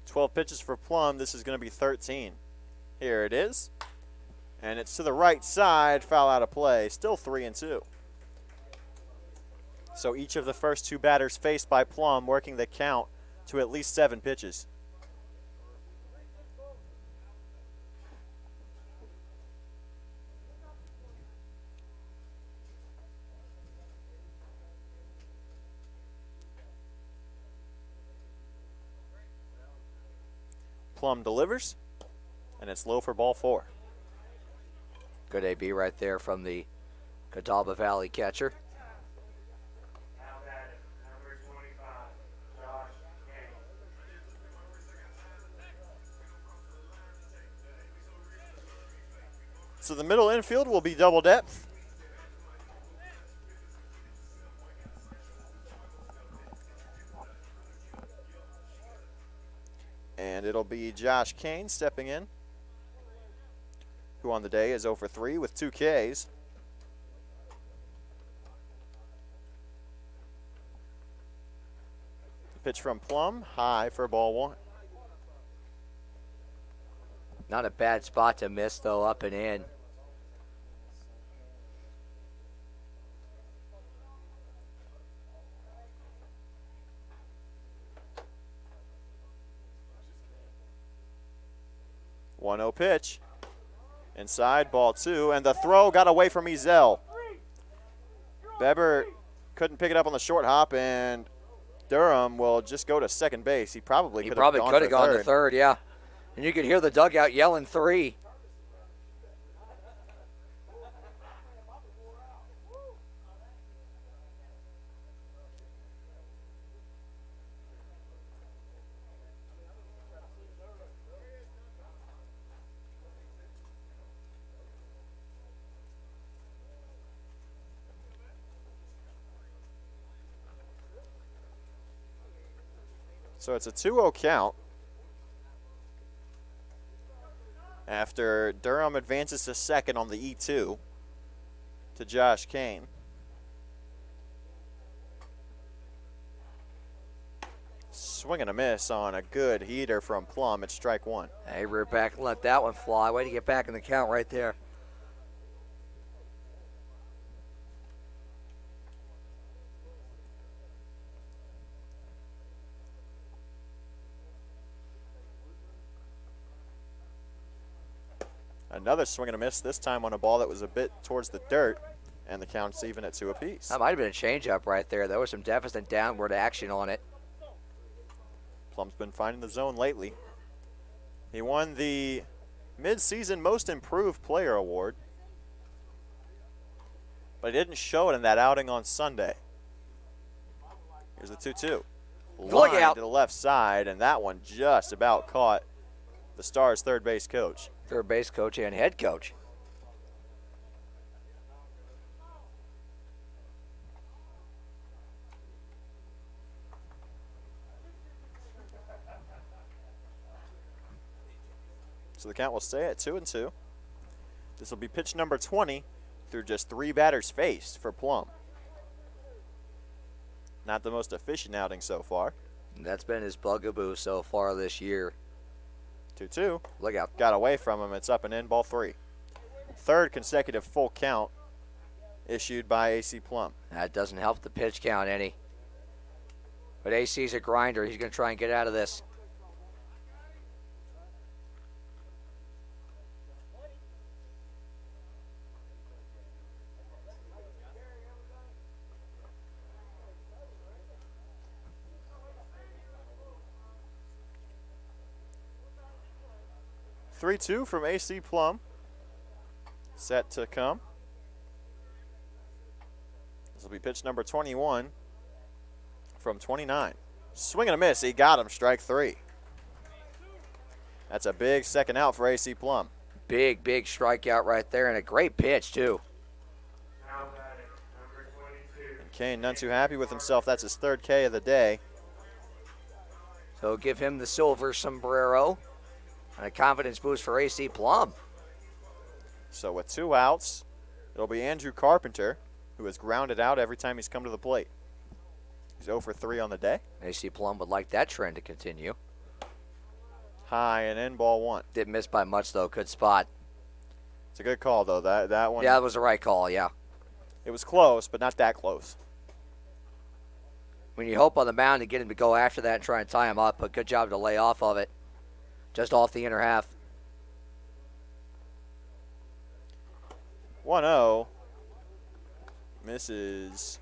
12 pitches for Plum. This is going to be 13. Here it is. And it's to the right side. Foul out of play. Still 3-2. So each of the first 2 batters faced by Plum working the count to at least 7 pitches. Plum delivers, and it's low for ball 4. Good AB right there from the Catawba Valley catcher. Now that is number 25, Josh Yang. So the middle infield will be double depth. And it'll be Josh Kane stepping in, who on the day is 0 for 3 with 2 Ks. Pitch from Plum, high for ball 1. Not a bad spot to miss, though, up and in. One 0 pitch. Inside, ball 2, and the throw got away from Ezel. Beber couldn't pick it up on the short hop, and Durham will just go to second base. He probably could have gone to third, yeah. And you could hear the dugout yelling 3. So it's a 2-0 count after Durham advances to second on the E2 to Josh Kane. Swing and a miss on a good heater from Plum at strike 1. Hey, rear back and let that one fly. Way to get back in the count right there. Another swing and a miss, this time on a ball that was a bit towards the dirt, and the count's even at 2 apiece. That might have been a changeup right there. There was some definite downward action on it. Plum's been finding the zone lately. He won the mid-season Most Improved Player Award, but he didn't show it in that outing on Sunday. Here's the 2-2. Look Line out. to the left side, and that one just about caught the Stars' third base coach. Third base coach and head coach. So the count will stay at 2-2. This will be pitch number 20 through just 3 batters faced for Plum. Not the most efficient outing so far. That's been his bugaboo so far this year. 2-2. Look out. Got away from him. It's up and in, ball 3. Third consecutive full count issued by AC Plum. That doesn't help the pitch count any. But AC's a grinder. He's going to try and get out of this. Three-two from AC Plum. Set to come. This will be pitch number 21 from 29. Swing and a miss. He got him. Strike 3. That's a big second out for AC Plum. Big strikeout right there, and a great pitch, too. Now batting, number 22. And Kane none too happy with himself. That's his third K of the day. So give him the silver sombrero. And a confidence boost for AC Plum. So with 2 outs, it'll be Andrew Carpenter, who has grounded out every time he's come to the plate. He's 0 for 3 on the day. AC Plum would like that trend to continue. High and in, ball 1. Didn't miss by much, though. Good spot. It's a good call, though. That one. Yeah, that was the right call, yeah. It was close, but not that close. When you hope on the mound to get him to go after that and try and tie him up, but good job to lay off of it. Just off the inner half. 1-0. Misses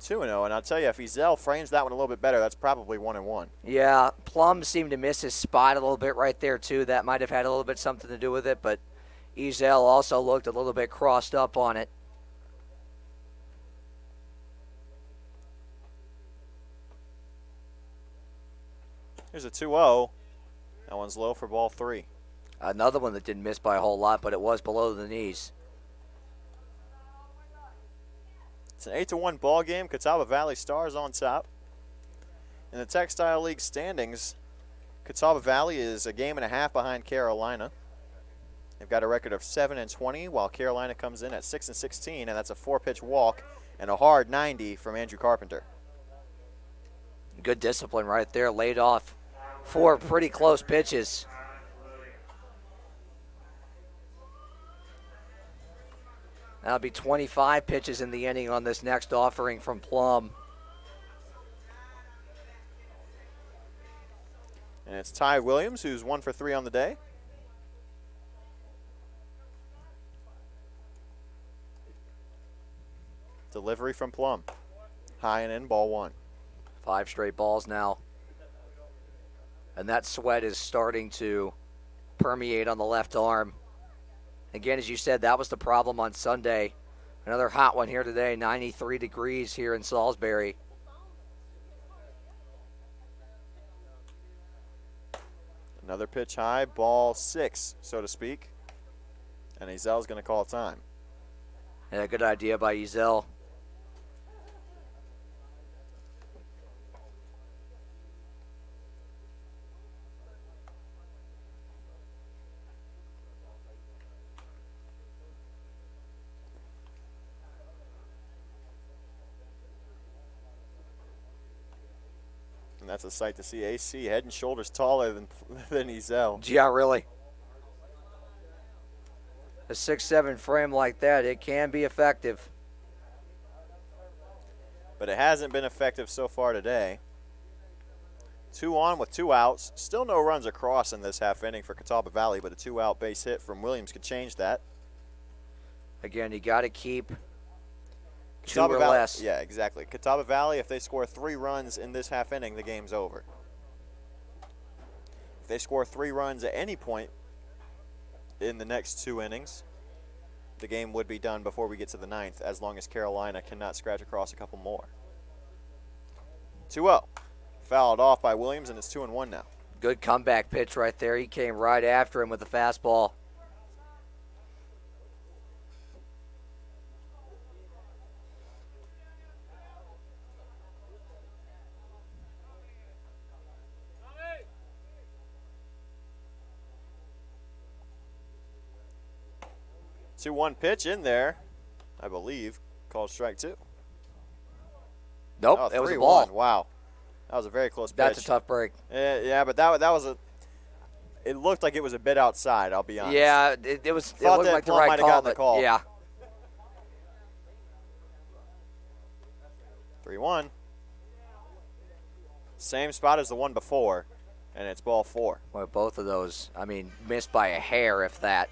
2-0. And I'll tell you, if Ezel frames that one a little bit better, that's probably 1-1. Yeah, Plum seemed to miss his spot a little bit right there, too. That might have had a little bit something to do with it, but Ezel also looked a little bit crossed up on it. Here's a 2-0. That one's low for ball 3. Another one that didn't miss by a whole lot, but it was below the knees. It's an 8-1 ball game. Catawba Valley Stars on top. In the Textile League standings, Catawba Valley is a game and a half behind Carolina. They've got a record of 7-20, while Carolina comes in at 6-16, and that's a 4-pitch walk and a hard 90 from Andrew Carpenter. Good discipline right there, laid off 4 pretty close pitches. That'll be 25 pitches in the inning on this next offering from Plum. And it's Ty Williams, who's 1 for 3 on the day. Delivery from Plum. High and in, ball 1. 5 straight balls now. And that sweat is starting to permeate on the left arm. Again, as you said, that was the problem on Sunday. Another hot one here today, 93 degrees here in Salisbury. Another pitch high, ball 6, so to speak. And Ezel's going to call time. Yeah, good idea by Ezel. And that's a sight to see. AC head and shoulders taller than Ezel. Yeah, really. A 6'7" frame like that, it can be effective. But it hasn't been effective so far today. 2 on with 2 outs. Still no runs across in this half inning for Catawba Valley, but a 2-out base hit from Williams could change that. Again, you got to keep 2 Catawba or Valley, less. yeah, exactly. Catawba Valley, if they score 3 runs in this half inning, the game's over. If they score 3 runs at any point in the next 2 innings, the game would be done before we get to the 9th, as long as Carolina cannot scratch across a couple more. 2-0. Fouled off by Williams, and it's 2-1 now. Good comeback pitch right there. He came right after him with the fastball. Two 1 pitch in there, I believe, called strike 2. Nope, Oh, it was a 3-1. ball. Wow, that was a very close pitch. That's a tough break. Yeah, but that was a. It looked like it was a bit outside. I'll be honest. Yeah, it was. It Thought looked that like the Plum right might have call. gotten the call. Yeah. 3-1. Same spot as the one before, and it's ball 4. Well, both of those, I mean, missed by a hair, if that.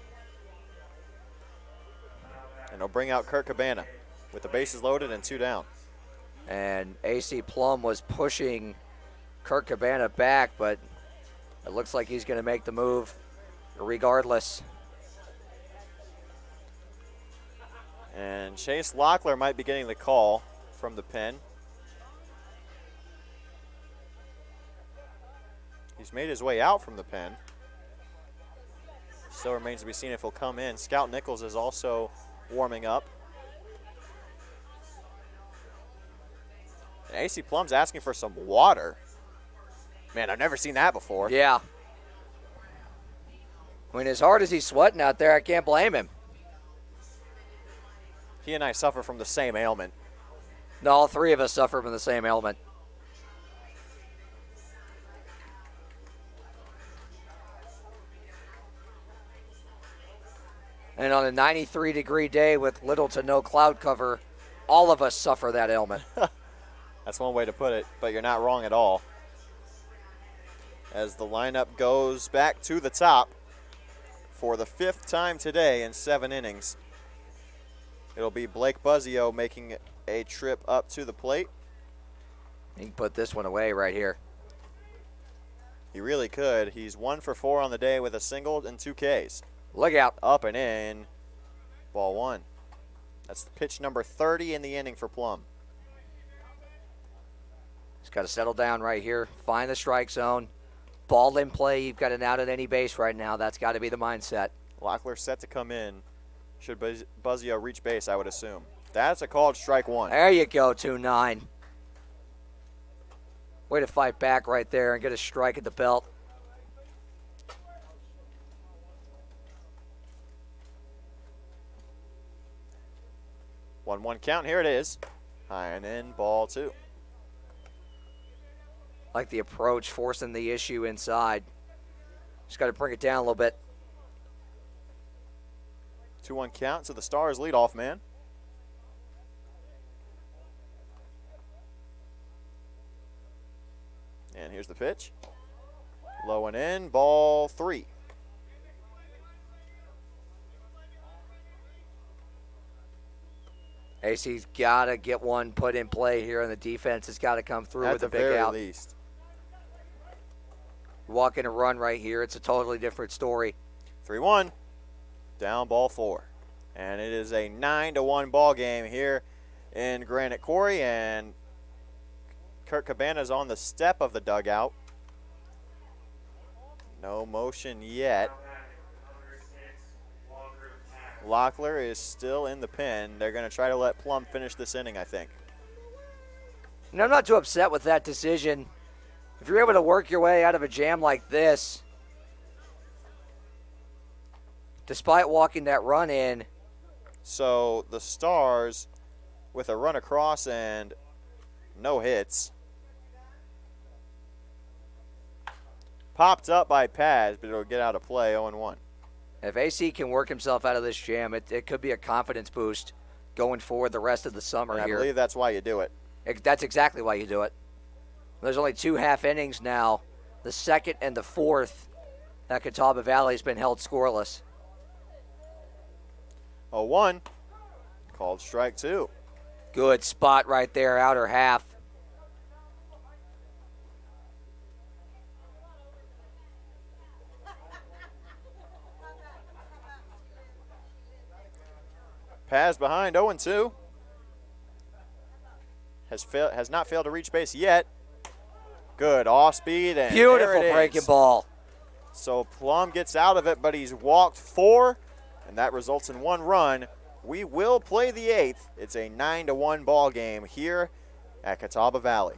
And they'll bring out Kurt Cabana with the bases loaded and 2 down. And AC Plum was pushing Kurt Cabana back, but it looks like he's going to make the move regardless. And Chase Locklear might be getting the call from the pen. He's made his way out from the pen. Still remains to be seen if he'll come in. Scout Nichols is also warming up. And AC Plum's asking for some water. Man, I've never seen that before. Yeah. I mean, as hard as he's sweating out there, I can't blame him. He and I suffer from the same ailment. No, all 3 of us suffer from the same ailment. And on a 93-degree day with little to no cloud cover, all of us suffer that ailment. That's one way to put it, but you're not wrong at all. As the lineup goes back to the top for the 5th time today in 7 innings. It'll be Blake Buzzio making a trip up to the plate. He can put this one away right here. He really could. He's 1 for 4 on the day with a single and 2 Ks. Look out. Up and in. Ball 1. That's pitch number 30 in the inning for Plum. He's got to settle down right here, find the strike zone. Ball in play, you've got an out at any base right now. That's got to be the mindset. Locklear set to come in. Should Buzzio reach base, I would assume. That's a called strike 1. There you go, 2-9. Way to fight back right there and get a strike at the belt. 1-1 count. Here it is. High and in, ball 2. Like the approach, forcing the issue inside. Just got to bring it down a little bit. 2-1 count to the Stars leadoff man. And here's the pitch. Low and in, ball 3. AC's got to get one put in play here, and the defense has got to come through At with the a big very out. least. Walking a run right here, it's a totally different story. 3-1. Down ball 4. And it is a 9-1 ball game here in Granite Quarry, and Kurt Cabana's on the step of the dugout. No motion yet. Locklear is still in the pen. They're going to try to let Plum finish this inning, I think. And I'm not too upset with that decision. If you're able to work your way out of a jam like this, despite walking that run in. So the Stars, with a run across and no hits, popped up by Paz, but it'll get out of play, 0-1. If AC can work himself out of this jam, it could be a confidence boost going forward the rest of the summer And I here. believe that's why you do it. That's exactly why you do it. There's only 2 half innings now. The second and the fourth that Catawba Valley has been held scoreless. 0-1. Called strike 2. Good spot right there, outer half. Paz behind, 0-2. Has not failed to reach base yet. Good off speed, and Beautiful there it breaking is. ball. So Plum gets out of it, but he's walked 4, and that results in 1 run. We will play the 8th. It's a 9-1 ball game here at Catawba Valley.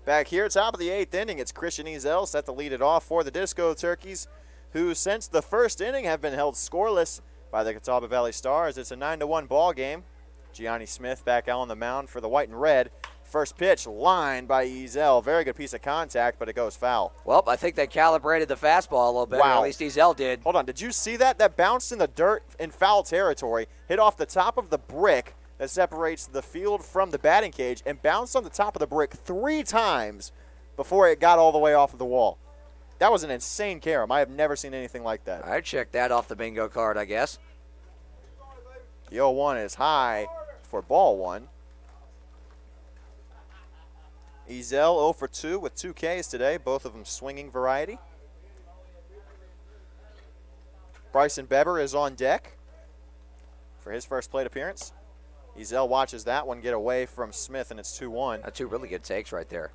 Back here, top of the 8th inning, it's Christian Ezel set to lead it off for the Disco Turkeys, who since the first inning have been held scoreless by the Catawba Valley Stars. It's a 9-1 ball game. Gianni Smith back out on the mound for the white and red. First pitch, lined by Ezel. Very good piece of contact, but it goes foul. Well, I think they calibrated the fastball a little bit. Wow. Or at least Ezel did. Hold on, did you see that? That bounced in the dirt in foul territory, hit off the top of the brick that separates the field from the batting cage, and bounced on the top of the brick 3 times before it got all the way off of the wall. That was an insane carom. I have never seen anything like that. I'd check that off the bingo card, I guess. The 0-1 is high for ball 1. Ezel 0 for 2 with 2 Ks today, both of them swinging variety. Bryson Beber is on deck for his first plate appearance. Ezel watches that one get away from Smith, and it's 2-1. Two really good takes right there.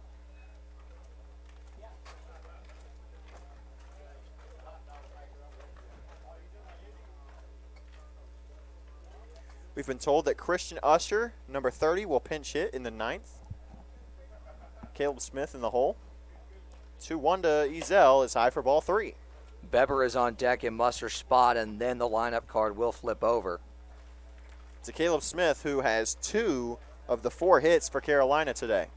We've been told that Christian Usher, number 30, will pinch hit in the 9th. Caleb Smith in the hole. 2-1 to Ezel is high for ball 3. Beber is on deck in Muster's spot, and then the lineup card will flip over. To Caleb Smith, who has 2 of the 4 hits for Carolina today.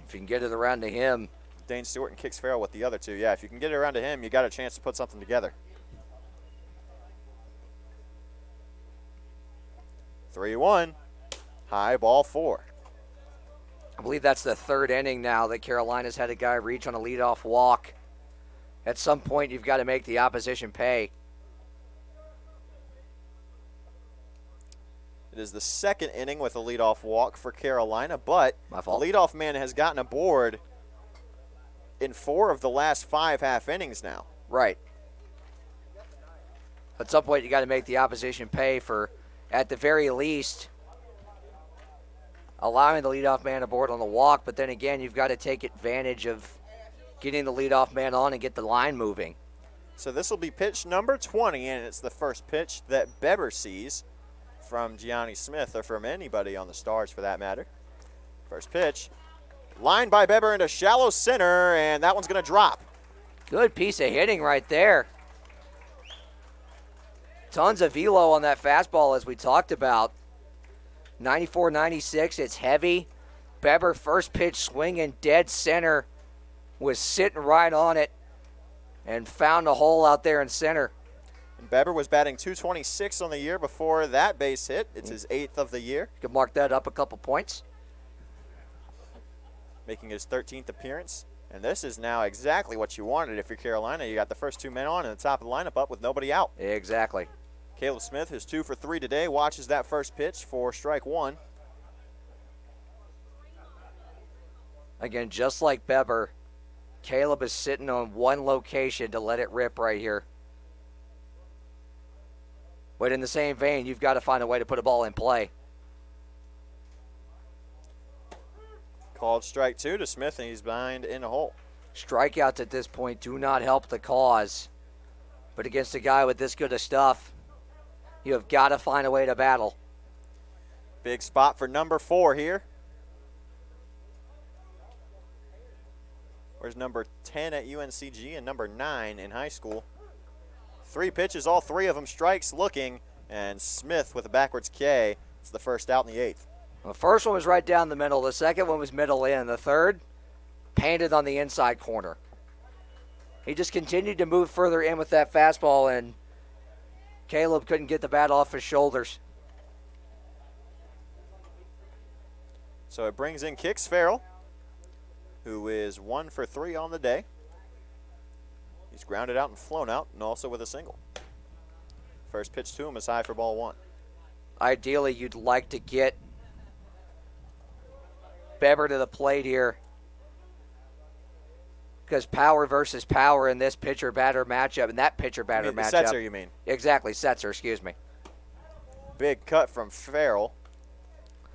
If you can get it around to him. Dane Stewart and Kix Farrell with the other 2. Yeah, if you can get it around to him, you got a chance to put something together. 3-1, high ball 4. I believe that's the 3rd inning now that Carolina's had a guy reach on a leadoff walk. At some point, you've got to make the opposition pay. It is the 2nd inning with a leadoff walk for Carolina, but the leadoff man has gotten aboard in 4 of the last 5 half innings now. Right. At some point, you got to make the opposition pay for, at the very least, allowing the leadoff man aboard on the walk, but then again, you've got to take advantage of getting the leadoff man on and get the line moving. So this will be pitch number 20, and it's the first pitch that Beber sees from Gianni Smith, or from anybody on the Stars for that matter. First pitch, lined by Beber into shallow center, and that one's going to drop. Good piece of hitting right there. Tons of velo on that fastball, as we talked about. 94-96, it's heavy. Beber first pitch swinging dead center, was sitting right on it and found a hole out there in center. And Beber was batting .226 on the year before that base hit. It's his 8th of the year. You can mark that up a couple points. Making his 13th appearance. And this is now exactly what you wanted if you're Carolina. You got the first 2 men on and the top of the lineup up with nobody out. Exactly. Caleb Smith, who's 2 for 3 today, watches that first pitch for strike 1. Again, just like Beber, Caleb is sitting on one location to let it rip right here. But in the same vein, you've got to find a way to put a ball in play. Called strike 2 to Smith, and he's behind in a hole. Strikeouts at this point do not help the cause. But against a guy with this good of stuff, you have got to find a way to battle. Big spot for number 4 here. Where's number 10 at UNCG and number 9 in high school? 3 pitches, all 3 of them strikes looking, and Smith with a backwards K. It's the first out in the 8th. The first one was right down the middle. The second one was middle in. The third, painted on the inside corner. He just continued to move further in with that fastball, and Caleb couldn't get the bat off his shoulders. So it brings in Kix Farrell, who is 1 for 3 on the day. He's grounded out and flown out, and also with a single. First pitch to him is high for ball 1. Ideally, you'd like to get Beber to the plate here, because power versus power in this pitcher-batter matchup, and that pitcher-batter matchup. Setzer, you mean? Exactly, Setzer, excuse me. Big cut from Farrell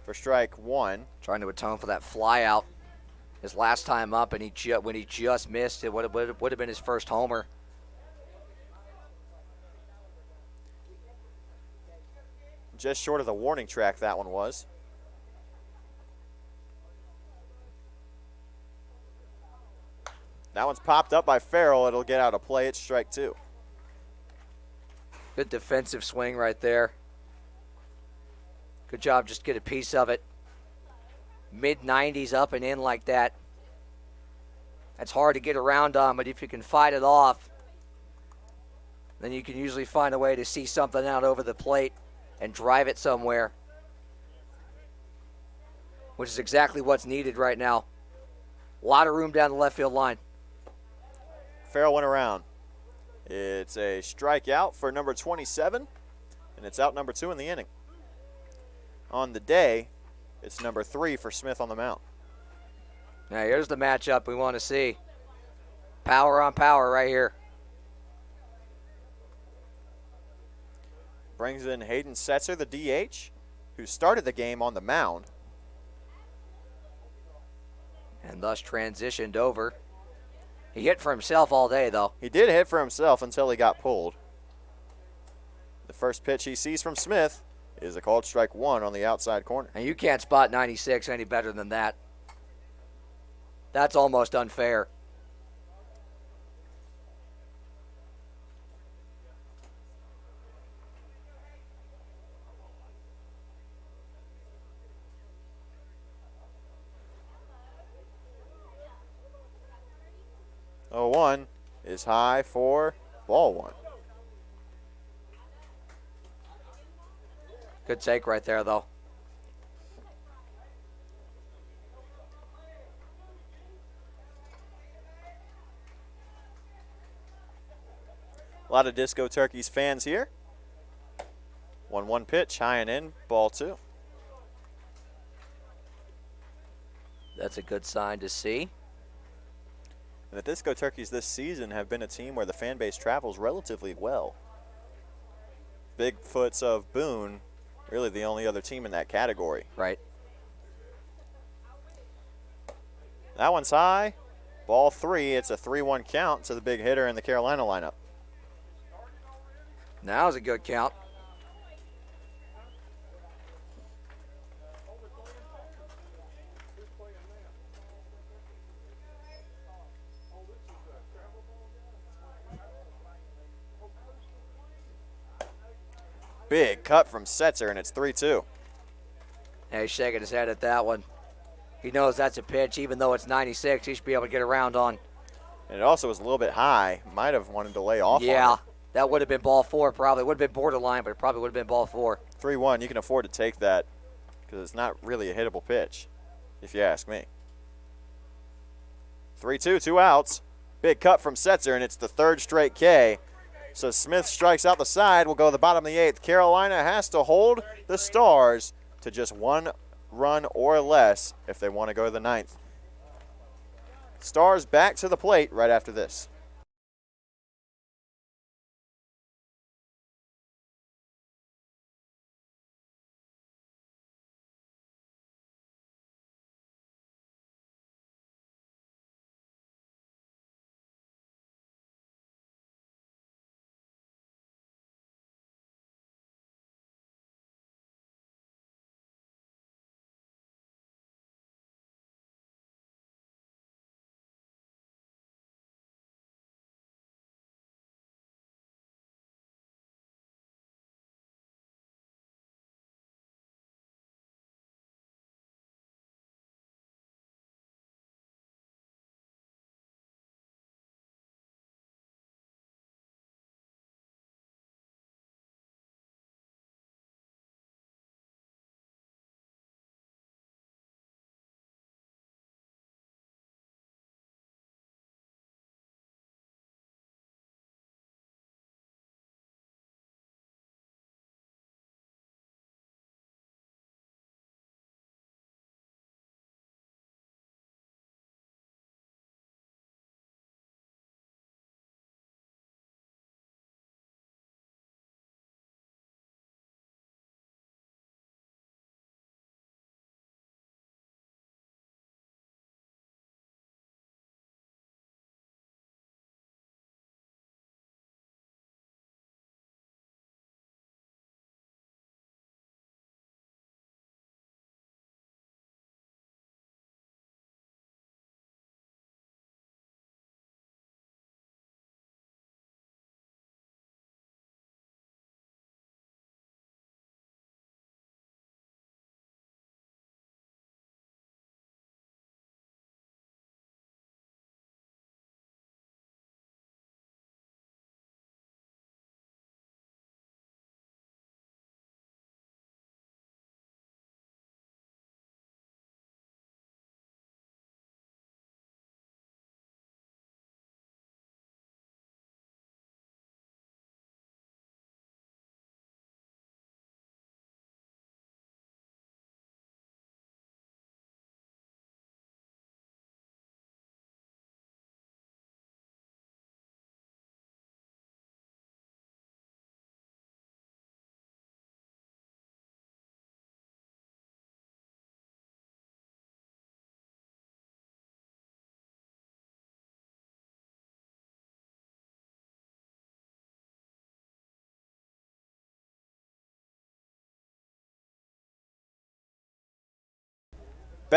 for strike 1. Trying to atone for that fly out his last time up, and when he just missed, it would have been his first homer. Just short of the warning track that one was. That one's popped up by Farrell. It'll get out of play. It's strike 2. Good defensive swing right there. Good job, just get a piece of it. Mid-90s up and in like that. That's hard to get around on, but if you can fight it off, then you can usually find a way to see something out over the plate and drive it somewhere, which is exactly what's needed right now. A lot of room down the left field line. Farrell went around. It's a strikeout for number 27, and it's out number 2 in the inning. On the day, it's number 3 for Smith on the mound. Now here's the matchup we want to see. Power on power right here. Brings in Hayden Setzer, the DH, who started the game on the mound. And thus transitioned over. He hit for himself all day, though. He did hit for himself until he got pulled. The first pitch he sees from Smith is a called strike one on the outside corner. And you can't spot 96 any better than that. That's almost unfair. Oh, 1 is high for ball one. Good take right there, though. A lot of Disco Turkeys fans here. 1-1 pitch, high and in, ball two. That's a good sign to see. And the Disco Turkeys this season have been a team where the fan base travels relatively well. Bigfoots of Boone, really the only other team in that category. Right. That one's high. Ball three. It's a 3-1 count to the big hitter in the Carolina lineup. Now's a good count. Big cut from Setzer, and it's 3-2. Yeah, he's shaking his head at that one. He knows that's a pitch. Even though it's 96, he should be able to get around on. And it also was a little bit high. Might have wanted to lay off Yeah, on it. that would have been ball four probably. Would have been borderline, but it probably would have been ball four. 3-1, you can afford to take that because it's not really a hittable pitch, if you ask me. 3-2, 2 outs. Big cut from Setzer, and it's the third straight K. So Smith strikes out the side. We'll go to the bottom of the eighth. Carolina has to hold the Stars to just 1 run or less if they want to go to the ninth. Stars back to the plate right after this.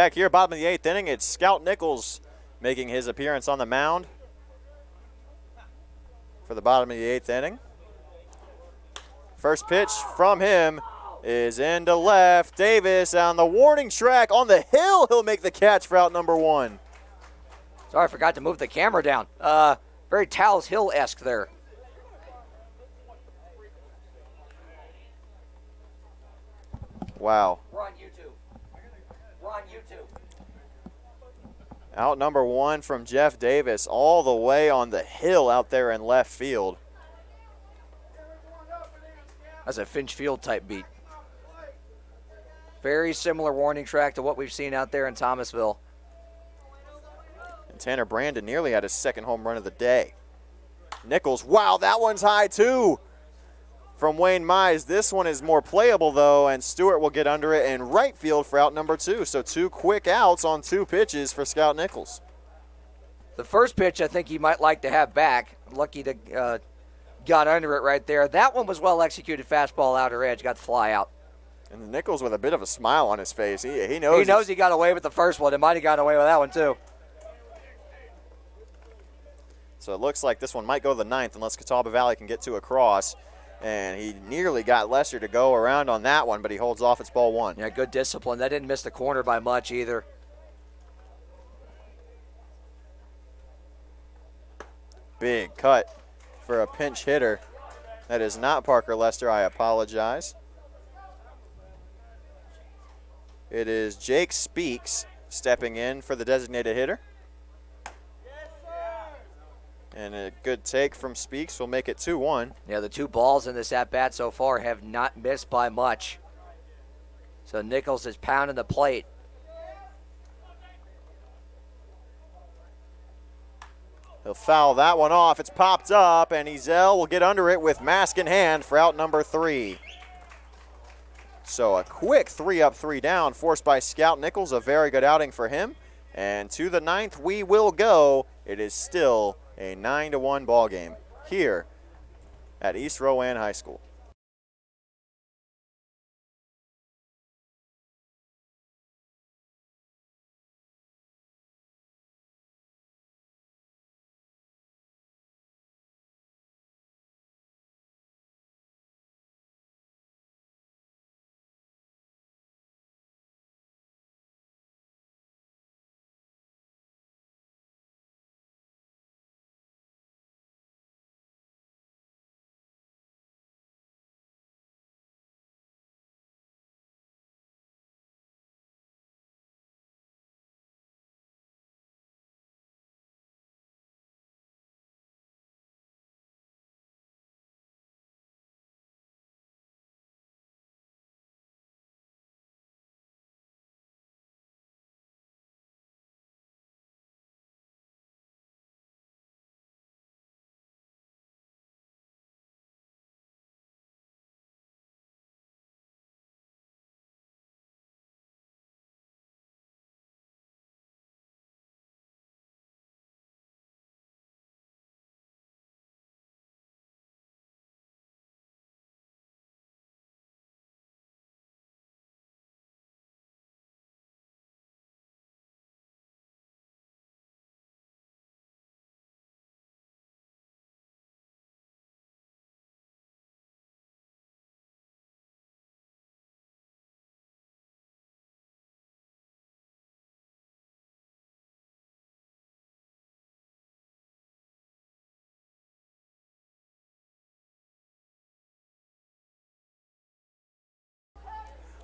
back here, bottom of the 8th inning. It's Scout Nichols making his appearance on the mound for the bottom of the 8th inning. First pitch from him is into left. Davis on the warning track on the hill. He'll make the catch for out number 1. Sorry, I forgot to move the camera down. Very Towles Hill-esque there. Wow. We're on YouTube. We're on YouTube. Out number 1 from Jeff Davis all the way on the hill out there in left field. That's a Finch Field type beat. Very similar warning track to what we've seen out there in Thomasville. And Tanner Brandon nearly had his second home run of the day. Nichols, wow, that one's high too from Wayne Mize. This one is more playable though, and Stewart will get under it in right field for out number 2. So 2 quick outs on 2 pitches for Scout Nichols. The first pitch I think he might like to have back. Lucky to got under it right there. That one was well executed, fastball outer edge, got the fly out. And Nichols with a bit of a smile on his face. He knows. He knows he got away with the first one. It might have gotten away with that one too. So it looks like this one might go to the 9th unless Catawba Valley can get 2 across. And he nearly got Lester to go around on that one, but he holds off. It's ball 1. Yeah, good discipline. That didn't miss the corner by much either. Big cut for a pinch hitter. That is not Parker Lester. I apologize. It is Jake Speaks stepping in for the designated hitter. And a good take from Speaks will make it 2-1. Yeah, the 2 balls in this at-bat so far have not missed by much. So Nichols is pounding the plate. He'll foul that one off. It's popped up, and Ezel will get under it with mask in hand for out number 3. So a quick 3-up, 3-down forced by Scout Nichols. A very good outing for him. And to the 9th we will go. It is still a 9-1 ball game here at East Rowan High School.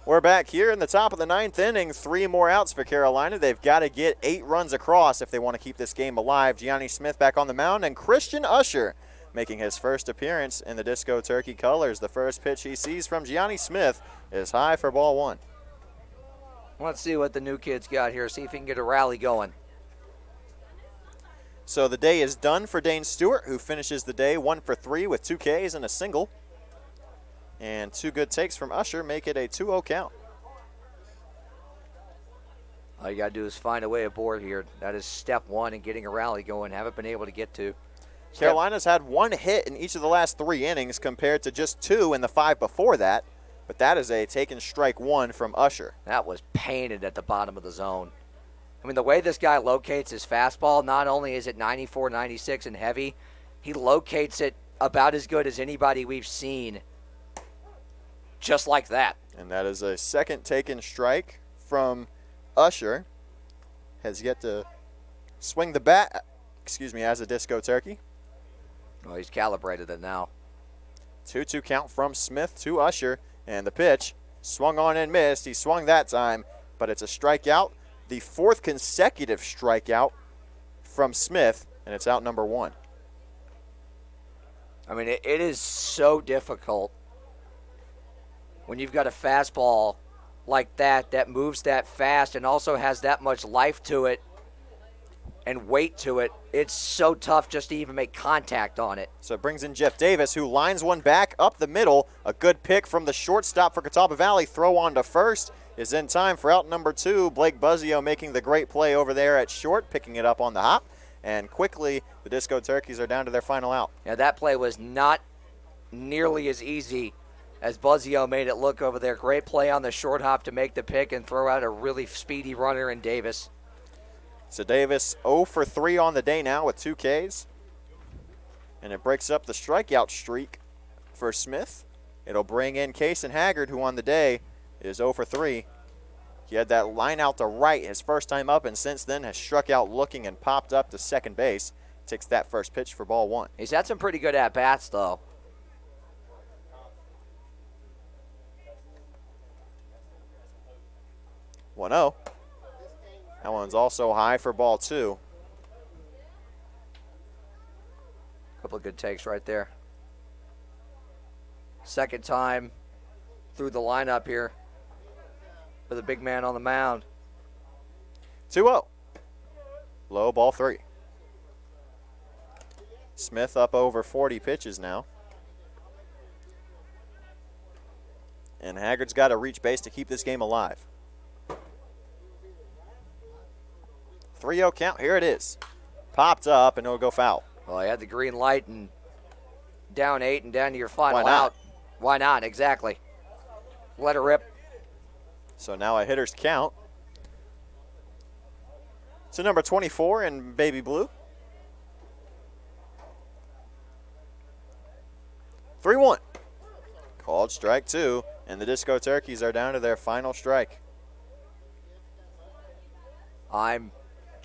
We're back here in the top of the 9th inning. 3 more outs for Carolina. They've got to get 8 runs across if they want to keep this game alive. Gianni Smith back on the mound, and Christian Usher making his first appearance in the Disco Turkey colors. The first pitch he sees from Gianni Smith is high for ball 1. Let's see what the new kid's got here. See if he can get a rally going. So the day is done for Dane Stewart, who finishes the day 1 for 3 with 2 Ks and a single. And 2 good takes from Usher make it a 2-0 count. All you got to do is find a way aboard here. That is step 1 in getting a rally going. Haven't been able to get to. Carolina's had 1 hit in each of the last 3 innings compared to just 2 in the 5 before that. but that is a taken strike one from Usher. That was painted at the bottom of the zone. I mean, the way this guy locates his fastball, not only is it 94, 96 and heavy, he locates it about as good as anybody we've seen, just like that. And that is a second taken strike from Usher. Has yet to swing the bat, as a disco turkey. Well, he's calibrated it now. 2-2 count from Smith to Usher, and the pitch swung on and missed. He swung that time, but it's a strikeout. The fourth consecutive strikeout from Smith, and it's out number one. I mean, it is so difficult when you've got a fastball like that moves that fast and also has that much life to it and weight to it. It's so tough just to even make contact on it. So it brings in Jeff Davis, who lines one back up the middle. A good pick from the shortstop for Catawba Valley. Throw on to first is in time for out number two. Blake Buzzio making the great play over there at short, picking it up on the hop. And quickly, the Disco Turkeys are down to their final out. Yeah, that play was not nearly as easy as Buzzio made it look over there. Great play on the short hop to make the pick and throw out a really speedy runner in Davis. So Davis 0 for 3 on the day now with 2 Ks. And it breaks up the strikeout streak for Smith. It'll bring in Kason Haggard, who on the day is 0 for 3. He had that line out to right his first time up, and since then has struck out looking and popped up to second base. Takes that first pitch for ball one. He's had some pretty good at-bats, though. 1-0. That one's also high for ball two. Couple of good takes right there. Second time through the lineup here for the big man on the mound. 2-0. Low, ball three. Smith up over 40 pitches now. And Haggard's got to reach base to keep this game alive. 3-0 count. Here it is. Popped up, and it'll go foul. Well, he had the green light and down 8 and down to your final Why not? out. Why not? Exactly. Let her rip. So now a hitter's count. To number 24 in baby blue. 3-1. Called strike two, and the Disco Turkeys are down to their final strike. I'm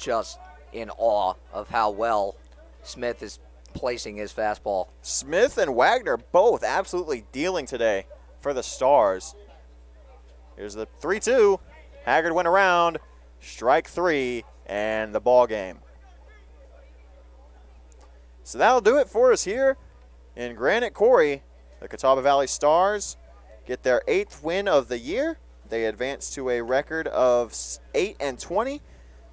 just in awe of how well Smith is placing his fastball. Smith and Wagner both absolutely dealing today for the Stars. Here's the 3-2. Haggard went around, strike three, and the ball game. So that'll do it for us here in Granite Quarry. The Catawba Valley Stars get their 8th win of the year. They advance to a record of 8-20.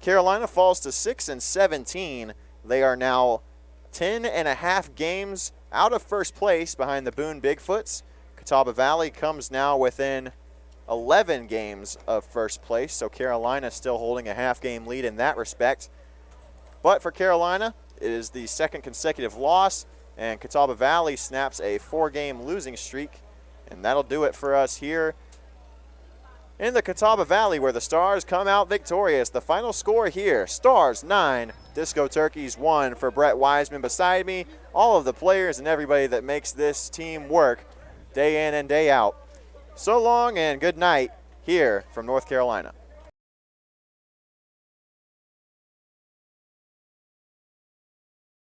Carolina falls to 6-17. They are now 10.5 games out of first place behind the Boone Bigfoots. Catawba Valley comes now within 11 games of first place, so Carolina still holding a half-game lead in that respect. But for Carolina, it is the second consecutive loss, and Catawba Valley snaps a 4-game losing streak, and that'll do it for us here in the Catawba Valley, where the Stars come out victorious. The final score here, Stars 9, Disco Turkeys 1. For Brett Wiseman beside me, all of the players and everybody that makes this team work day in and day out. So long and good night here from North Carolina.